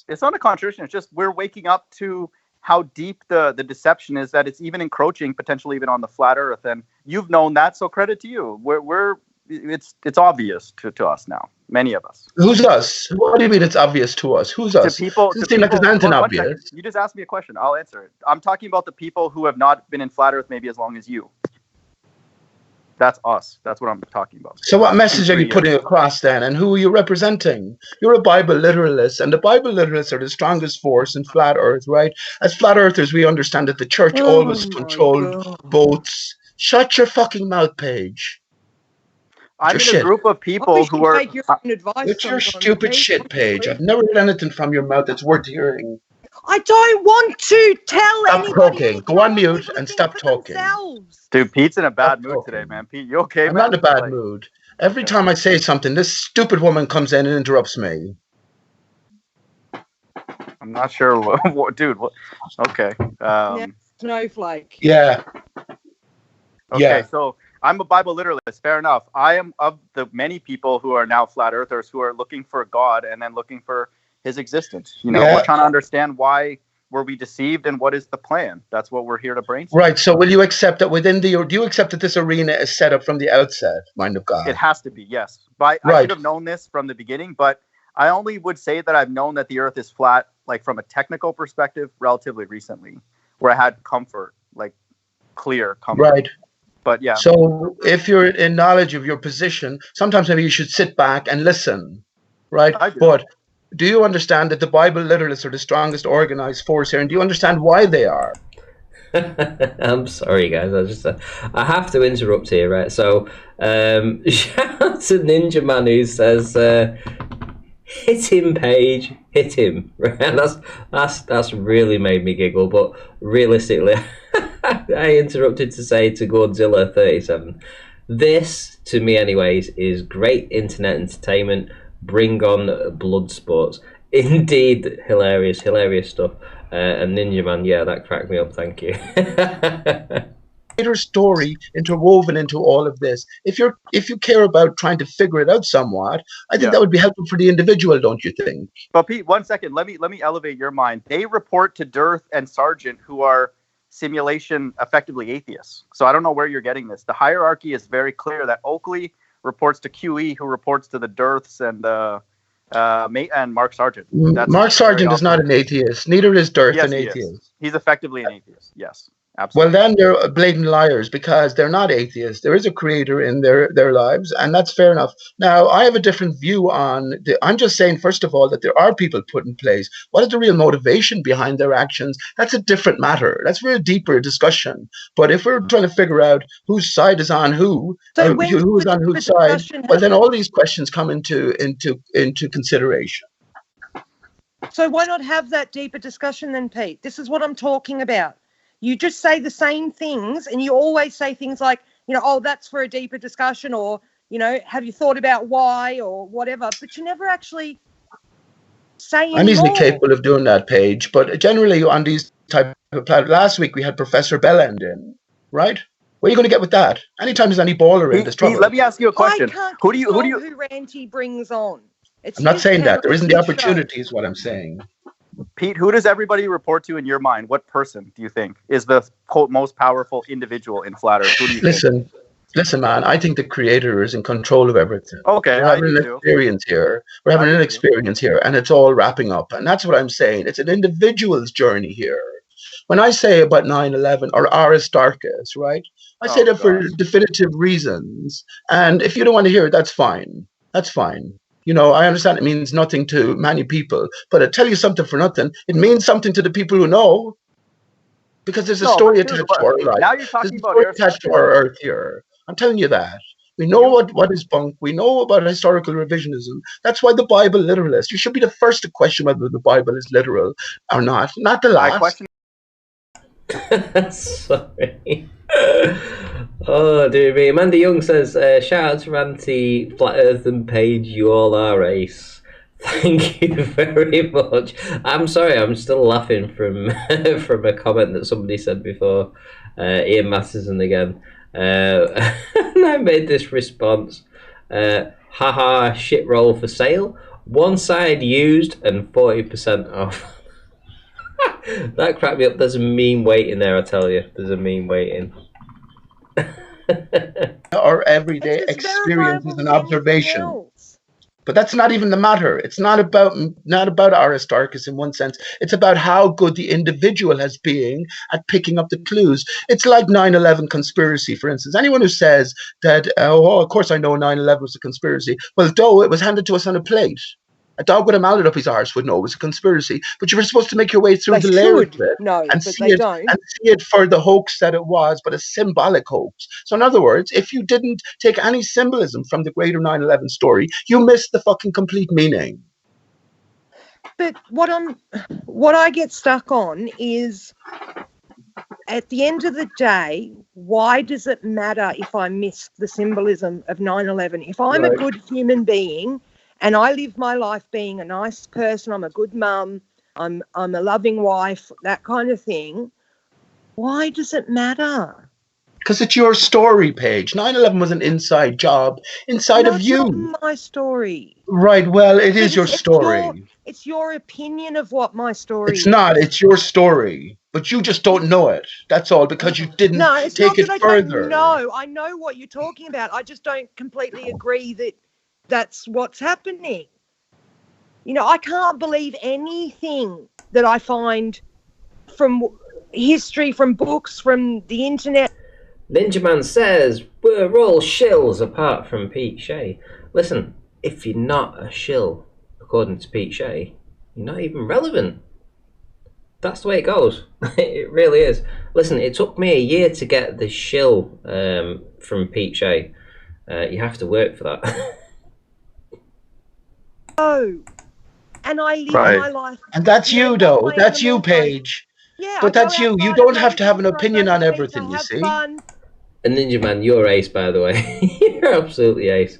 It's not a contradiction. It's just we're waking up to how deep the deception is, that it's even encroaching potentially even on the flat earth. And you've known that, so credit to you. It's obvious to us now, many of us. Who's us? What do you mean it's obvious to us? Who's us? To people, doesn't seem like there's anything obvious. You just asked me a question. I'll answer it. I'm talking about the people who have not been in flat earth maybe as long as you. That's us. That's what I'm talking about. So what message are you putting across then? And who are you representing? You're a Bible literalist, and the Bible literalists are the strongest force in flat earth, right? As flat earthers, we understand that the church always controlled boats. Shut your fucking mouth, Paige. I'm in a group of people who are... It's your stupid shit, Paige. I've never heard anything from your mouth that's worth hearing. I don't want to tell anybody. Stop talking. Go on mute and stop talking. Dude, Pete's in a bad mood today, man. Pete, you okay, I'm man? not in a bad mood. Every time I say something, this stupid woman comes in and interrupts me. I'm not sure what dude. Okay. Snowflake. Yeah. Okay, so I'm a Bible literalist. Fair enough. I am of the many people who are now flat earthers who are looking for God and then looking for his existence. You know, we're trying to understand why were we deceived and what is the plan. That's what we're here to brainstorm. Right. So will you accept that do you accept that this arena is set up from the outset, mind of God? It has to be, yes. But I should have known this from the beginning, but I only would say that I've known that the earth is flat, like from a technical perspective, relatively recently, where I had comfort, like clear comfort. Right. But yeah. So if you're in knowledge of your position, sometimes maybe you should sit back and listen. Right. But do you understand that the Bible literalists are the strongest organized force here? And do you understand why they are? I'm sorry, guys. I have to interrupt here, right? So, shout out to Ninja Man who says, "Hit him, Payge, hit him." Right? That's really made me giggle. But realistically, I interrupted to say to Godzilla 37. This, to me, anyways, is great internet entertainment. Bring on blood sports. Indeed, hilarious stuff. And Ninja Man, yeah, that cracked me up. Thank you. Story interwoven into all of this. If you care about trying to figure it out somewhat, I think that would be helpful for the individual, don't you think? But Pete, 1 second. Let me elevate your mind. They report to Dearth and Sargent, who are simulation effectively atheists. So I don't know where you're getting this. The hierarchy is very clear that Oakley reports to QE, who reports to the Dearths and Mark Sargent. Mark Sargent is not an atheist. Neither is Dearth an atheist. He's effectively an atheist. Yes, absolutely. Well, then they're blatant liars because they're not atheists. There is a creator in their lives, and that's fair enough. Now, I have a different view on I'm just saying, first of all, that there are people put in place. What is the real motivation behind their actions? That's a different matter. That's a very deeper discussion. But if we're trying to figure out whose side is on who is on whose side, well, then all these questions come into consideration. So why not have that deeper discussion then, Pete? This is what I'm talking about. You just say the same things, and you always say things like, oh, that's for a deeper discussion, or, have you thought about why, or whatever, but you never actually say anymore. I'm easily capable of doing that, Payge, but generally on these type of platforms, last week we had Professor Bellend in, right? What are you going to get with that? Anytime there's any baller in, there's trouble. Let me ask you a question. Who Ranty brings on? I'm not saying that. There isn't the opportunity, is what I'm saying. Pete, who does everybody report to in your mind? What person do you think is the quote most powerful individual in Flat Earth? Who do you think? Listen, man, I think the creator is in control of everything. Okay, We're I having do an too. experience here. We're having an experience here, and it's all wrapping up. And that's what I'm saying. It's an individual's journey here. When I say about 9/11 or Aristarchus, right? I say that for definitive reasons. And if you don't want to hear it, that's fine. That's fine. You know, I understand it means nothing to many people, but I tell you something for nothing. It means something to the people who know. Because there's a story attached to our life. Now you're There's talking a about story attached to our earth here. I'm telling you that. We know what is bunk. We know about historical revisionism. That's why the Bible literalist. You should be the first to question whether the Bible is literal or not the last. I question. Sorry. Oh, dear me. Amanda Young says, shout out to Ranty, Flat Earth and Payge, you all are ace. Thank you very much. I'm sorry, I'm still laughing from from a comment that somebody said before. Ian Masterson again. And I made this response. Haha, shit roll for sale. One side used and 40% off. That cracked me up. There's a meme waiting there, I tell you. There's a meme waiting. Our everyday experience is an observation. But that's not even the matter. It's not about Aristarchus in one sense. It's about how good the individual has been at picking up the clues. It's like 9/11 conspiracy, for instance. Anyone who says that, oh, of course I know 9/11 was a conspiracy. Well, though it was handed to us on a plate. A dog with a mallet up his arse would know it was a conspiracy, but you were supposed to make your way through the layers of it and see it for the hoax that it was, but a symbolic hoax. So in other words, if you didn't take any symbolism from the greater 9/11 story, you missed the fucking complete meaning. But what I get stuck on is, at the end of the day, why does it matter if I miss the symbolism of 9/11? If I'm a good human being and I live my life being a nice person, I'm a good mum, I'm a loving wife, that kind of thing, why does it matter? Because it's your story, Payge. 9/11 was an inside job inside of you. It's not my story. Right, well, it is your story. It's your opinion of what my story is. It's not, it's your story. But you just don't know it. That's all, because you didn't take it further. No, I know what you're talking about. I just don't completely agree that that's what's happening. You know, I can't believe anything that I find from history, from books, from the internet. Ninja Man says, we're all shills apart from Pete Shea. Listen, if you're not a shill, according to Pete Shea, you're not even relevant. That's the way it goes. It really is. Listen, it took me a year to get the shill from Pete Shea. You have to work for that. Oh, and I live my life. And that's you, though. That's you, Payge. Yeah, but that's you. You don't have to have an opinion on everything, you see. Fun. And Ninja Man, you're ace, by the way. You're absolutely ace.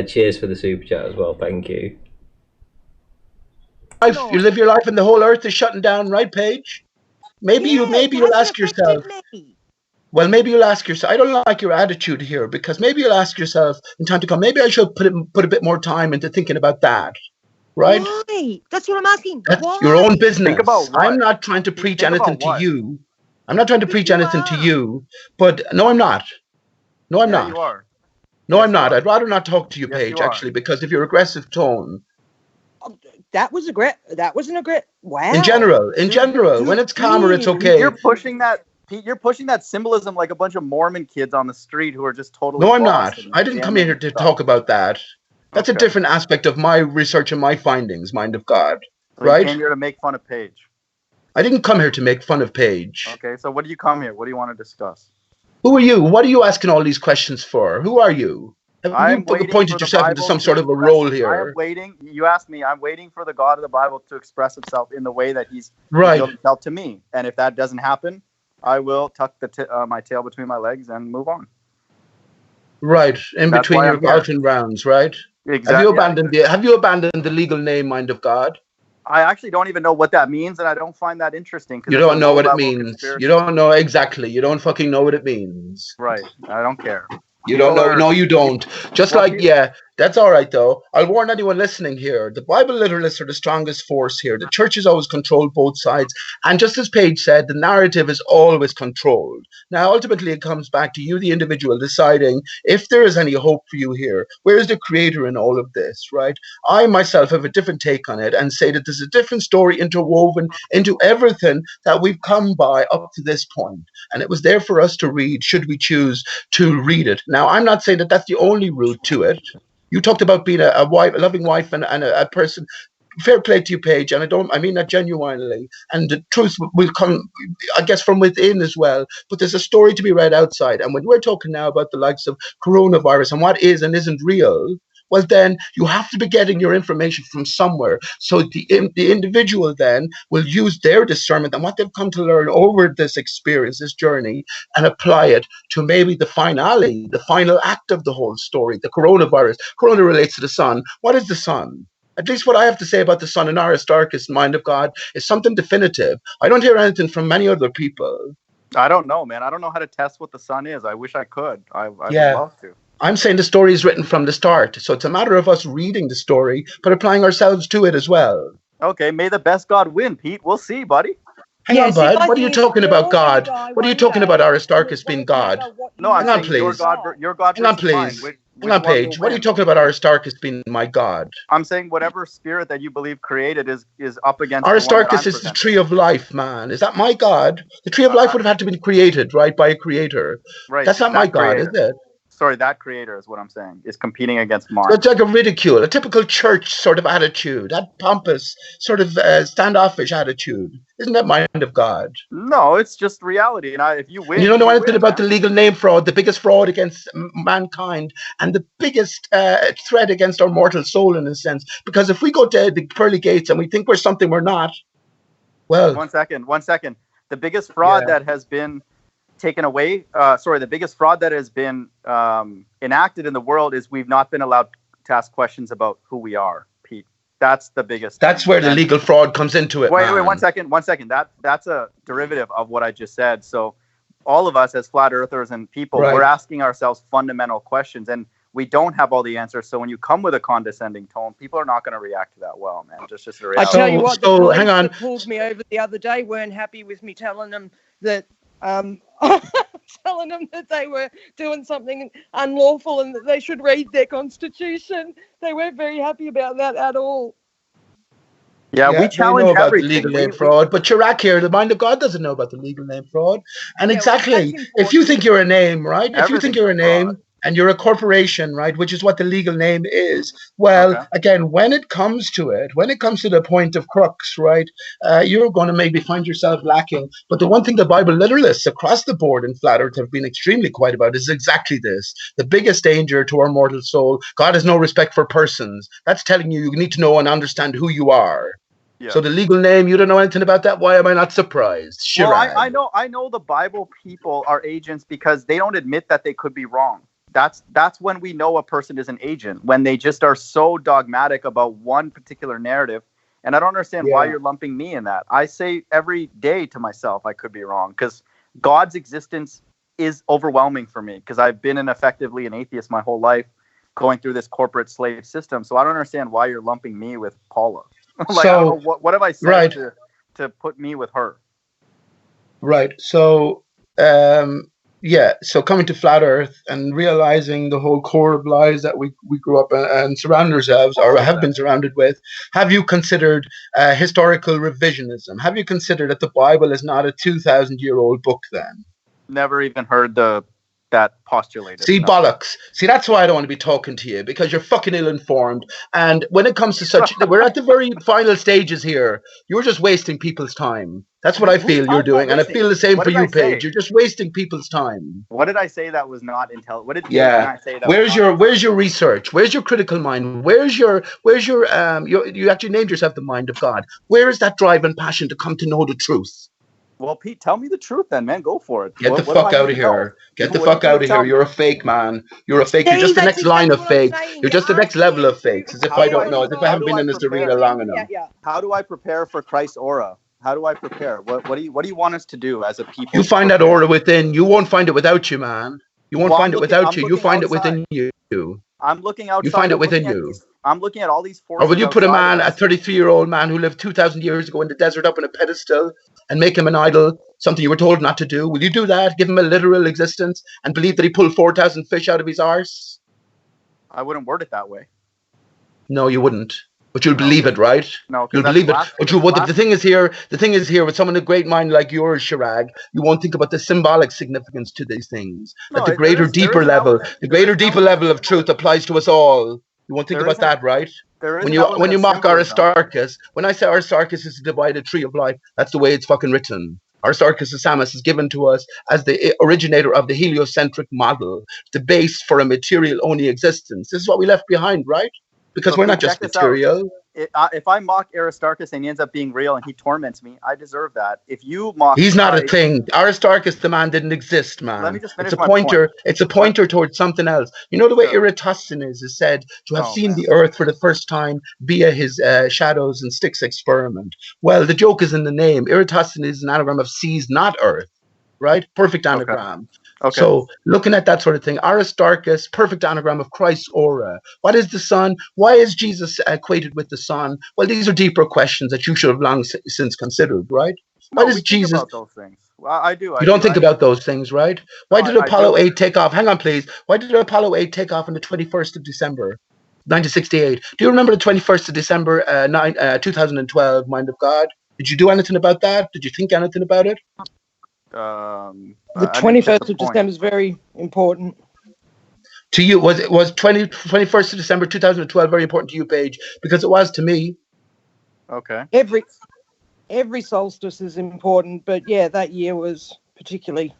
Cheers for the super chat as well. Thank you. You live your life and the whole earth is shutting down, right, Payge? Maybe you'll ask yourself. Well, maybe you'll ask yourself. I don't like your attitude here, because maybe you'll ask yourself in time to come, maybe I should put a bit more time into thinking about that. Right? Why? That's what I'm asking. That's why? your own business. Think about what? I'm not trying to preach anything to you. I'm not trying to preach anything to you. But no, I'm not. No, I'm not. You are. No, I'm not. I'd rather not talk to you, Payge, actually, because of your aggressive tone. That was an aggressive. Wow. In general, when it's calmer, it's okay. You're pushing that. Pete, you're pushing that symbolism like a bunch of Mormon kids on the street who are just totally. No, I'm not. I didn't come here to talk about that. That's a different aspect of my research and my findings, mind of God. So right? You came here to make fun of Payge. I didn't come here to make fun of Payge. Okay, so what do you come here? What do you want to discuss? Who are you? What are you asking all these questions for? Who are you? Have you appointed yourself into some sort of a role here? I'm waiting. You asked me. I'm waiting for the God of the Bible to express himself in the way that he's revealed himself to me. And if that doesn't happen, I will tuck my tail between my legs and move on. Right, in That's between your golfing rounds, right? Exactly. Have you abandoned the legal name, mind of God? I actually don't even know what that means, and I don't find that interesting. You don't know what it means. You don't know exactly. You don't fucking know what it means. Right. I don't care. You don't know. No, you don't. Just like, That's all right, though. I'll warn anyone listening here. The Bible literalists are the strongest force here. The church has always controlled both sides. And just as Payge said, the narrative is always controlled. Now, ultimately, it comes back to you, the individual, deciding if there is any hope for you here. Where is the creator in all of this, right? I myself have a different take on it and say that there's a different story interwoven into everything that we've come by up to this point. And it was there for us to read, should we choose to read it. Now, I'm not saying that that's the only route to it. You talked about being a wife, a loving wife, and a person. Fair play to you, Payge, and I mean that genuinely. And the truth will come, I guess, from within as well. But there's a story to be read outside. And when we're talking now about the likes of coronavirus and what is and isn't real, well, then you have to be getting your information from somewhere. So the individual then will use their discernment and what they've come to learn over this experience, this journey, and apply it to maybe the finale, the final act of the whole story, the coronavirus. Corona relates to the sun. What is the sun? At least what I have to say about the sun in Aristarchus' mind of God is something definitive. I don't hear anything from many other people. I don't know, man. I don't know how to test what the sun is. I wish I could. I would love to. I'm saying the story is written from the start. So it's a matter of us reading the story, but applying ourselves to it as well. Okay, may the best God win, Pete. We'll see, buddy. Hang on, bud. What are you talking about, God? What are you talking about Aristarchus being God? No, I'm saying please. Your God Hang on, versus mine. please. Hang on, Payge. What are you talking about Aristarchus being my God? I'm saying whatever spirit that you believe created is up against Aristarchus is the tree of life, man. Is that my God? The tree of life would have had to be created, right, by a creator. Right. That's not my God, is it? Sorry, that creator is what I'm saying, is competing against mine. So it's like a ridicule, a typical church sort of attitude, that pompous, sort of standoffish attitude. Isn't that mind of God? No, it's just reality. And if you win, and you don't know anything about the legal name fraud, the biggest fraud against mankind, and the biggest threat against our mortal soul in a sense. Because if we go to the pearly gates and we think we're something we're not, well... One second. The biggest fraud that has been taken away, the biggest fraud that has been enacted in the world is we've not been allowed to ask questions about who we are, Pete. That's the biggest. That's where the legal fraud comes into it. Wait, 1 second. That's a derivative of what I just said. So all of us as flat earthers and people, we're asking ourselves fundamental questions, and we don't have all the answers. So when you come with a condescending tone, people are not going to react to that well, man. Just the reality. I tell you what, the police that pulled me over the other day weren't happy with me telling them that telling them that they were doing something unlawful and that they should read their constitution. They weren't very happy about that at all. Yeah, we challenge about everything. The legal name fraud, but Chirac here, the mind of God doesn't know about the legal name fraud. And exactly, if you think you're a name, right? If you think you're a name and you're a corporation, right, which is what the legal name is, well, again, when it comes to the point of crux, right, you're going to maybe find yourself lacking. But the one thing the Bible literalists across the board in flat earth have been extremely quiet about is exactly this. The biggest danger to our mortal soul, God has no respect for persons. That's telling you need to know and understand who you are. Yeah. So the legal name, you don't know anything about that? Why am I not surprised? Sure. Well, I know the Bible people are agents because they don't admit that they could be wrong. That's when we know a person is an agent, when they just are so dogmatic about one particular narrative. And I don't understand why you're lumping me in that. I say every day to myself, I could be wrong, because God's existence is overwhelming for me, because I've been effectively an atheist my whole life, going through this corporate slave system. So I don't understand why you're lumping me with Paula. I don't know, what have I said to put me with her? Right. So, so coming to flat earth and realizing the whole core of lies that we grew up and surround ourselves or have been surrounded with, have you considered historical revisionism? Have you considered that the Bible is not a 2,000-year-old book then? Never even heard that postulated. See, bollocks. See, that's why I don't want to be talking to you, because you're fucking ill-informed. And when it comes to such, we're at the very final stages here. You're just wasting people's time. That's what I feel you're doing. And I feel the same for you, Payge. You're just wasting people's time. What did I say that was not intelligent? What did I say that where's your research? Where's your critical mind? Where's your you actually named yourself the mind of God. Where is that drive and passion to come to know the truth? Well, Pete, tell me the truth then, man. Go for it. Get the fuck out of here. Get the fuck out of here. You're a fake, man. You're a fake. You're just the next line of fake. You're just the next level of fakes. As if I don't know. As if I haven't been in this arena long enough. How do I prepare for Christ's aura? How do I prepare? What do you want us to do as a people? You find that aura within. You won't find it without you, man. You won't find it without you. You find it within you. I'm looking outside. You find it within you. I'm looking at all these forces. Or will you put a man, outside a 33-year-old man who lived 2,000 years ago in the desert up on a pedestal and make him an idol, something you were told not to do? Will you do that? Give him a literal existence and believe that he pulled 4,000 fish out of his arse? I wouldn't word it that way. No, you wouldn't. But you'll believe it, right? No, you'll believe it. But the thing is here with someone of great mind like yours, Chirag, you won't think about the symbolic significance to these things. That the greater, deeper level of truth applies to us all. You won't think about that, right? When you mock Aristarchus, when I say Aristarchus is a divided tree of life, that's the way it's fucking written. Aristarchus of Samos is given to us as the originator of the heliocentric model, the base for a material-only existence. This is what we left behind, right? Because we're not just material. If I mock Aristarchus and he ends up being real and he torments me, I deserve that. If you mock, he's not a thing. Aristarchus, the man, didn't exist, man. Let me just finish it's a pointer. Point. It's a pointer towards something else. You know the way Eratosthenes is said to have seen the Earth for the first time via his shadows and sticks experiment. Well, the joke is in the name. Eratosthenes is an anagram of sees not Earth, right? Perfect anagram. Okay. So looking at that sort of thing, Aristarchus, perfect anagram of Christ's aura. What is the sun? Why is Jesus equated with the sun? Well, these are deeper questions that you should have long since considered, right? No, why does Jesus? Think about those things. Well, I do. You don't think about those things, right? Why did Apollo 8 take off? Hang on, please. Why did Apollo 8 take off on the 21st of December, 1968? Do you remember the 21st of December, 2012, Mind of God? Did you do anything about that? Did you think anything about it? The 21st of December is very important. To you, was 21st of December 2012 very important to you, Payge? Because it was to me. Okay. Every solstice is important, but yeah, that year was particularly.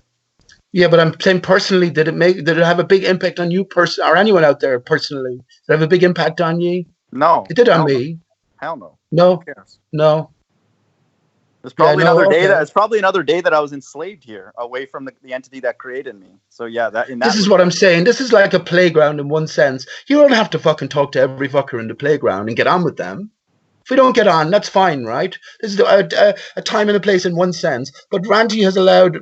Yeah, but I'm saying personally, did it have a big impact on you or anyone out there personally? Did it have a big impact on you? No. It did on me. Hell no. No. No. It's probably It's probably another day that I was enslaved here, away from the entity that created me. So yeah, this is what I'm saying. This is like a playground in one sense. You don't have to fucking talk to every fucker in the playground and get on with them. If we don't get on, that's fine, right? This is a time and a place in one sense. But Ranty has allowed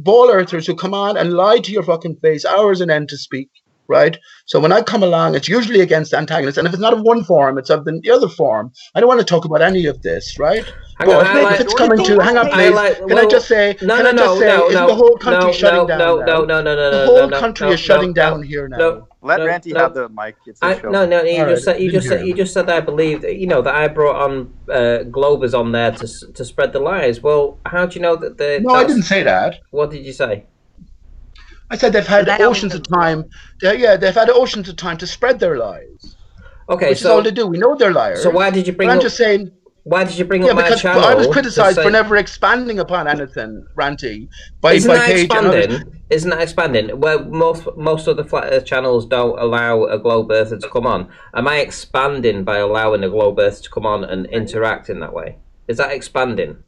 ball earthers who come on and lie to your fucking face hours on end to speak. Right? So when I come along, it's usually against antagonists. And if it's not of one form, it's of the other form. I don't want to talk about any of this, right? Hang on, please. Can I just say, is the whole country shutting down now? No. The whole country is shutting down here now. Let Ranty have the mic. You just said I believe that I brought on Globers on there to spread the lies. Well, how do you know that they? No, I didn't say that. What did you say? I said they've had oceans of time. They've had oceans of time to spread their lies. Okay, which is all they do. We know they're liars. So why did you bring? I'm just saying. Why did you bring up my channel? I was criticised for never expanding upon anything, Ranty. Isn't that expanding? Isn't that expanding? Where most of the flat Earth channels don't allow a globe earther to come on. Am I expanding by allowing a globe earther to come on and interact in that way? Is that expanding?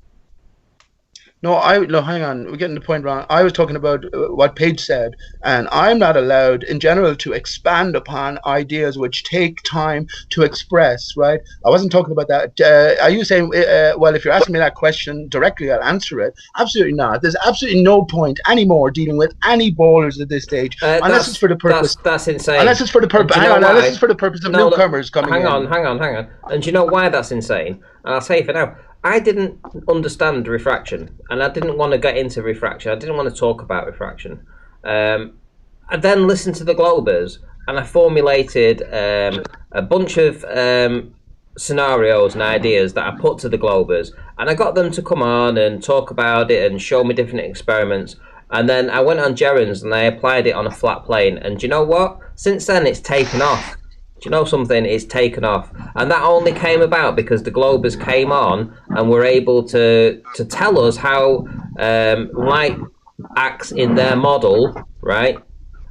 No, hang on. We're getting the point wrong. I was talking about what Payge said, and I'm not allowed, in general, to expand upon ideas which take time to express, right? I wasn't talking about that. Are you saying, well, if you're asking me that question directly, I'll answer it? Absolutely not. There's absolutely no point anymore dealing with any ballers at this stage, unless it's for the purpose. That's insane. Unless it's for the purpose. Unless it's for the purpose of newcomers coming in. Hang on. And do you know why that's insane? And I'll say it for now. I didn't understand refraction, and I didn't want to get into refraction. I didn't want to talk about refraction. I then listened to the Globers, and I formulated a bunch of scenarios and ideas that I put to the Globers, and I got them to come on and talk about it and show me different experiments. And then I went on Gerrans and I applied it on a flat plane. And do you know what? Since then, it's taken off. Do you know something? It's taken off, and that only came about because the Globers came on and were able to tell us how light acts in their model, right?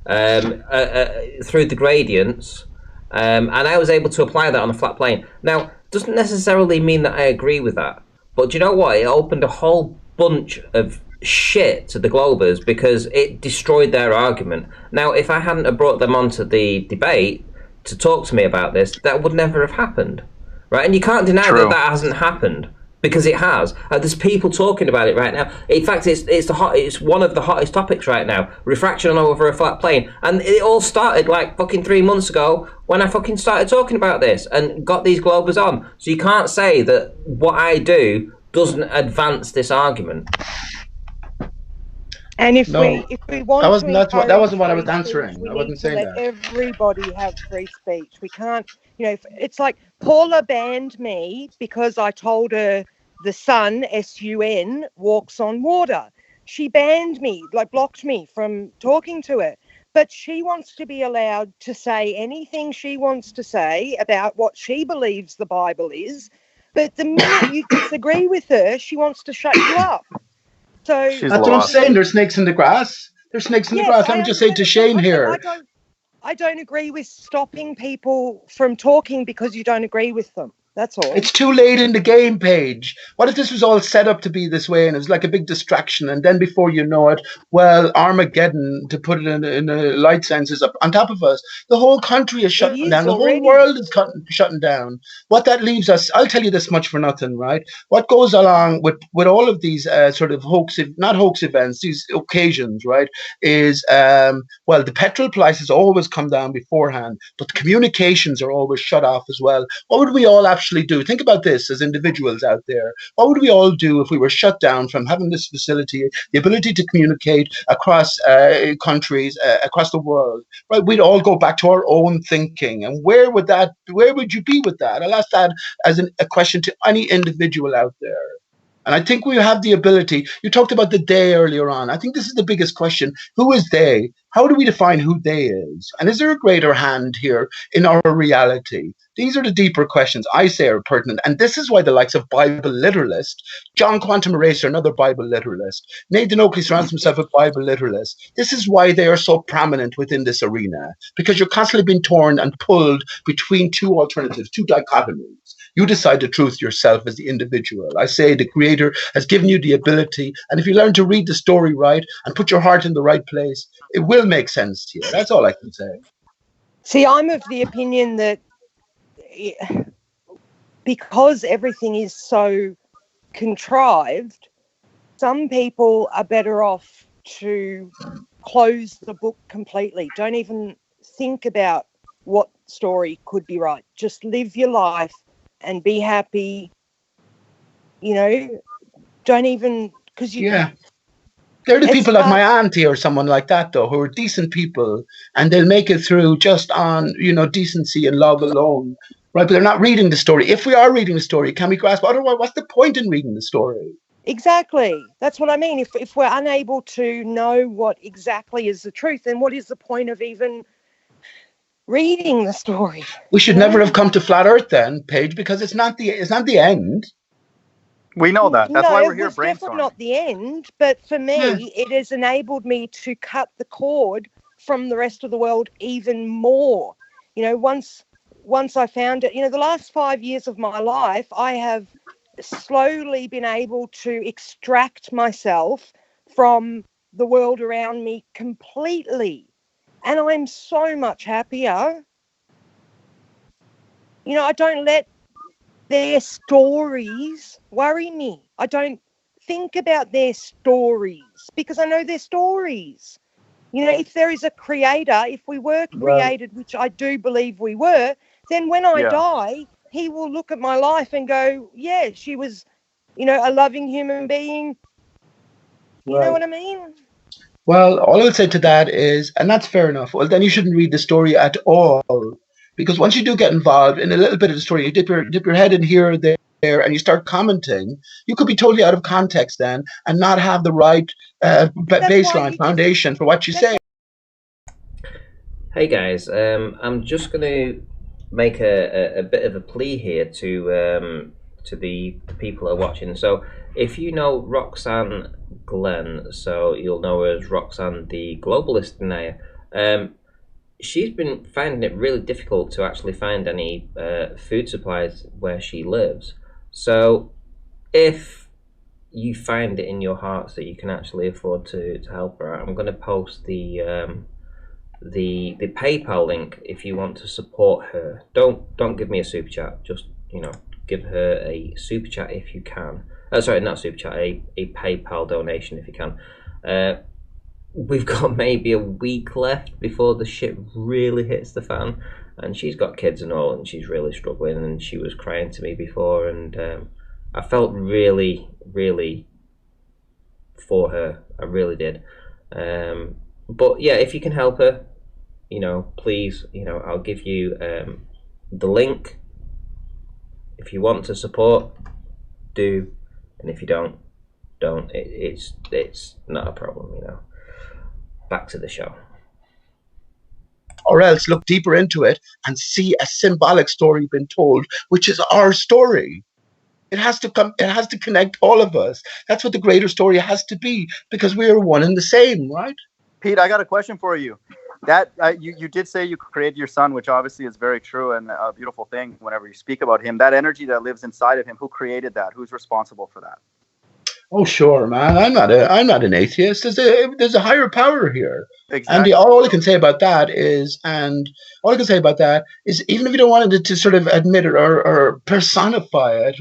Through the gradients, and I was able to apply that on a flat plane. Now, doesn't necessarily mean that I agree with that, but do you know what? It opened a whole bunch of shit to the Globers because it destroyed their argument. Now, if I hadn't have brought them onto the debate to talk to me about this, that would never have happened, right? And you can't deny that hasn't happened. because it has. There's people talking about it right now. In fact, it's one of the hottest topics right now. Refraction over a flat plane, and it all started like fucking 3 months ago when I fucking started talking about this and got these Globers on. So you can't say that what I do doesn't advance this argument. And if No, we want that wasn't to that wasn't what I was encourage free answering. speech, we I need wasn't to saying let that. everybody have free speech. We can't, it's like Paula banned me because I told her the sun, S-U-N, walks on water. She banned me, like blocked me from talking to her. But she wants to be allowed to say anything she wants to say about what she believes the Bible is. But the minute you disagree with her, she wants to shut you up. So She's That's what I'm lost. saying. There's snakes in the grass. There's snakes in the grass. Let me just say to Shane here. I don't agree with stopping people from talking because you don't agree with them. That's all. It's too late in the game, Paige. What if this was all set up to be this way and it was like a big distraction, and then before you know it, well, Armageddon, to put it in a light sense, is up on top of us. The whole country is shutting down. The whole world is shutting down. What that leaves us, I'll tell you this much for nothing, right? What goes along with all of these sort of not hoax events, these occasions, right, is, well, the petrol prices always come down beforehand, but the communications are always shut off as well. What would we all actually do? Think about this as individuals out there. What would we all do if we were shut down from having this facility, the ability to communicate across countries, across the world? Right? We'd all go back to our own thinking. And where would you be with that? I'll ask that as a question to any individual out there. And I think we have the ability. You talked about the they earlier on. I think this is the biggest question. Who is they? How do we define who they is? And is there a greater hand here in our reality? These are the deeper questions I say are pertinent. And this is why the likes of Bible literalist, John Quantum Eraser, another Bible literalist, Nathan Oakley surrounds himself with Bible literalists. This is why they are so prominent within this arena, because you're constantly being torn and pulled between two alternatives, two dichotomies. You decide the truth yourself as the individual. I say the Creator has given you the ability, and if you learn to read the story right and put your heart in the right place, it will make sense to you. That's all I can say. See, I'm of the opinion that because everything is so contrived, some people are better off to close the book completely. Don't even think about what story could be right. Just live your life and be happy. Don't even, because you... Yeah. They're the people like my auntie or someone like that, though, who are decent people, and they'll make it through just on, decency and love alone, right? But they're not reading the story. If we are reading the story, can we grasp? Otherwise, what's the point in reading the story? Exactly. That's what I mean. If we're unable to know what exactly is the truth, then what is the point of even reading the story? We should never have come to flat Earth then, Paige, because it's not the end. We know that. That's why we're here brainstorming. It's definitely not the end, but for me, it has enabled me to cut the cord from the rest of the world even more. Once I found it, the last 5 years of my life, I have slowly been able to extract myself from the world around me completely. And I'm so much happier. I don't let their stories worry me. I don't think about their stories because I know their stories. If there is a creator, if we were created, which I do believe we were, then when I die, he will look at my life and go, yeah, she was, a loving human being. You know what I mean? Well, all I'll say to that is, and that's fair enough, well, then you shouldn't read the story at all. Because once you do get involved in a little bit of the story, you dip your head in here or there, and you start commenting, you could be totally out of context then and not have the right baseline foundation for what you say. Hey guys, I'm just going to make a bit of a plea here to the people who are watching. So if you know Roxanne Glenn, so you'll know her as Roxanne the Globalist Denier, she's been finding it really difficult to actually find any food supplies where she lives. So if you find it in your hearts that you can actually afford to help her out, I'm going to post the PayPal link if you want to support her. Don't give me a super chat, just give her a super chat if you can. Sorry, not super chat, a PayPal donation if you can. We've got maybe a week left before the shit really hits the fan, and she's got kids and all, and she's really struggling, and she was crying to me before, and I felt really, really for her. I really did. But yeah, if you can help her, you know, please, you know, I'll give you the link. If you want to support, do, and if you don't. It's not a problem, you know. Back to the show. Or else look deeper into it and see a symbolic story being told, which is our story. It has to come. It has to connect all of us. That's what the greater story has to be, because we are one and the same, right? Pete, I got a question for you. That you did say you created your son, which obviously is very true and a beautiful thing. Whenever you speak about him, that energy that lives inside of him, who created that? Who's responsible for that? Oh, sure, man. I'm not an atheist. There's a higher power here. Exactly. And all I can say about that is, even if you don't want it to sort of admit it or personify it,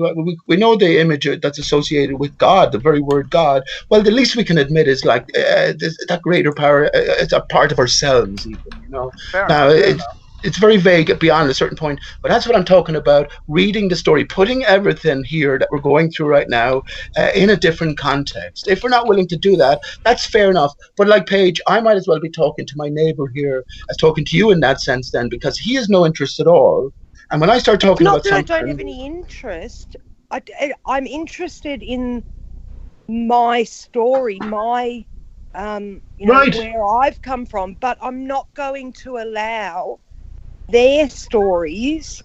we know the image that's associated with God, the very word God. Well, the least we can admit is like that greater power. It's a part of ourselves, even, you know. Fair Now, enough. it's very vague beyond a certain point, but that's what I'm talking about. Reading the story, putting everything here that we're going through right now in a different context. If we're not willing to do that, that's fair enough. But like Payge, I might as well be talking to my neighbor here as talking to you in that sense then, because he has no interest at all. And when I start talking about something... Not that I don't have any interest. I'm interested in my story, my, you know, Right. where I've come from, but I'm not going to allow their stories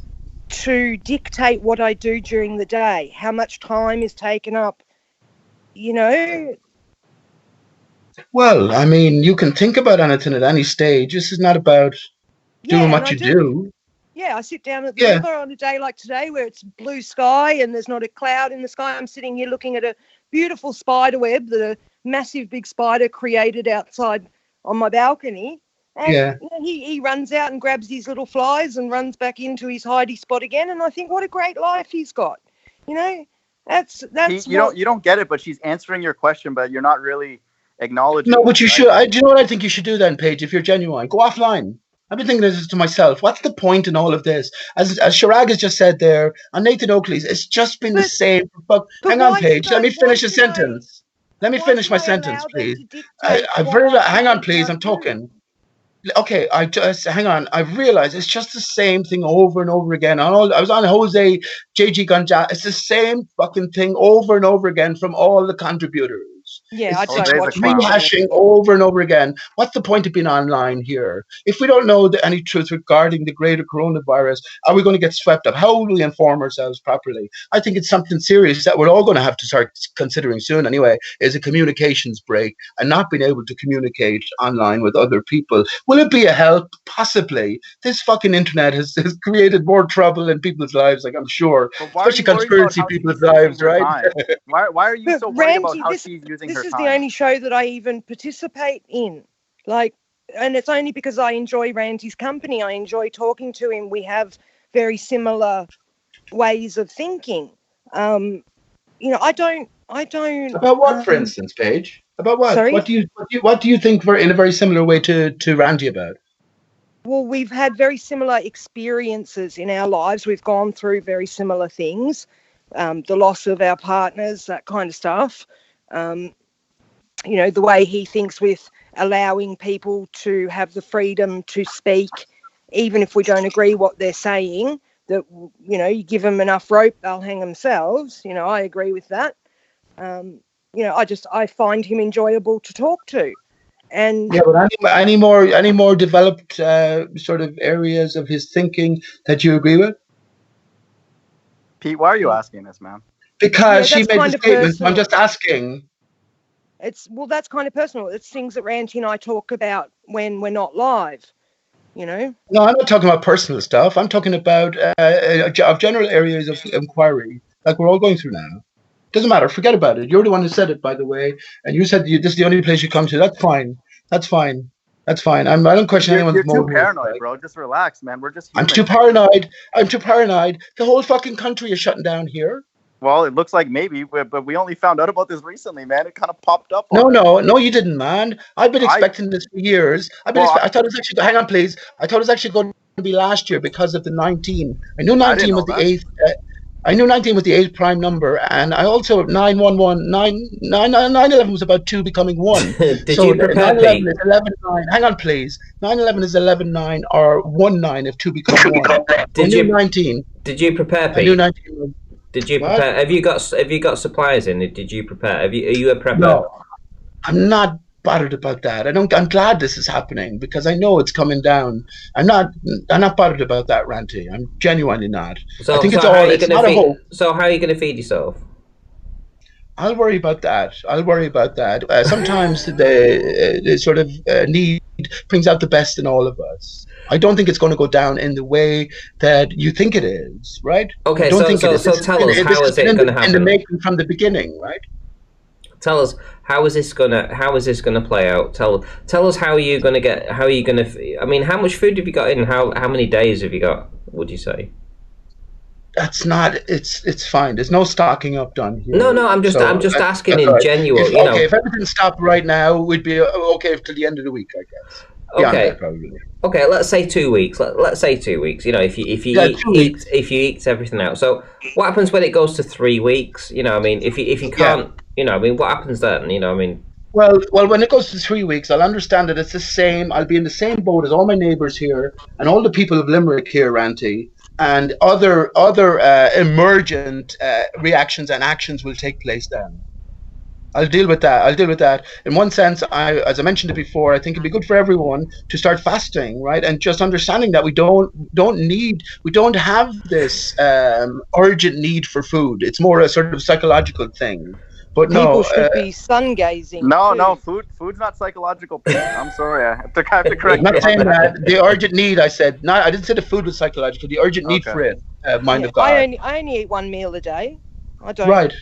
to dictate what I do during the day, how much time is taken up, you know. Well, I mean, you can think about anything at any stage. This is not about doing what you do. Yeah, I sit down at the river on a day like today where it's blue sky and there's not a cloud in the sky. I'm sitting here looking at a beautiful spider web that a massive big spider created outside on my balcony. And you know, he runs out and grabs his little flies and runs back into his hidey spot again. And I think, what a great life he's got. You know, that's you don't get it, but she's answering your question, but you're not really acknowledging. No, but you should. Do you know what I think you should do then, Payge? If you're genuine, go offline. I've been thinking this to myself. What's the point in all of this? As Shirag has just said there, and Nathan Oakley's, it's just been the same. Hang on, Payge. Let me finish a sentence. Let me finish my sentence, please. Hang on, please. I'm talking. Okay, hang on. I've realized it's just the same thing over and over again. I was on Jose JG Gonja. It's the same fucking thing over and over again from all the contributors. Yeah, it's rehashing over and over again. What's the point of being online here? If we don't know any truth regarding the greater coronavirus, are we going to get swept up? How will we inform ourselves properly? I think it's something serious that we're all going to have to start considering soon anyway, is a communications break and not being able to communicate online with other people. Will it be a help? Possibly. This fucking internet has created more trouble in people's lives, like I'm sure. Especially conspiracy people's lives, right? Why are you so worried about how she's using her time? This is the only show that I even participate in. Like, and it's only because I enjoy Ranty's company. I enjoy talking to him. We have very similar ways of thinking. You know, I don't. About what, for instance, Payge? About what? Sorry? What do you think in a very similar way to Ranty about? Well, we've had very similar experiences in our lives. We've gone through very similar things. The loss of our partners, that kind of stuff. You know, the way he thinks with allowing people to have the freedom to speak, even if we don't agree what they're saying, that, you know, you give them enough rope, they'll hang themselves. You know, I agree with that. You know, I find him enjoyable to talk to. And yeah, but any more developed sort of areas of his thinking that you agree with? Pete, why are you asking this, man? Because she made the statement. I'm just asking. That's kind of personal. It's things that Ranty and I talk about when we're not live, you know? No, I'm not talking about personal stuff. I'm talking about general areas of inquiry, like we're all going through now. Doesn't matter. Forget about it. You're the one who said it, by the way. And you said this is the only place you come to. That's fine. That's fine. That's fine. I don't question You're anyone's too motive. paranoid, Right? bro. Just relax, man. We're just I'm human. too paranoid. I'm too paranoid. The whole fucking country is shutting down here. Well, it looks like maybe, but we only found out about this recently, man. It kind of popped up. No, you didn't, man. I've been expecting this for years. I thought it was actually. Hang on, please. I thought it was actually going to be last year because of the 19. I knew 19 was the 8th. I knew 19 was the 8th prime number, and I also 911 was about 2 becoming 1. Did so you prepare, 9/11 Pete? is 11/9. Hang on, please. 9/11 is 11/9 or 1/9 if 2 become 1. Did you 19? Did you prepare, Pete? I knew 19. Did you prepare? Have you got supplies in? Did you prepare? Are you a prepper? No, I'm not bothered about that. I'm glad this is happening because I know it's coming down. I'm not bothered about that, Ranty. I'm genuinely not. I think it's not a hope. So how are you going to feed yourself? I'll worry about that. Sometimes the sort of need brings out the best in all of us. I don't think it's going to go down in the way that you think it is, right? Okay, so tell us, how is it going to happen? In the making from the beginning, right? Tell us, how is this gonna play out? Tell us how are you gonna I mean, how much food have you got in? How many days have you got, would you say? It's fine. There's no stocking up done here. No, I'm just asking in general. If everything stopped right now, we'd be okay till the end of the week, I guess. Okay, let's say 2 weeks. Let's say 2 weeks. If you eat everything out. So what happens when it goes to 3 weeks? I mean, if you can't, I mean, what happens then? I mean. Well, when it goes to 3 weeks, I'll understand that it's the same. I'll be in the same boat as all my neighbours here and all the people of Limerick here, Ranty, and other emergent reactions and actions will take place then. I'll deal with that. In one sense, as I mentioned it before, I think it'd be good for everyone to start fasting, right? And just understanding that we don't have this urgent need for food. It's more a sort of psychological thing. But people should be sun gazing. No, food's not psychological. I'm sorry, I have to correct I'm not saying that. The urgent need, I said. No, I didn't say the food was psychological. The urgent need for it, mind of God. I only eat 1 meal a day. I don't. Right.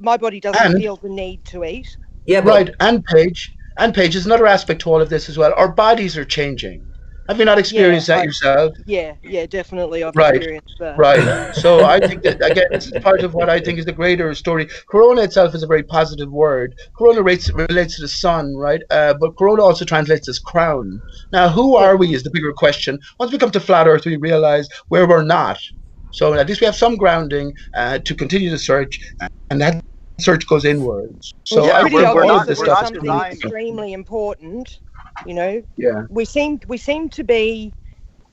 My body doesn't feel the need to eat. Yeah, right. And Payge is another aspect to all of this as well. Our bodies are changing. Have you not experienced that yourself? Yeah, definitely. I've experienced that. Right. So I think that, again, this is part of what I think is the greater story. Corona itself is a very positive word. Corona relates to the sun, right? But Corona also translates as crown. Now, who are we is the bigger question. Once we come to flat Earth, we realize where we're not. So at least we have some grounding to continue the search, and that search goes inwards. So I think all of this stuff is something extremely important. Yeah. We seem to be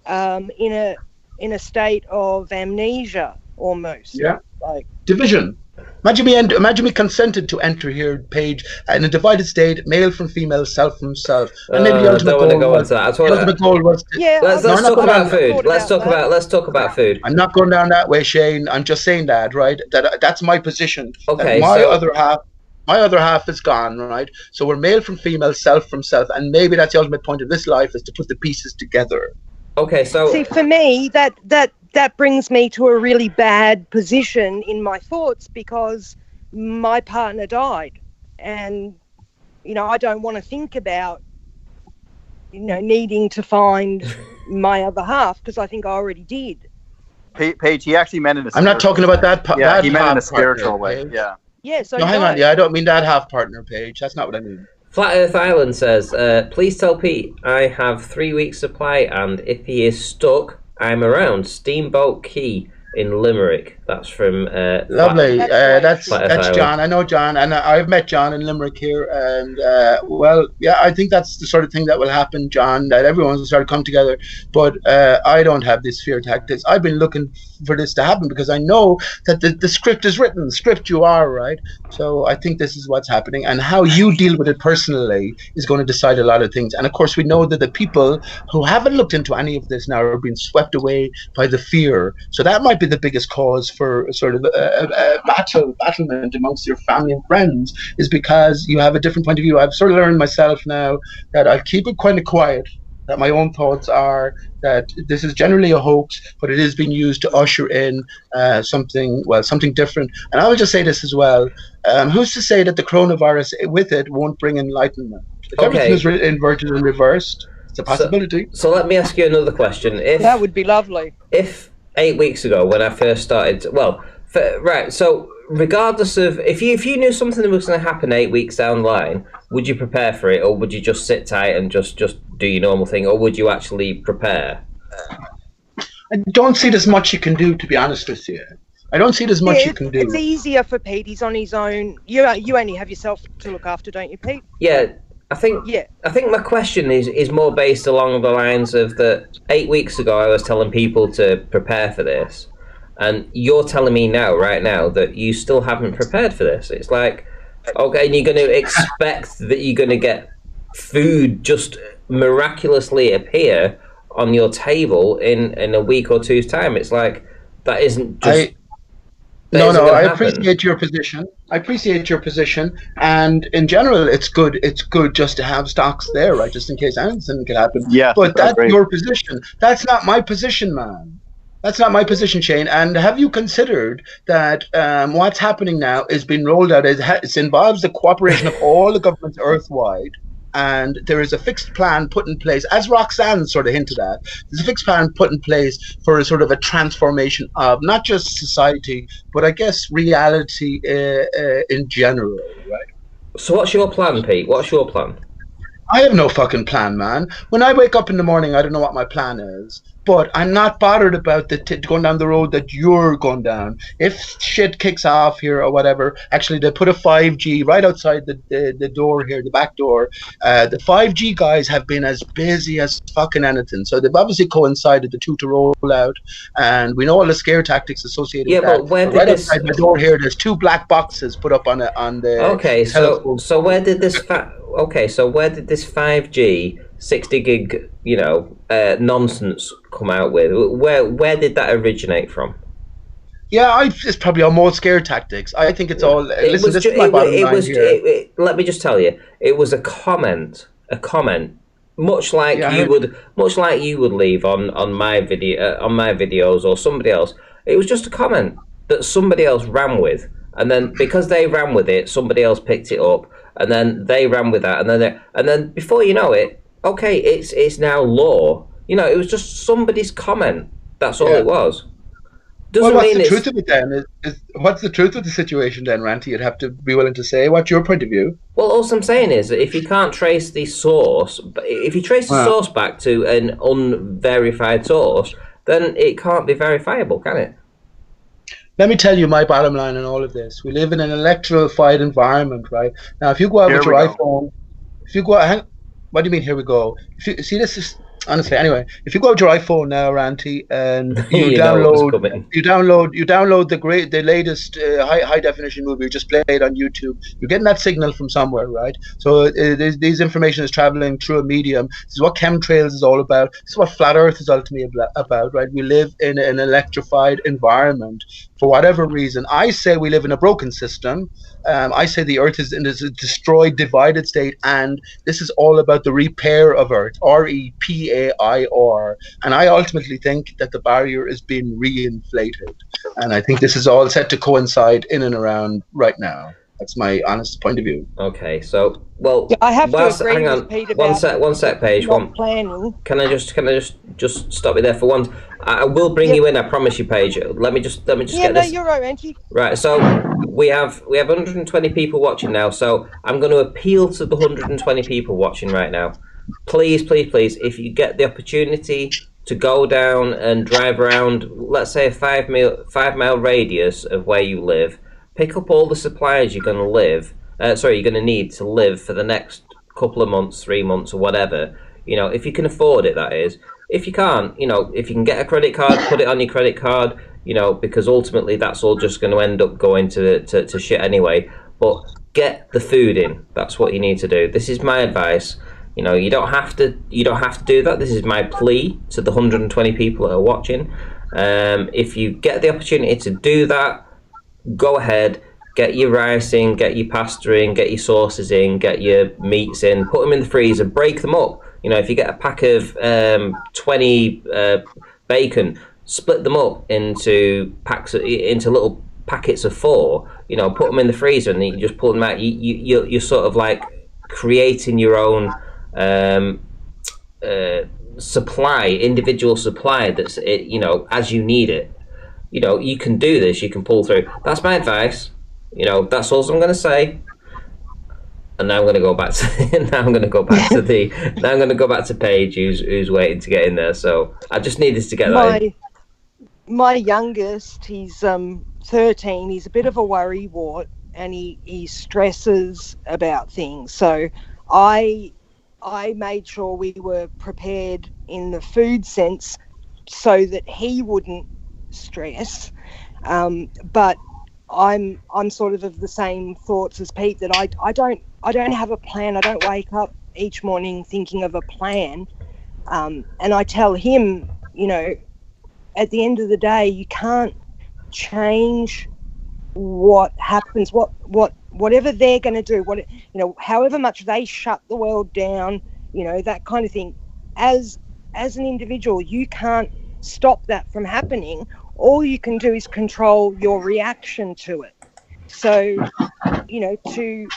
in a state of amnesia almost. Yeah. Like division. Imagine me consented to enter here, Payge, in a divided state, male from female, self from self, and maybe the ultimate goal was. Let's talk about food. Let's talk about food. I'm not going down that way, Shane. I'm just saying that, right? That's my position. Okay. My other half is gone, right? So we're male from female, self from self, and maybe that's the ultimate point of this life is to put the pieces together. Okay, so see, for me, that brings me to a really bad position in my thoughts because my partner died, and I don't want to think about needing to find my other half because I think I already did. Payge, he actually meant in a. I'm not talking about that. Yeah, he meant in a spiritual way. Yeah. Yeah. So no, hang on. Yeah, I don't mean that half partner, Payge. That's not what I mean. Flat Earth Island says, please tell Pete I have 3 weeks supply and if he is stuck, I'm around. Steamboat Quay in Limerick. That's from lovely. That's John. I know John, and I've met John in Limerick here. And I think that's the sort of thing that will happen, John. That everyone will start to come together. But I don't have these fear tactics. I've been looking for this to happen because I know that the script is written. The script you are, right? So I think this is what's happening, and how you deal with it personally is going to decide a lot of things. And of course, we know that the people who haven't looked into any of this now are being swept away by the fear. So that might be the biggest cause for sort of battlement amongst your family and friends, is because you have a different point of view. I've sort of learned myself now that I'll keep it kind of quiet, that my own thoughts are that this is generally a hoax, but it is being used to usher in something different. And I will just say this as well. Who's to say that the coronavirus with it won't bring enlightenment? If everything is inverted and reversed. It's a possibility. So let me ask you another question. That would be lovely. If 8 weeks ago, when I first started, right. So regardless of if you knew something was going to happen 8 weeks down the line, would you prepare for it, or would you just sit tight and just do your normal thing, or would you actually prepare? I don't see there's much you can do, to be honest with you. I don't see there's much you can do. It's easier for Pete. He's on his own. You only have yourself to look after, don't you, Pete? Yeah. I think my question is more based along the lines of that 8 weeks ago I was telling people to prepare for this, and you're telling me right now that you still haven't prepared for this. It's like, okay, and you're going to expect that you're going to get food just miraculously appear on your table in a week or two's time. It's like, that isn't just... I appreciate your position. And in general, it's good just to have stocks there, right? Just in case anything could happen. Yeah. But that's your position. That's not my position, man. That's not my position, Shane. And have you considered that what's happening now is being rolled out? It involves the cooperation of all the governments earthwide. And there is a fixed plan put in place, as Roxanne sort of hinted at. There's a fixed plan put in place for a sort of a transformation of not just society, but I guess reality in general, right? So what's your plan, Pete? What's your plan? I have no fucking plan, man. When I wake up in the morning, I don't know what my plan is. But I'm not bothered about going down the road that you're going down. If shit kicks off here or whatever, actually they put a 5G right outside the door here, the back door. The 5G guys have been as busy as fucking anything. So they've obviously coincided the two to roll out. And we know all the scare tactics associated with that. But right outside the door here, there's two black boxes put up on the telephone. So where did this 5G 60 gig, nonsense come out with? Where did that originate from? Yeah, it's probably all more scare tactics. I think it's all. Let me just tell you, it was a comment, much like you would leave on my videos or somebody else. It was just a comment that somebody else ran with, and then because they ran with it, somebody else picked it up, and then they ran with that, and then before you know it. Okay, it's now law. It was just somebody's comment. That's all it was. What's the truth of it then? What's the truth of the situation then, Ranty? You'd have to be willing to say. What's your point of view? Well, all I'm saying is that if you can't trace the source, if you trace the source back to an unverified source, then it can't be verifiable, can it? Let me tell you my bottom line on all of this. We live in an electrified environment, right? Now, if you go out with your iPhone, what do you mean, here we go? If you, see, this is honestly, anyway, if you go to your iPhone now, Ranty, and you download the latest high definition movie, you just play it on YouTube, you're getting that signal from somewhere, right? So these information is traveling through a medium. This is what chemtrails is all about. This is what flat Earth is ultimately about, right? We live in an electrified environment. For whatever reason, I say we live in a broken system. I say the Earth is in a destroyed, divided state, and this is all about the repair of Earth, REPAIR. And I ultimately think that the barrier is being reinflated. And I think this is all set to coincide in and around right now. That's my honest point of view. Okay, so I have to agree with Pete about one sec, Page. Planning. Can I just stop you there for once? I will bring you in. I promise you, Page. Let me just get this. Yeah, you're right, Ranty. Right, so we have 120 people watching now. So I'm going to appeal to the 120 people watching right now. Please, if you get the opportunity to go down and drive around, let's say a 5 mile radius of where you live. Pick up all the supplies you're going to need to live for the next couple of months, 3 months, or whatever. If you can afford it, that is. If you can't, if you can get a credit card, put it on your credit card. Because ultimately that's all just going to end up going to shit anyway. But get the food in. That's what you need to do. This is my advice. You don't have to do that. This is my plea to the 120 people that are watching. If you get the opportunity to do that, go ahead, get your rice in, get your pasta in, get your sauces in, get your meats in, put them in the freezer, break them up. If you get a pack of 20 bacon, split them up into little packets of 4. Put them in the freezer, and then you just pull them out. You're sort of like creating your own supply, individual supply that's it, you know, as you need it. You know, you can do this, you can pull through. That's my advice. You know, that's all I'm going to say. And now I'm going to go back to now I'm going to go back to the now I'm going to go back to Payge, who's waiting to get in there. So I just needed to get that in. My youngest, he's 13. He's a bit of a worrywart, and he stresses about things. So I made sure we were prepared in the food sense so that he wouldn't stress. But I'm sort of the same thoughts as Pete, that I don't have a plan. I don't wake up each morning thinking of a plan. And I tell him, you know, at the end of the day, you can't change what happens, whatever they're going to do, however much they shut the world down, you know, that kind of thing. As an individual, you can't stop that from happening. All you can do is control your reaction to it. So, you know, to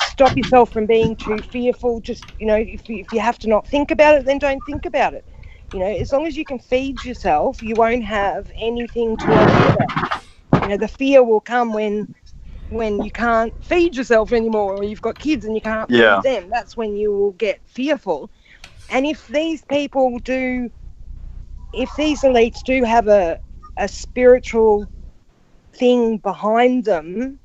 stop yourself from being too fearful, just, you know, if you have to not think about it, then don't think about it. You know, as long as you can feed yourself, you won't have anything to worry about. You know, the fear will come when you can't feed yourself anymore, or you've got kids and you can't feed them. That's when you will get fearful. And if these elites do have a spiritual thing behind them,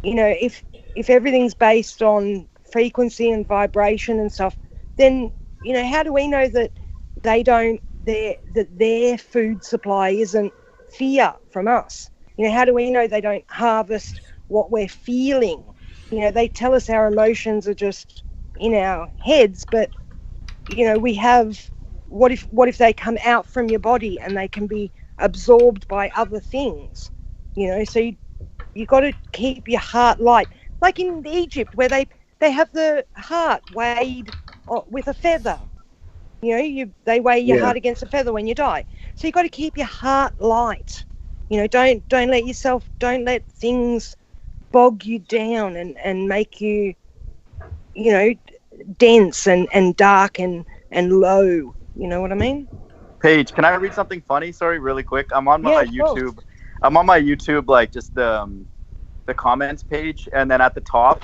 you know, if everything's based on frequency and vibration and stuff, then, you know, how do we know that their food supply isn't fear from us? You know, how do we know they don't harvest what we're feeling? You know, they tell us our emotions are just in our heads, but, you know, we have, what if they come out from your body and they can be absorbed by other things? You know, so you got to keep your heart light. Like in Egypt, where they have the heart weighed with a feather. You know, they weigh your heart against a feather when you die. So you got to keep your heart light. You know, don't let things bog you down and make you, you know, dense and dark and low. You know what I mean? Payge, can I read something funny? Sorry, really quick. I'm on my YouTube. I'm on my YouTube, like just the comments page, and then at the top,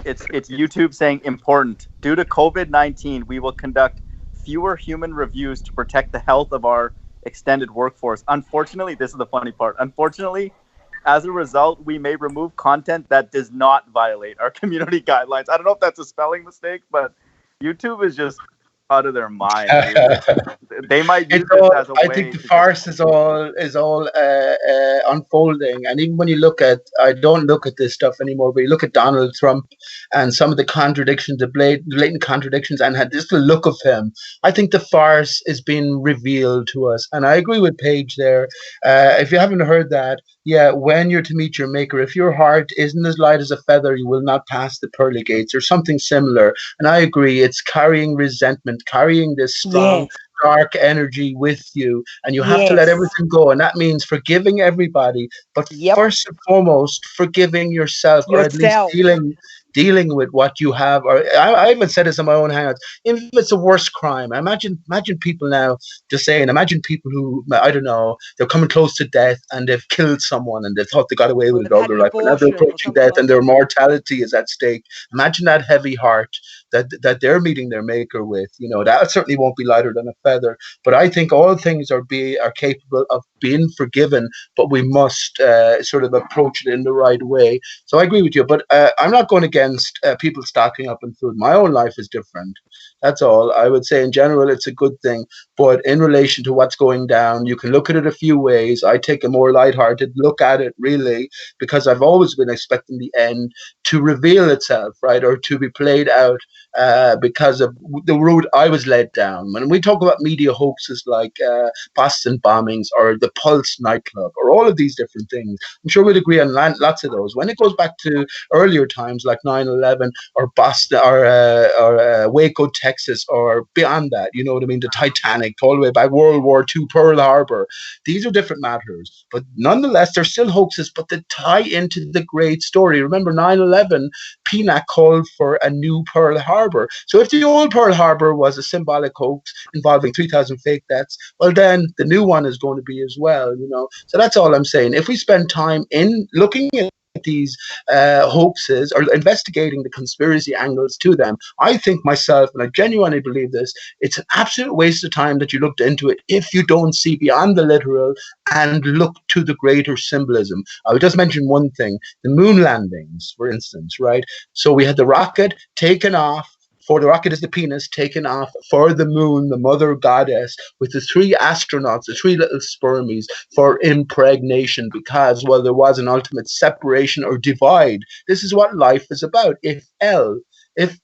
it's YouTube saying important. Due to COVID-19, we will conduct fewer human reviews to protect the health of our extended workforce. Unfortunately, this is the funny part. Unfortunately, as a result, we may remove content that does not violate our community guidelines. I don't know if that's a spelling mistake, but YouTube is just out of their mind. They might use this as a way. I think the farce is all unfolding, and even when you look at, I don't look at this stuff anymore, but you look at Donald Trump and some of the contradictions, the blatant contradictions, and had just the look of him. I think the farce is being revealed to us, and I agree with Payge there. If you haven't heard that, when you're to meet your maker, if your heart isn't as light as a feather, you will not pass the pearly gates, or something similar. And I agree, it's carrying resentment, carrying this strong, dark energy with you, and you have to let everything go. And that means forgiving everybody, but first and foremost, forgiving yourself, or at least dealing with what you have. Or I even said this in my own hangouts, if it's a worse crime, imagine people now just saying, imagine people who, I don't know, they're coming close to death and they've killed someone and they thought they got away with it all their life, but now they're approaching death and their mortality is at stake. Imagine that heavy heart that they're meeting their maker with. You know, that certainly won't be lighter than a feather. But I think all things are capable of being forgiven, but we must sort of approach it in the right way. So I agree with you, but I'm not going against people stocking up on food. My own life is different. That's all. I would say in general it's a good thing, but in relation to what's going down, you can look at it a few ways. I take a more lighthearted look at it, really, because I've always been expecting the end to reveal itself, right, or to be played out because of the route I was led down. When we talk about media hoaxes like Boston bombings or the Pulse nightclub or all of these different things, I'm sure we'd agree on lots of those. When it goes back to earlier times like 9/11 or Boston or Waco, Texas, or beyond that. You know what I mean? The Titanic, all the way back, World War II, Pearl Harbor. These are different matters, but nonetheless, they're still hoaxes, but they tie into the great story. Remember, 9/11, PNAC called for a new Pearl Harbor. So if the old Pearl Harbor was a symbolic hoax involving 3,000 fake deaths, well, then the new one is going to be as well, you know. So that's all I'm saying. If we spend time in looking at these hoaxes or investigating the conspiracy angles to them, I think myself, and I genuinely believe this, it's an absolute waste of time that you looked into it if you don't see beyond the literal and look to the greater symbolism. I would just mention one thing: the moon landings, for instance, right? So we had the rocket taken off. For the rocket is the penis taken off for the moon, the mother goddess, with the 3 astronauts, the 3 little spermies, for impregnation, because, well, there was an ultimate separation or divide. This is what life is about. If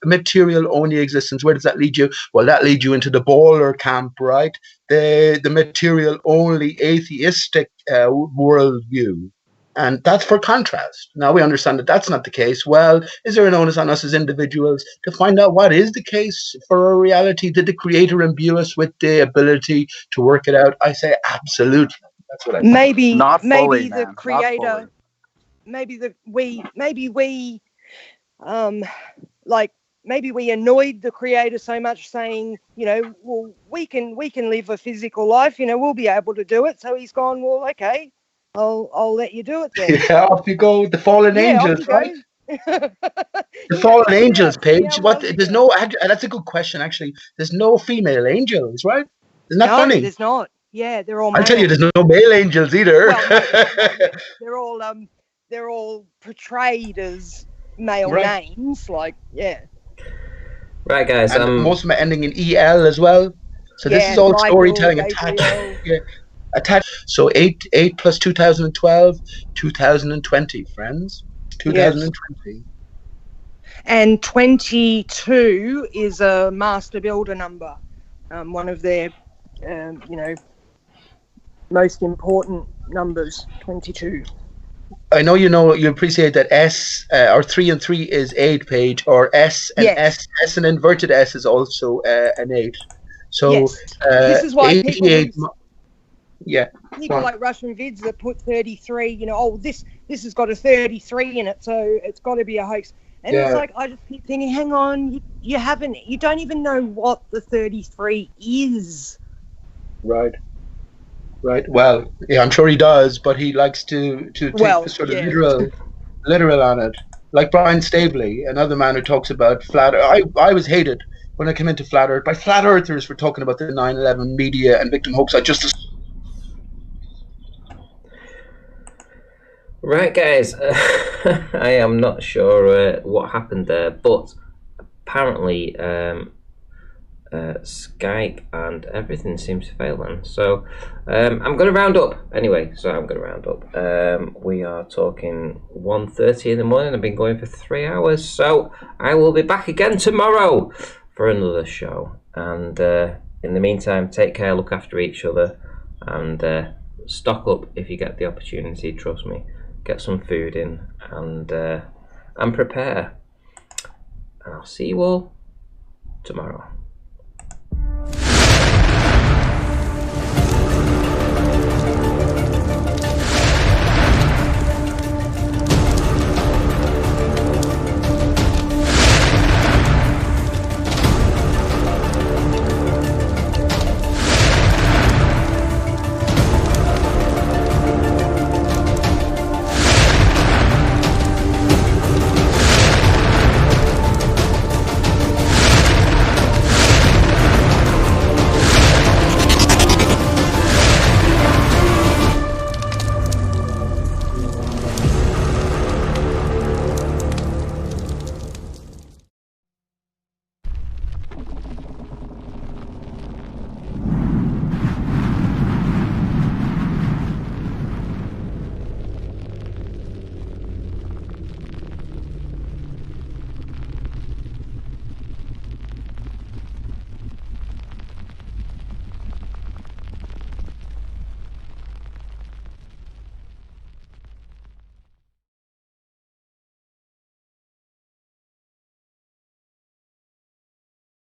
material only existence, where does that lead you? Well, that leads you into the baller camp, right? The material only atheistic worldview. And that's for contrast. Now we understand that that's not the case. Well, is there an onus on us as individuals to find out what is the case for our reality? Did the Creator imbue us with the ability to work it out? I say absolutely. That's what I think. Maybe Not fully, maybe man. the Not Creator, fully. maybe we like maybe we annoyed the Creator so much, saying, you know, well, we can live a physical life, you know, we'll be able to do it. So he's gone, well, okay, I'll let you do it then. Yeah, off you go. The fallen angels, right? The fallen angels, Page. What? There's no. That's a good question, actually. There's no female angels, right? Isn't that funny? There's not. Yeah, they're all. I'll tell you, there's no male angels either. Well, no, they're all portrayed as male names, like, yeah. Right, guys. And most of them are ending in EL as well. So this is all Michael, storytelling attached. So 8 plus 2012, 2020, friends. 2020. And 22 is a master builder number, one of their, you know, most important numbers. 22. I know you appreciate that S or 3 and 3 is 8, Page, or S and S and inverted S is also an 8. So this is why 88. People like Russian vids that put 33. You know, oh, this has got a 33 in it, so it's got to be a hoax. And it's like, I just keep thinking, hang on, you don't even know what the 33 is. Right. Well, yeah, I'm sure he does, but he likes to take the sort of literal on it. Like Brian Stabley, another man who talks about flat Earth. I was hated when I came into flat Earth by flat earthers for talking about the 9/11 media and victim hoax. Right, guys. I am not sure what happened there, but apparently Skype and everything seems to fail then. So I'm going to round up anyway. We are talking 1:30 in the morning. I've been going for 3 hours, so I will be back again tomorrow for another show. And in the meantime, take care, look after each other, and stock up if you get the opportunity. Trust me, get some food in and prepare. And I'll see you all tomorrow.